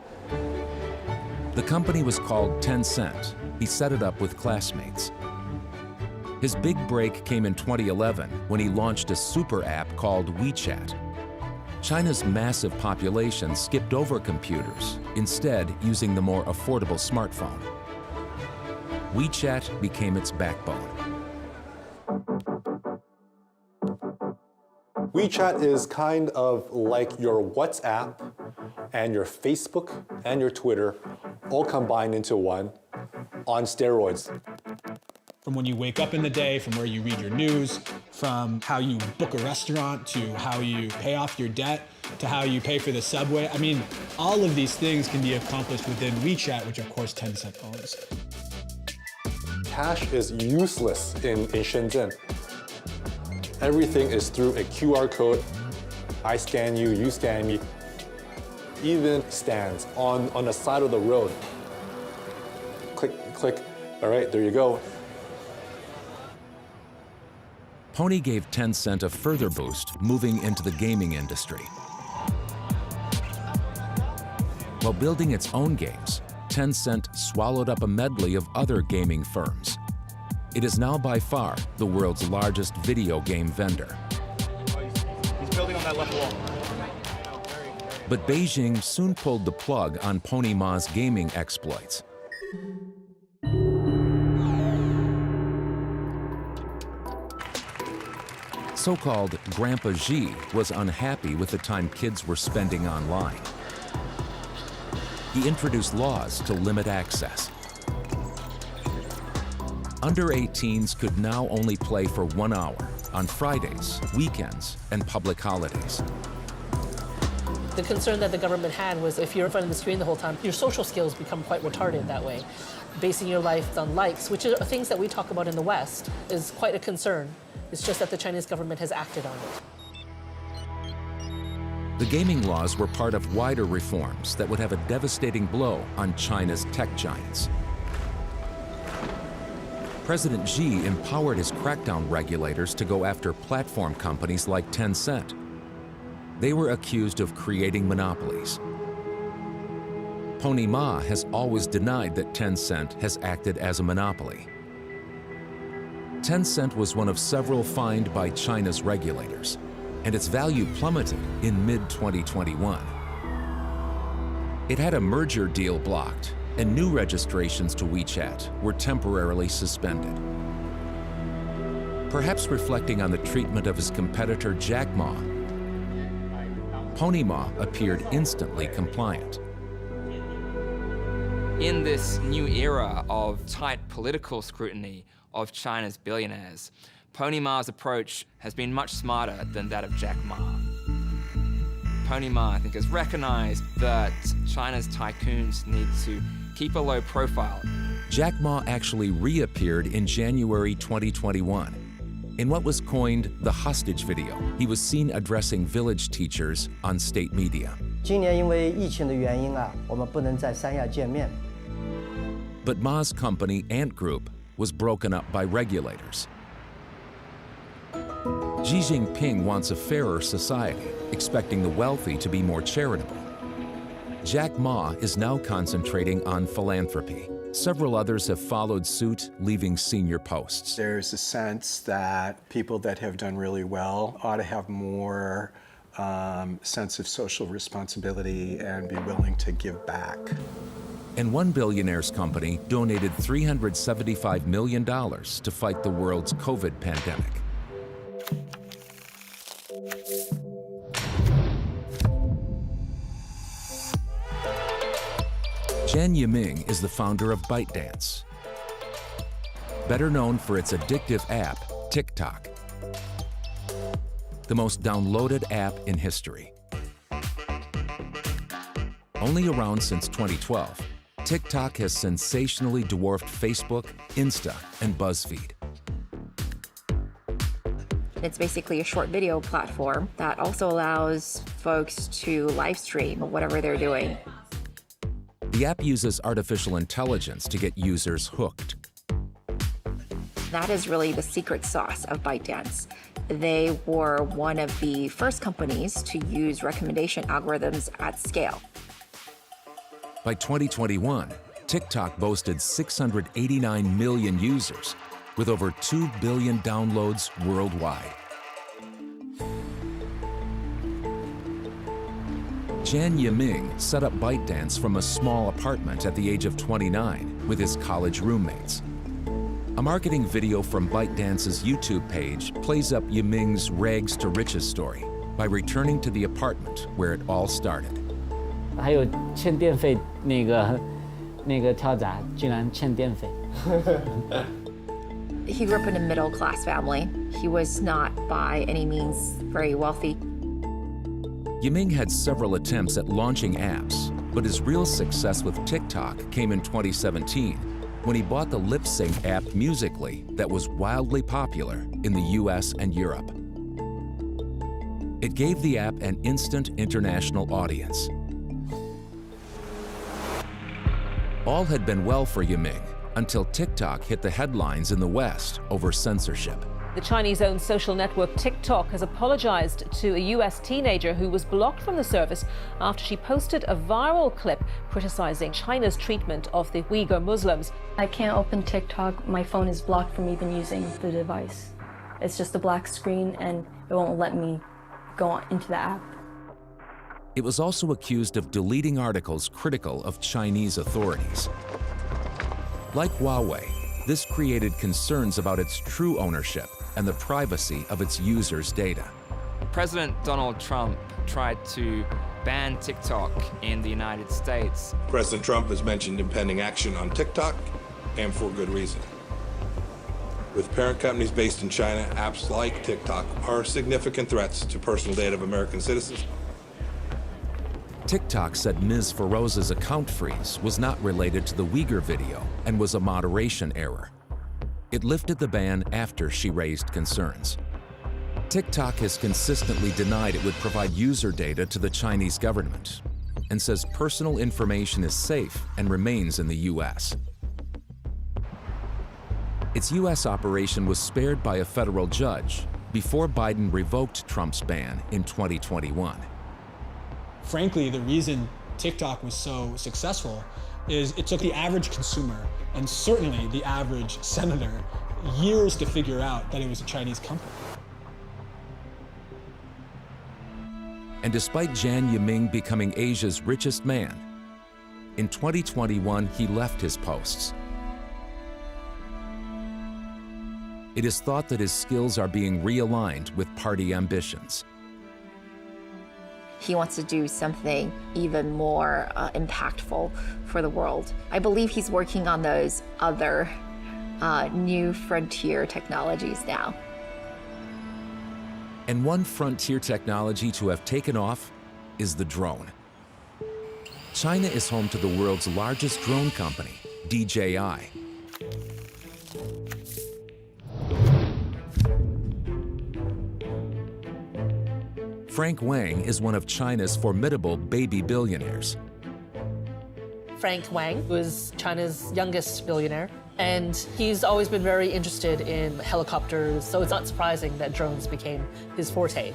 The company was called Tencent. He set it up with classmates. His big break came in 2011 when he launched a super app called WeChat. China's massive population skipped over computers, instead using the more affordable smartphone. WeChat became its backbone. WeChat is kind of like your WhatsApp and your Facebook and your Twitter all combined into one on steroids. From when you wake up in the day, from where you read your news, from how you book a restaurant, to how you pay off your debt, to how you pay for the subway. I mean, all of these things can be accomplished within WeChat, which of course Tencent owns. Cash is useless in Shenzhen. Everything is through a QR code. I scan you, you scan me. Even stands on the side of the road. Click, click. All right, there you go. Pony gave Tencent a further boost, moving into the gaming industry. While building its own games, Tencent swallowed up a medley of other gaming firms. It is now by far the world's largest video game vendor. He's building on that left wall. But Beijing soon pulled the plug on Pony Ma's gaming exploits. So-called Grandpa Xi was unhappy with the time kids were spending online. He introduced laws to limit access. Under 18s could now only play for 1 hour on Fridays, weekends, and public holidays. The concern that the government had was if you're in front of the screen the whole time, your social skills become quite retarded that way. Basing your life on likes, which are things that we talk about in the West, is quite a concern. It's just that the Chinese government has acted on it. The gaming laws were part of wider reforms that would have a devastating blow on China's tech giants. President Xi empowered his crackdown regulators to go after platform companies like Tencent. They were accused of creating monopolies. Pony Ma has always denied that Tencent has acted as a monopoly. Tencent was one of several fined by China's regulators, and its value plummeted in mid-2021. It had a merger deal blocked, and new registrations to WeChat were temporarily suspended. Perhaps reflecting on the treatment of his competitor Jack Ma, Pony Ma appeared instantly compliant. In this new era of tight political scrutiny of China's billionaires, Pony Ma's approach has been much smarter than that of Jack Ma. Pony Ma, I think, has recognized that China's tycoons need to keep a low profile. Jack Ma actually reappeared in January 2021. In what was coined the hostage video, he was seen addressing village teachers on state media. 今年因为疫情的原因啊，我们不能在三亚见面。But Ma's company, Ant Group, was broken up by regulators. Xi Jinping wants a fairer society, expecting the wealthy to be more charitable. Jack Ma is now concentrating on philanthropy. Several others have followed suit, leaving senior posts. There's a sense that people that have done really well ought to have more sense of social responsibility and be willing to give back. And one Billionaires company donated $375 million to fight the world's COVID pandemic. Jian Yiming is the founder of ByteDance, better known for its addictive app, TikTok, the most downloaded app in history. Only around since 2012, TikTok has sensationally dwarfed Facebook, Insta, and BuzzFeed. It's basically a short video platform that also allows folks to live stream whatever they're doing. The app uses artificial intelligence to get users hooked. That is really the secret sauce of ByteDance. They were one of the first companies to use recommendation algorithms at scale. By 2021, TikTok boasted 689 million users, with over 2 billion downloads worldwide. Jian Yiming set up ByteDance from a small apartment at the age of 29 with his college roommates. A marketing video from ByteDance's YouTube page plays up Yiming's rags to riches story by returning to the apartment where it all started. 还有欠电费那个跳闸居然欠电费。He grew up in a middle-class family. He was not by any means very wealthy. Yiming had several attempts at launching apps, but his real success with TikTok came in 2017 when he bought the lip-sync app Musical.ly that was wildly popular in the US and Europe. It gave the app an instant international audience. All had been well for Yiming until TikTok hit the headlines in the West over censorship. The Chinese-owned social network TikTok has apologized to a US teenager who was blocked from the service after she posted a viral clip criticizing China's treatment of the Uyghur Muslims. I can't open TikTok. My phone is blocked from even using the device. It's just a black screen and it won't let me go into the app. It was also accused of deleting articles critical of Chinese authorities. Like Huawei, this created concerns about its true ownership and the privacy of its users' data. President Donald Trump tried to ban TikTok in the United States. President Trump has mentioned impending action on TikTok, and for good reason. With parent companies based in China, apps like TikTok are significant threats to personal data of American citizens. TikTok said Ms. Feroza's account freeze was not related to the Uyghur video and was a moderation error. It lifted the ban after she raised concerns. TikTok has consistently denied it would provide user data to the Chinese government and says personal information is safe and remains in the US. Its US operation was spared by a federal judge before Biden revoked Trump's ban in 2021. Frankly, the reason TikTok was so successful is it took the average consumer, and certainly the average senator, years to figure out that it was a Chinese company. And despite Jian Yiming becoming Asia's richest man, in 2021 he left his posts. It is thought that his skills are being realigned with party ambitions. He wants to do something even more impactful for the world. I believe he's working on those other new frontier technologies now. And one frontier technology to have taken off is the drone. China is home to the world's largest drone company, DJI. Frank Wang is one of China's formidable baby billionaires. Frank Wang was China's youngest billionaire, and he's always been very interested in helicopters, so it's not surprising that drones became his forte.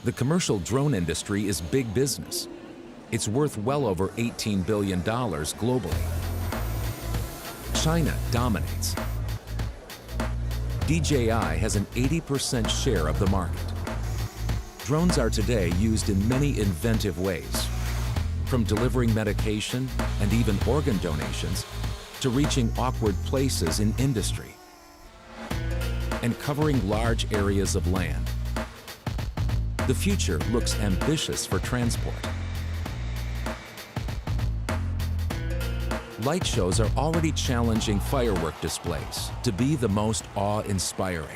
The commercial drone industry is big business. It's worth well over $18 billion globally. China dominates. DJI has an 80% share of the market. Drones are today used in many inventive ways, from delivering medication and even organ donations to reaching awkward places in industry and covering large areas of land. The future looks ambitious for transport. Light shows are already challenging firework displays to be the most awe-inspiring.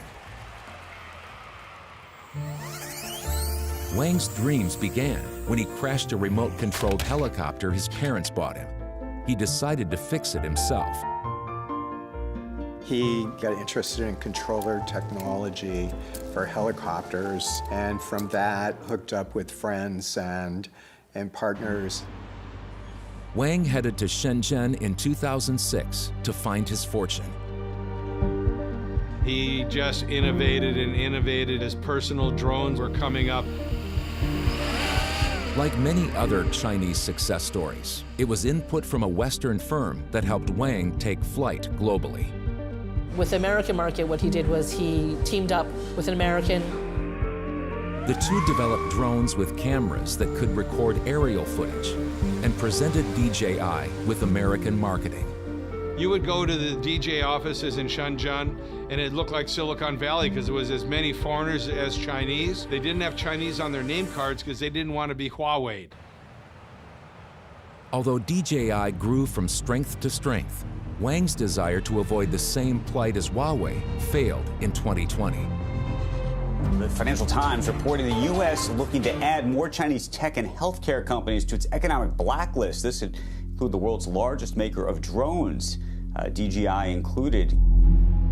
Wang's dreams began when he crashed a remote-controlled helicopter his parents bought him. He decided to fix it himself. He got interested in controller technology for helicopters, and from that hooked up with friends and partners. Wang headed to Shenzhen in 2006 to find his fortune. He just innovated and innovated. His personal drones were coming up. Like many other Chinese success stories, it was input from a Western firm that helped Wang take flight globally. With the American market, what he did was he teamed up with an American. The two developed drones with cameras that could record aerial footage and presented DJI with American marketing. You would go to the DJI offices in Shenzhen, and it looked like Silicon Valley because it was as many foreigners as Chinese. They didn't have Chinese on their name cards because they didn't want to be Huawei'd. Although DJI grew from strength to strength, Wang's desire to avoid the same plight as Huawei failed in 2020. The Financial Times reporting the U.S. looking to add more Chinese tech and healthcare companies to its economic blacklist. This would include the world's largest maker of drones, DJI included.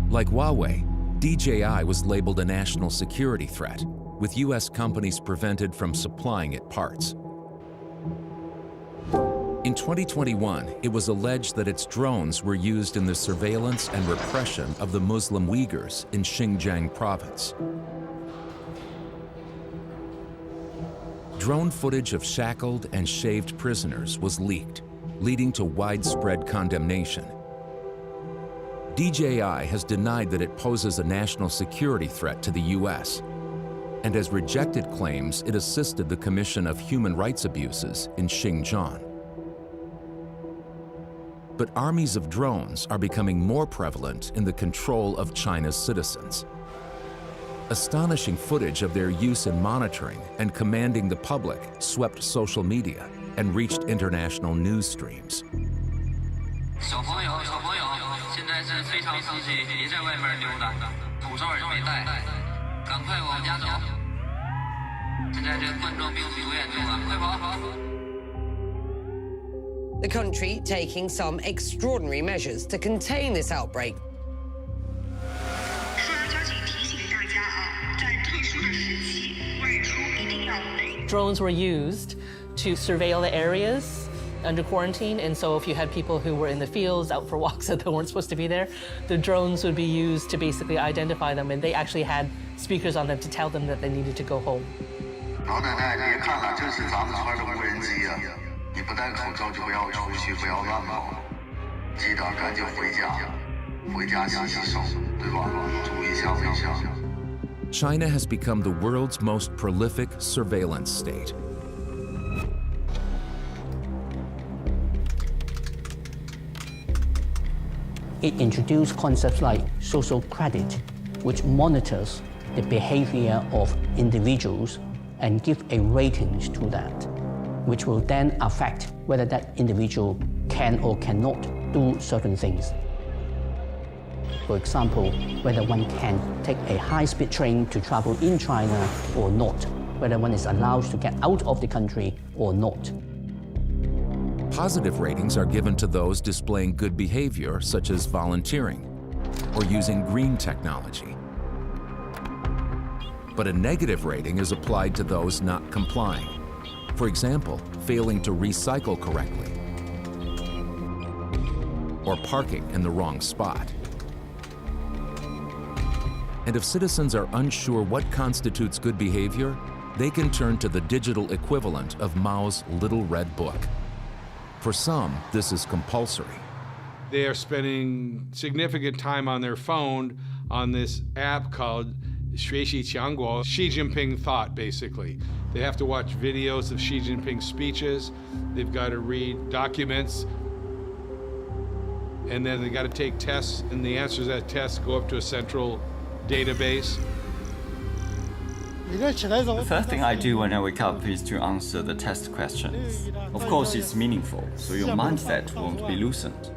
Like Huawei, DJI was labeled a national security threat, with U.S. companies prevented from supplying it parts. In 2021, it was alleged that its drones were used in the surveillance and repression of the Muslim Uyghurs in Xinjiang province. Drone footage of shackled and shaved prisoners was leaked, leading to widespread condemnation. DJI has denied that it poses a national security threat to the U.S. and has rejected claims it assisted the commission of human rights abuses in Xinjiang. But armies of drones are becoming more prevalent in the control of China's citizens. Astonishing footage of their use in monitoring and commanding the public swept social media and reached international news streams. The country taking some extraordinary measures to contain this outbreak. Drones were used to surveil the areas under quarantine, and so if you had people who were in the fields out for walks that weren't supposed to be there, the drones would be used to basically identify them, and they actually had speakers on them to tell them that they needed to go home. China has become the world's most prolific surveillance state. It introduced concepts like social credit, which monitors the behavior of individuals and give a ratings to that, which will then affect whether that individual can or cannot do certain things. For example, whether one can take a high-speed train to travel in China or not, whether one is allowed to get out of the country or not. Positive ratings are given to those displaying good behavior, such as volunteering or using green technology. but a negative rating is applied to those not complying. For example, failing to recycle correctly or parking in the wrong spot. And if citizens are unsure what constitutes good behavior, they can turn to the digital equivalent of Mao's Little Red Book. For some, this is compulsory. They are spending significant time on their phone on this app called 学习强国, Xi Jinping thought, basically. They have to watch videos of Xi Jinping's speeches. They've got to read documents. And then they got to take tests, and the answers to that test go up to a central database. The first thing I do when I wake up is to answer the test questions. Of course, it's meaningful, so your mindset won't be loosened.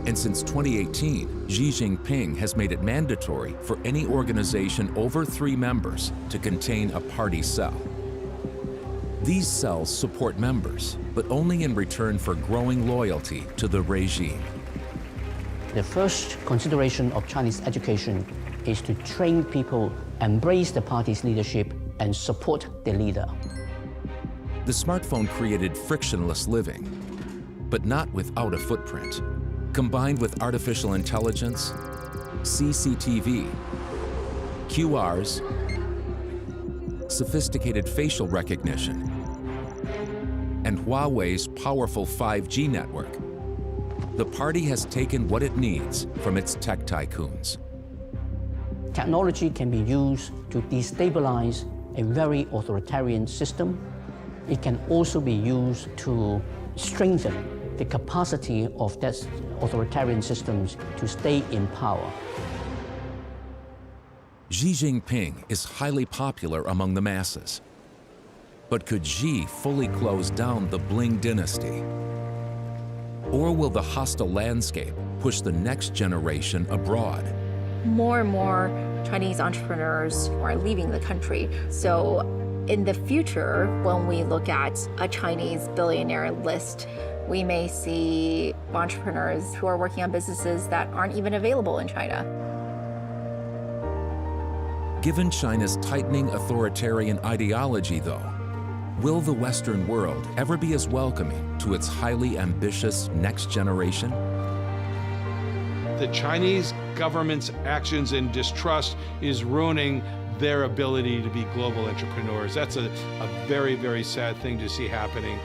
And since 2018, Xi Jinping has made it mandatory for any organization over 3 members to contain a party cell. These cells support members, but only in return for growing loyalty to the regime. The first consideration of Chinese education is to train people, embrace the party's leadership, and support the leader. The smartphone created frictionless living, but not without a footprint. Combined with artificial intelligence, CCTV, QRs, sophisticated facial recognition, and Huawei's powerful 5G network, the party has taken what it needs from its tech tycoons. Technology can be used to destabilize a very authoritarian system. It can also be used to strengthen the capacity of that authoritarian systems to stay in power. Xi Jinping is highly popular among the masses. But could Xi fully close down the Bling dynasty? Or will the hostile landscape push the next generation abroad? More and more Chinese entrepreneurs are leaving the country. So in the future, when we look at a Chinese billionaire list, we may see entrepreneurs who are working on businesses that aren't even available in China. Given China's tightening authoritarian ideology, though, will the Western world ever be as welcoming to its highly ambitious next generation? The Chinese government's actions and distrust is ruining their ability to be global entrepreneurs. That's a very, very sad thing to see happening.